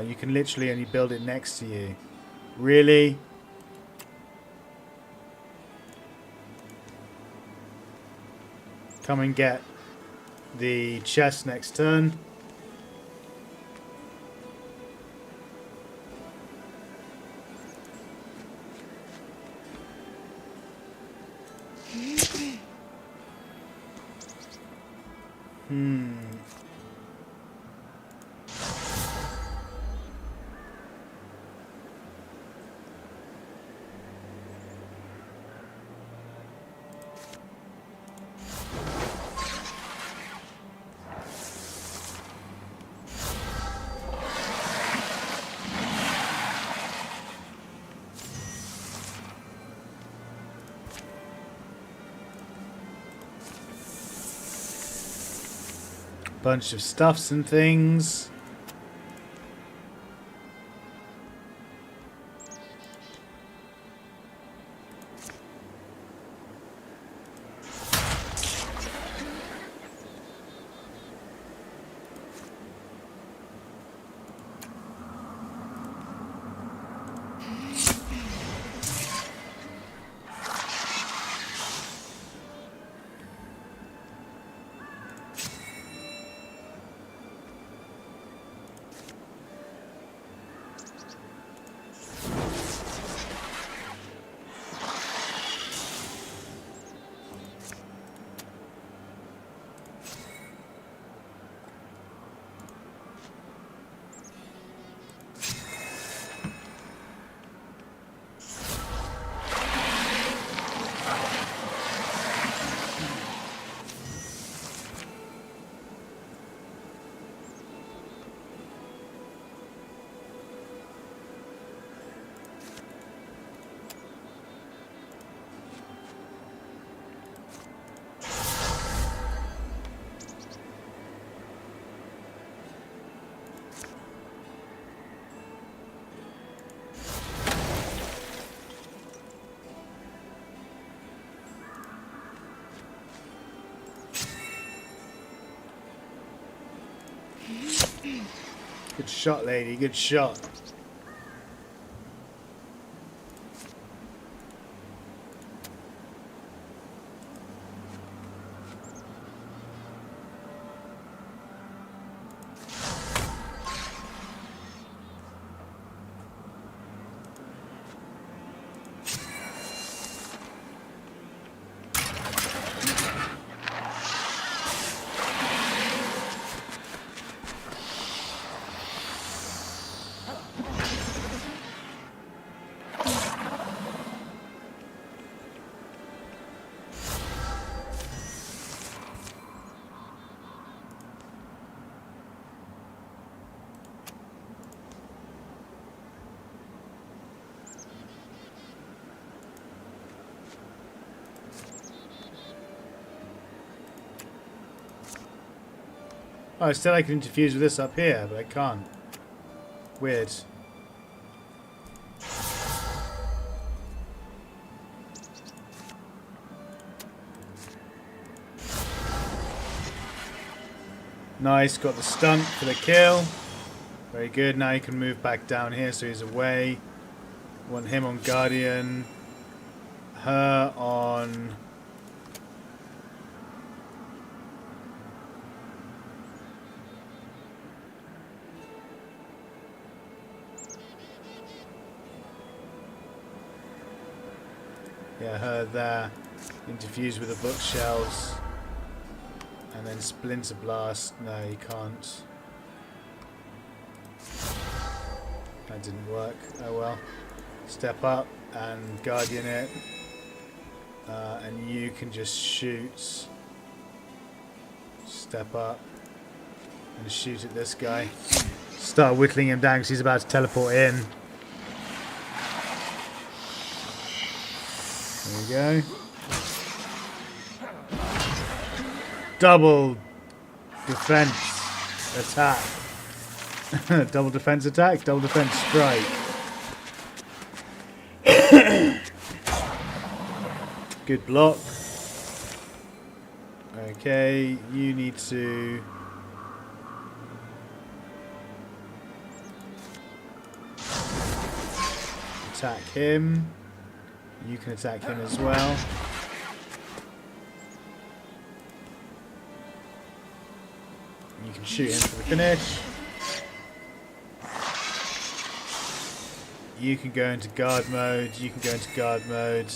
You can literally only build it next to you. Really? Come and get the chest next turn. Bunch of stuffs and things. Good shot, lady. Good shot. Oh, still I can interfuse with this up here, but I can't. Weird. Nice, got the stunt for the kill. Very good, now you can move back down here so he's away. Want him on Guardian. Her on... Yeah, her there. Interfuse with the bookshelves. And then Splinter Blast. No, you can't. That didn't work. Oh well. Step up and Guardian it. And you can just shoot. Step up. And shoot at this guy. Start whittling him down because he's about to teleport in. There we go. Double defense attack. Double defense attack, double defense strike. Good block. Okay, you need to attack him. You can attack him as well. You can shoot him for the finish. You can go into guard mode. You can go into guard mode.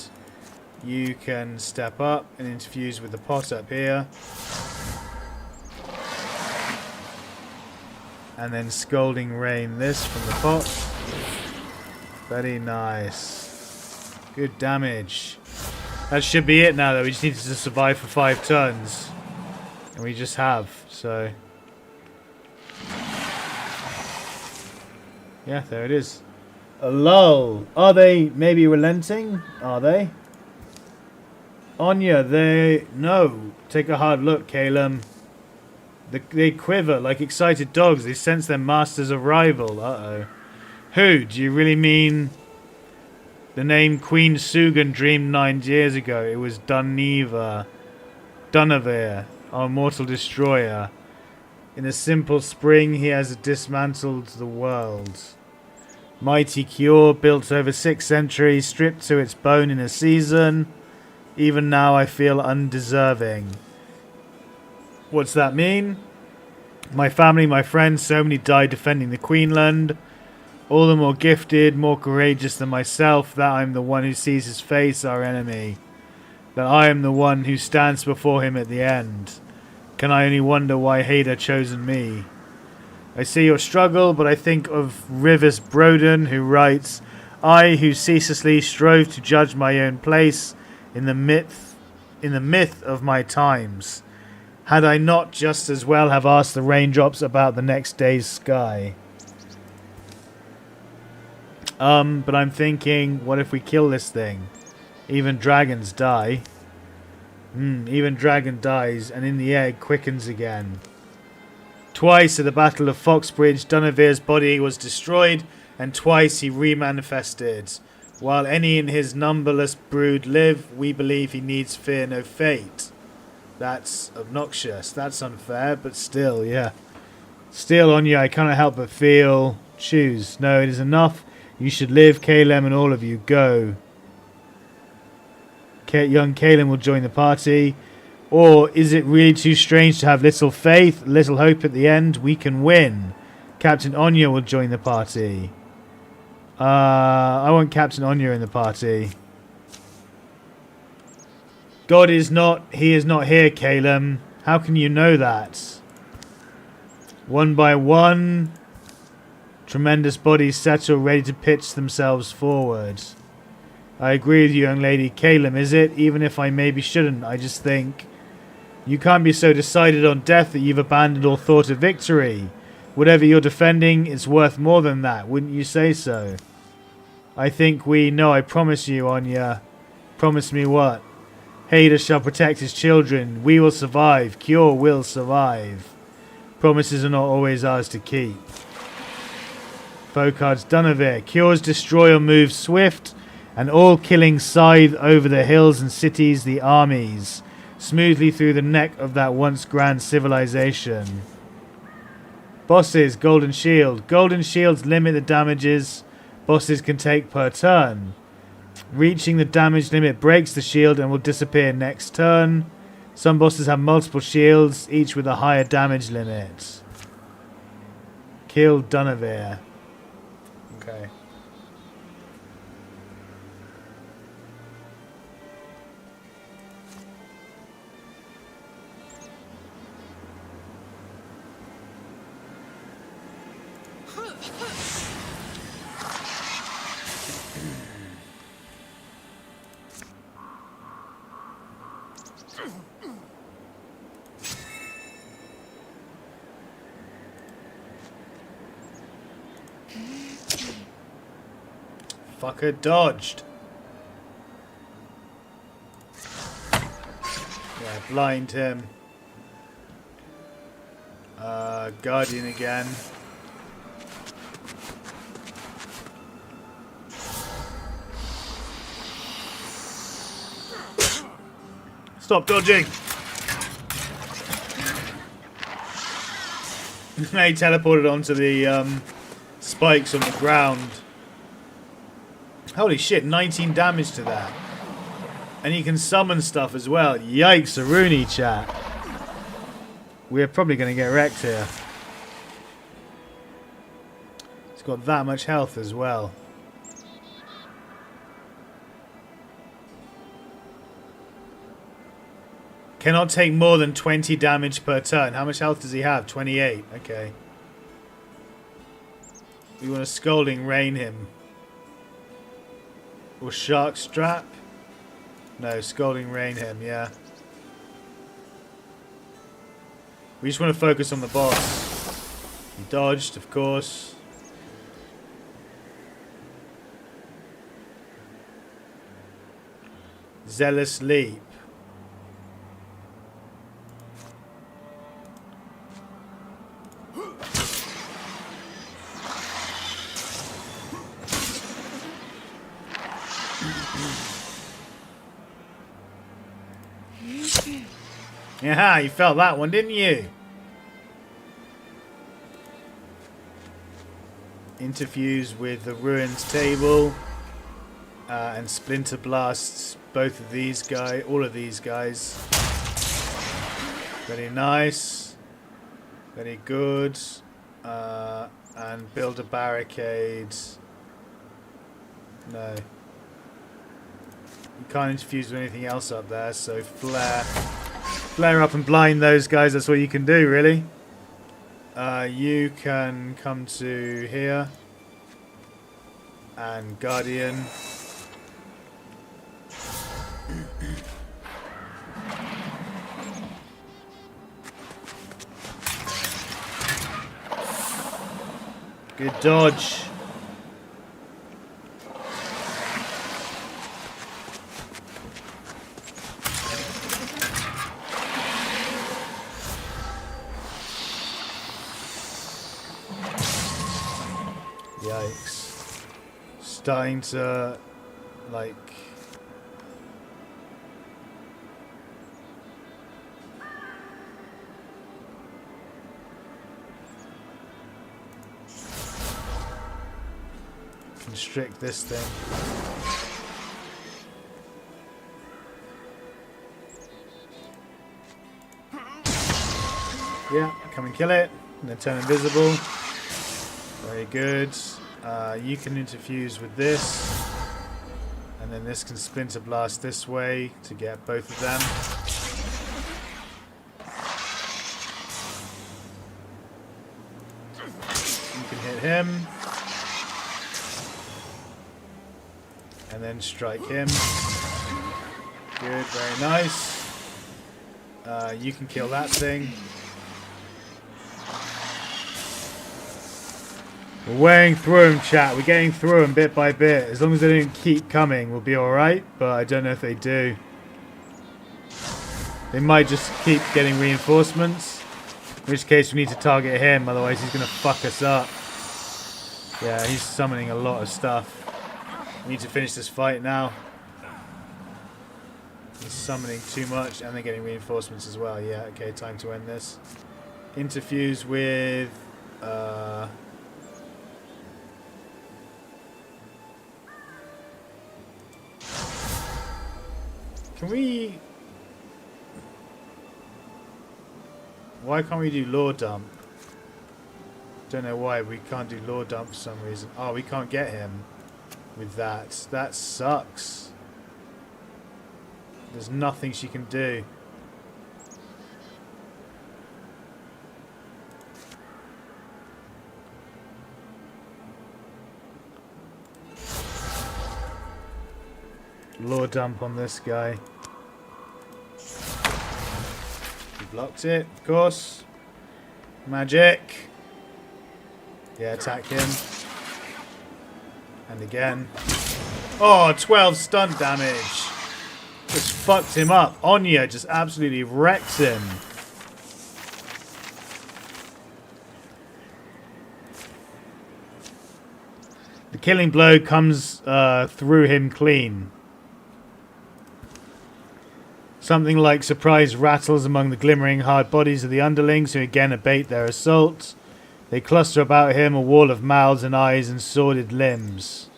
You can step up and interfuse with the pot up here. And then Scalding Rain this from the pot. Very nice. Good damage. That should be it now though. We just need to survive for 5 turns. And we just have, so... Yeah, there it is. A lull. Are they maybe relenting? Are they? Anya, they... No. Take a hard look, Calum. They quiver like excited dogs. They sense their master's arrival. Uh-oh. Who? Do you really mean... The name Queen Sugan dreamed 9 years ago. It was Dunevere, our mortal destroyer. In a simple spring, he has dismantled the world. Mighty cure, built over 6 centuries, stripped to its bone in a season. Even now I feel undeserving. What's that mean? My family, my friends, so many died defending the Queenland. All the more gifted, more courageous than myself, that I am the one who sees his face, our enemy. That I am the one who stands before him at the end. Can I only wonder why Hader chosen me? I see your struggle, but I think of Rivers Broden, who writes, I who ceaselessly strove to judge my own place in the myth of my times. Had I not just as well have asked the raindrops about the next day's sky? But I'm thinking, what if we kill this thing? Even dragons die. Even dragon dies, and in the egg quickens again. Twice at the Battle of Foxbridge, Dunevere's body was destroyed, and twice he remanifested. While any in his numberless brood live, we believe he needs fear no fate. That's obnoxious. That's unfair, but still, yeah. Still, Anya, I cannot help but feel... Choose. No, it is enough. You should live, Calem, and all of you. Go. Young Calem will join the party. Or is it really too strange to have little faith, little hope at the end? We can win. Captain Anya will join the party. I want Captain Anya in the party. God is not... He is not here, Calem. How can you know that? One by one... Tremendous bodies settle, ready to pitch themselves forward. I agree with you, young lady. Calem, is it? Even if I maybe shouldn't, I just think... You can't be so decided on death that you've abandoned all thought of victory. Whatever you're defending, it's worth more than that. Wouldn't you say so? I think we... No, I promise you, Anya. Promise me what? Hader shall protect his children. We will survive. Cure will survive. Promises are not always ours to keep. Focard's Dunavir. Cures destroy or move swift, and all killing scythe over the hills and cities, the armies, smoothly through the neck of that once grand civilization. Bosses, Golden Shield. Golden Shields limit the damages bosses can take per turn. Reaching the damage limit breaks the shield and will disappear next turn. Some bosses have multiple shields, each with a higher damage limit. Kill Dunavir. Okay. Fucker dodged. Yeah, blind him. Guardian again. Stop dodging! He teleported onto the spikes on the ground. Holy shit, 19 damage to that. And he can summon stuff as well. Yikes, Aruni chat. We're probably going to get wrecked here. He's got that much health as well. Cannot take more than 20 damage per turn. How much health does he have? 28. Okay. We want to Scalding Rain him. Or Shark Strap? No, Scalding Rain him, yeah. We just want to focus on the boss. He dodged, of course. Zealous Leap. Yeah, you felt that one, didn't you? Interfuse with the Ruins Table. And Splinter Blasts both of these guys, all of these guys. Very nice. Very good. And build a barricade. No. You can't interfuse with anything else up there, so flare. Flare up and blind those guys, that's what you can do, really. You can come to here. And Guardian. Good dodge. Yikes. Starting to, like... constrict this thing. Yeah, come and kill it. And then turn invisible. Very good. You can interfuse with this. And then this can Splinter Blast this way to get both of them. You can hit him. And then strike him. Good, very nice. You can kill that thing. We're weighing through them, chat. We're getting through them bit by bit. As long as they don't keep coming, we'll be alright. But I don't know if they do. They might just keep getting reinforcements. In which case we need to target him, otherwise he's going to fuck us up. Yeah, he's summoning a lot of stuff. We need to finish this fight now. He's summoning too much and they're getting reinforcements as well. Yeah, okay, time to end this. Interfuse with... Can we... Why can't we do Law Dump? Don't know why we can't do Law Dump for some reason. Oh, we can't get him with that. That sucks. There's nothing she can do. Law Dump on this guy. He blocked it, of course. Magic. Yeah, attack him. And again. Oh, 12 stun damage. Just fucked him up. Anya just absolutely wrecks him. The killing blow comes through him clean. Something like surprise rattles among the glimmering hard bodies of the underlings who again abate their assault. They cluster about him, a wall of mouths and eyes and sordid limbs.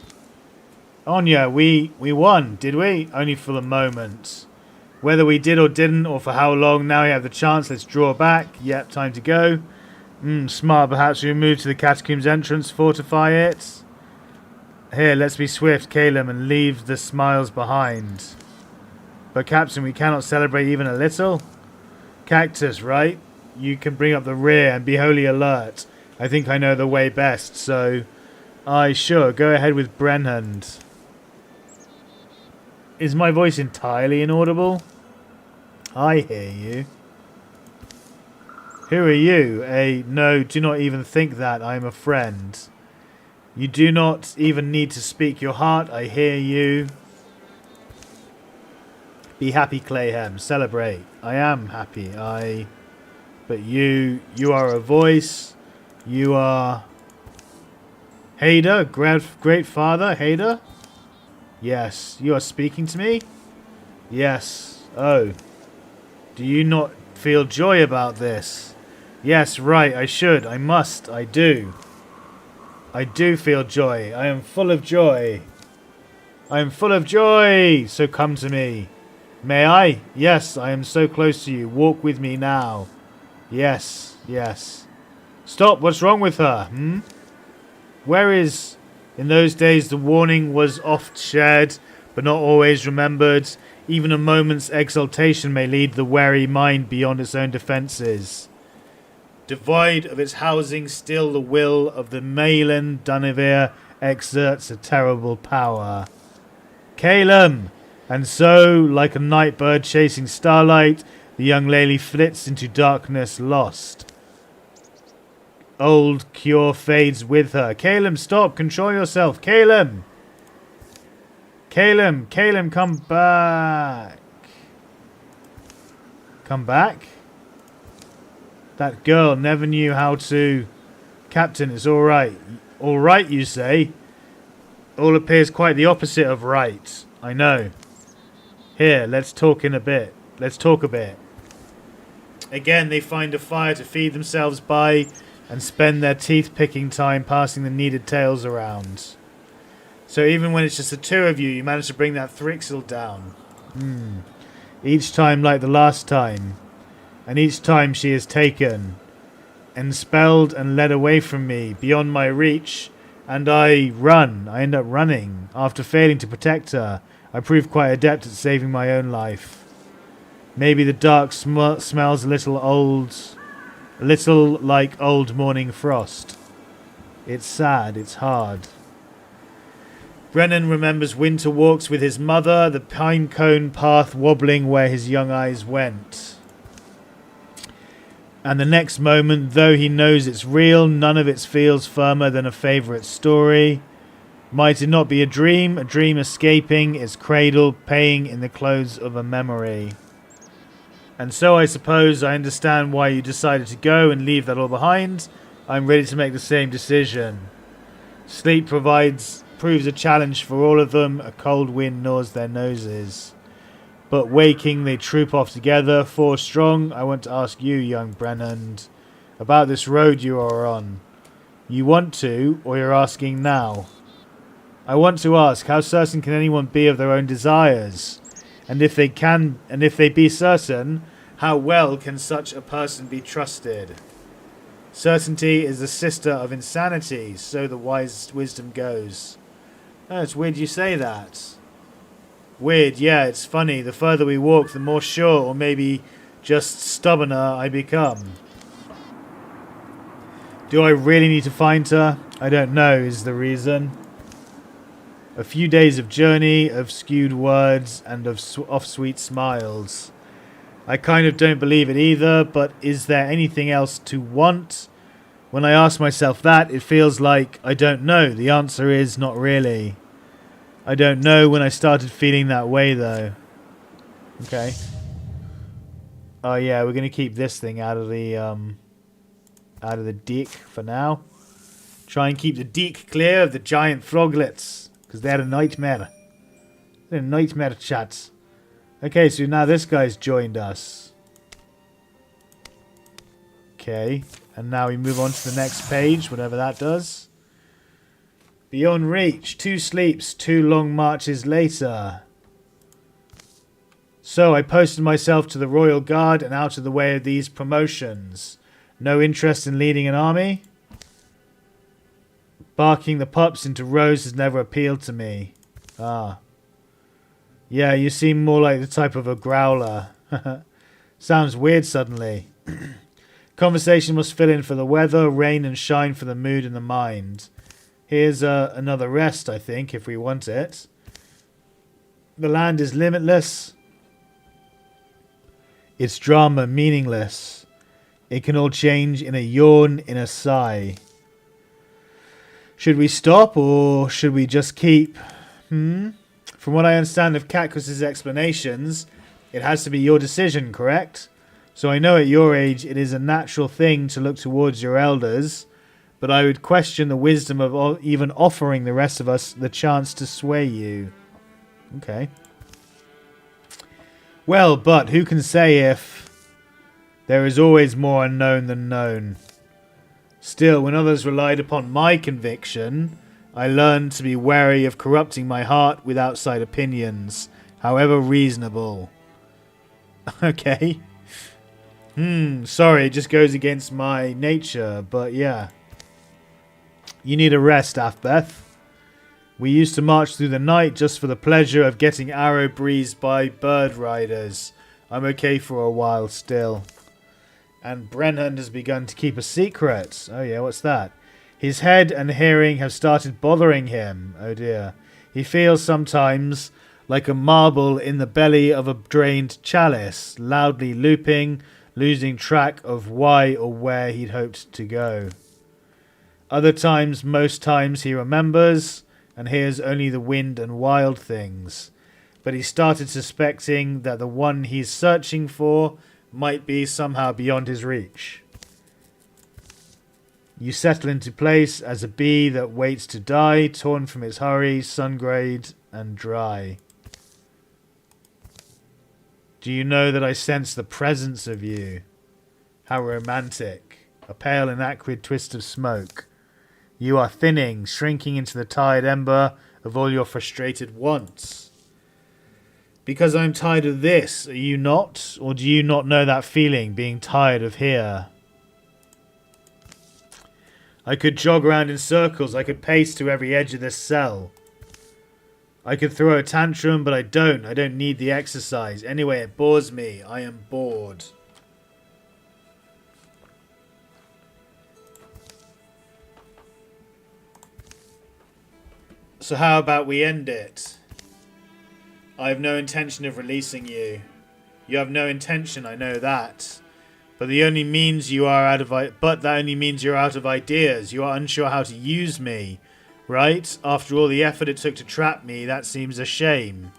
Anya, we won, did we? Only for the moment. Whether we did or didn't, or for how long, now we have the chance. Let's draw back. Yep, time to go. Smart, perhaps we move to the catacombs entrance, fortify it. Here, let's be swift, Caleb, and leave the smiles behind. But Captain, we cannot celebrate even a little. Cactus, right? You can bring up the rear and be wholly alert. I think I know the way best, so... Aye, sure, go ahead with Brenhand. Is my voice entirely inaudible? I hear you. Who are you? No, do not even think that. I am a friend. You do not even need to speak your heart. I hear you. Be happy, Clayhem. Celebrate. I am happy. But you are a voice. You are... Hader? Great father? Hader? Yes. You are speaking to me? Yes. Oh. Do you not feel joy about this? Yes, right. I should. I must. I do. I do feel joy. I am full of joy. I am full of joy. So come to me. May I? Yes, I am so close to you. Walk with me now. Yes, yes. Stop, what's wrong with her? Where is... In those days the warning was oft shared, but not always remembered. Even a moment's exaltation may lead the wary mind beyond its own defences. Devoid of its housing, still the will of the Malin Dunivir exerts a terrible power. Calum! And so, like a night bird chasing starlight, the young lady flits into darkness lost. Old cure fades with her. Calum, stop! Control yourself! Calum! Calum! Calum, come back! Come back? That girl never knew how to... Captain, it's alright. Alright, you say? All appears quite the opposite of right. I know. Here, let's talk in a bit. Let's talk a bit. Again, they find a fire to feed themselves by and spend their teeth-picking time passing the needed tales around. So even when it's just the two of you, you manage to bring that Thrixil down. Each time like the last time. And each time she is taken, expelled and led away from me, beyond my reach, and I run. I end up running. After failing to protect her, I prove quite adept at saving my own life. Maybe the dark smells a little like old morning frost. It's sad, it's hard. Brennan remembers winter walks with his mother, the pine cone path wobbling where his young eyes went. And the next moment, though he knows it's real, none of it feels firmer than a favourite story. Might it not be a dream escaping its cradle, paying in the clothes of a memory? And so I suppose I understand why you decided to go and leave that all behind. I'm ready to make the same decision. Sleep proves a challenge for all of them. A cold wind gnaws their noses. But waking, they troop off together, 4 strong. I want to ask you, young Brennan, about this road you are on. You want to, or you're asking now? I want to ask, how certain can anyone be of their own desires? And if they be certain, how well can such a person be trusted? Certainty is the sister of insanity, so the wise wisdom goes. Oh, it's weird you say that. Weird, yeah, it's funny. The further we walk, the more sure, or maybe just stubborner, I become. Do I really need to find her? I don't know, is the reason. A few days of journey, of skewed words, and of off-sweet smiles. I kind of don't believe it either, but is there anything else to want? When I ask myself that, it feels like I don't know. The answer is not really. I don't know when I started feeling that way, though. Okay. Oh yeah, we're gonna keep this thing out of the deck for now. Try and keep the deck clear of the giant froglets, because they're a nightmare. They're a nightmare, chats. Okay, so now this guy's joined us. Okay, and now we move on to the next page, whatever that does. Beyond reach, 2 sleeps, 2 long marches later. So I posted myself to the Royal Guard and out of the way of these promotions. No interest in leading an army? Barking the pups into rows has never appealed to me. Ah. Yeah, you seem more like the type of a growler. Sounds weird suddenly. Conversation must fill in for the weather, rain and shine for the mood and the mind. Here's another rest, I think, if we want it. The land is limitless. Its drama meaningless. It can all change in a yawn, in a sigh. Should we stop, or should we just keep? From what I understand of Cactus's explanations, it has to be your decision, correct? So I know at your age it is a natural thing to look towards your elders, but I would question the wisdom of even offering the rest of us the chance to sway you. Okay. Well, but who can say if there is always more unknown than known? Still, when others relied upon my conviction, I learned to be wary of corrupting my heart with outside opinions, however reasonable. Okay. Sorry, it just goes against my nature, but yeah. You need a rest, Afbeth. We used to march through the night just for the pleasure of getting arrow breezed by bird riders. I'm okay for a while still. And Brennan has begun to keep a secret. Oh yeah, what's that? His head and hearing have started bothering him. Oh dear. He feels sometimes like a marble in the belly of a drained chalice, loudly looping, losing track of why or where he'd hoped to go. Other times, most times, he remembers and hears only the wind and wild things. But he started suspecting that the one he's searching for might be somehow beyond his reach. You settle into place as a bee that waits to die, torn from its hurry, sun-grayed and dry. Do you know that I sense the presence of you? How romantic. A pale and acrid twist of smoke. You are thinning, shrinking into the tired ember of all your frustrated wants. Because I'm tired of this, are you not? Or do you not know that feeling, being tired of here? I could jog around in circles, I could pace to every edge of this cell. I could throw a tantrum, but I don't. I don't need the exercise. Anyway, it bores me. I am bored. So how about we end it? I have no intention of releasing you. You have no intention, I know that. But that only means you're out of ideas. You are unsure how to use me, right? After all the effort it took to trap me, that seems a shame.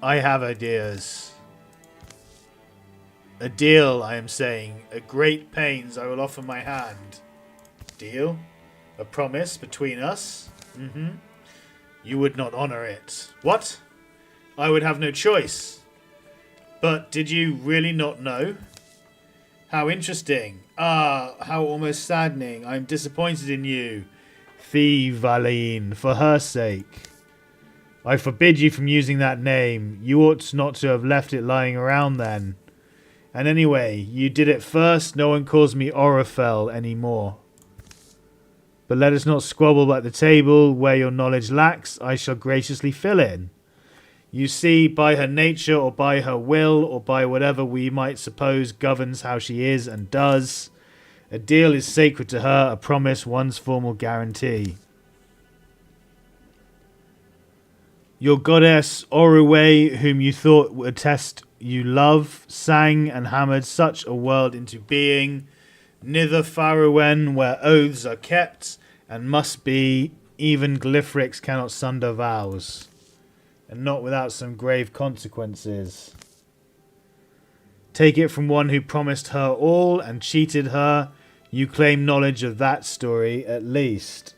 I have ideas. A deal, I am saying. At great pains I will offer my hand. Deal? A promise between us? Mm-hmm. You would not honor it. What? I would have no choice. But did you really not know? How interesting. Ah, how almost saddening. I am disappointed in you. Thievaline, for her sake. I forbid you from using that name. You ought not to have left it lying around then. And anyway, you did it first. No one calls me Orifel anymore. But let us not squabble at the table. Where your knowledge lacks, I shall graciously fill in. You see, by her nature, or by her will, or by whatever we might suppose governs how she is and does, a deal is sacred to her, a promise one's formal guarantee. Your goddess Orue, whom you thought would attest you love, sang and hammered such a world into being, nither Farouen, where oaths are kept and must be, even Glyphrix cannot sunder vows, and not without some grave consequences. Take it from one who promised her all and cheated her. You claim knowledge of that story, at least.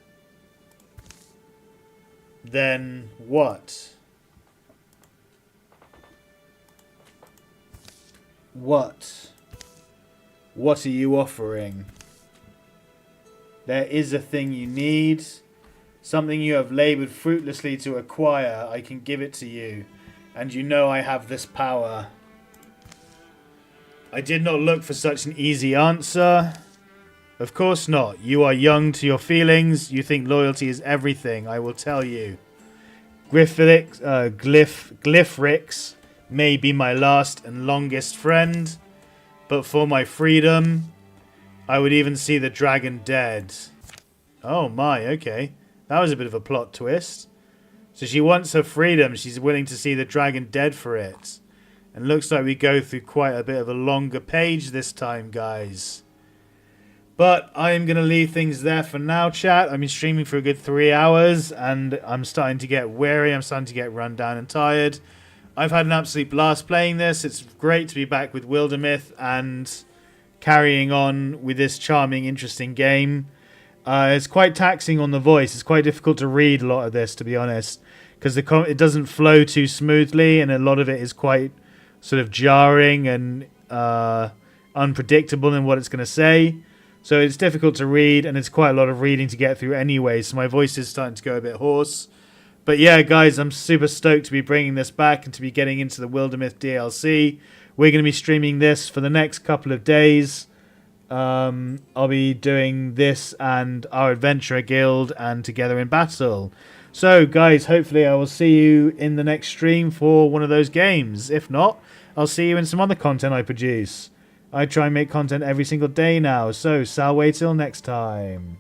Then what? What? What are you offering? There is a thing you need. Something you have laboured fruitlessly to acquire. I can give it to you. And you know I have this power. I did not look for such an easy answer. Of course not. You are young to your feelings. You think loyalty is everything. I will tell you. Glyphrix may be my last and longest friend, but for my freedom, I would even see the dragon dead. Oh my, okay. That was a bit of a plot twist. So she wants her freedom. She's willing to see the dragon dead for it. And looks like we go through quite a bit of a longer page this time, guys. But I'm going to leave things there for now, chat. I've been streaming for a good 3 hours, and I'm starting to get weary. I'm starting to get run down and tired. I've had an absolute blast playing this. It's great to be back with Wildermyth and carrying on with this charming, interesting game. It's quite taxing on the voice. It's quite difficult to read a lot of this, to be honest, because it doesn't flow too smoothly, and a lot of it is quite sort of jarring and unpredictable in what it's going to say. So it's difficult to read, and it's quite a lot of reading to get through anyway, so my voice is starting to go a bit hoarse. But yeah, guys, I'm super stoked to be bringing this back and to be getting into the Wildermyth DLC. We're going to be streaming this for the next couple of days. I'll be doing this and our Adventurer Guild and Together in Battle. So, guys, hopefully I will see you in the next stream for one of those games. If not, I'll see you in some other content I produce. I try and make content every single day now, so Sal, wait till next time.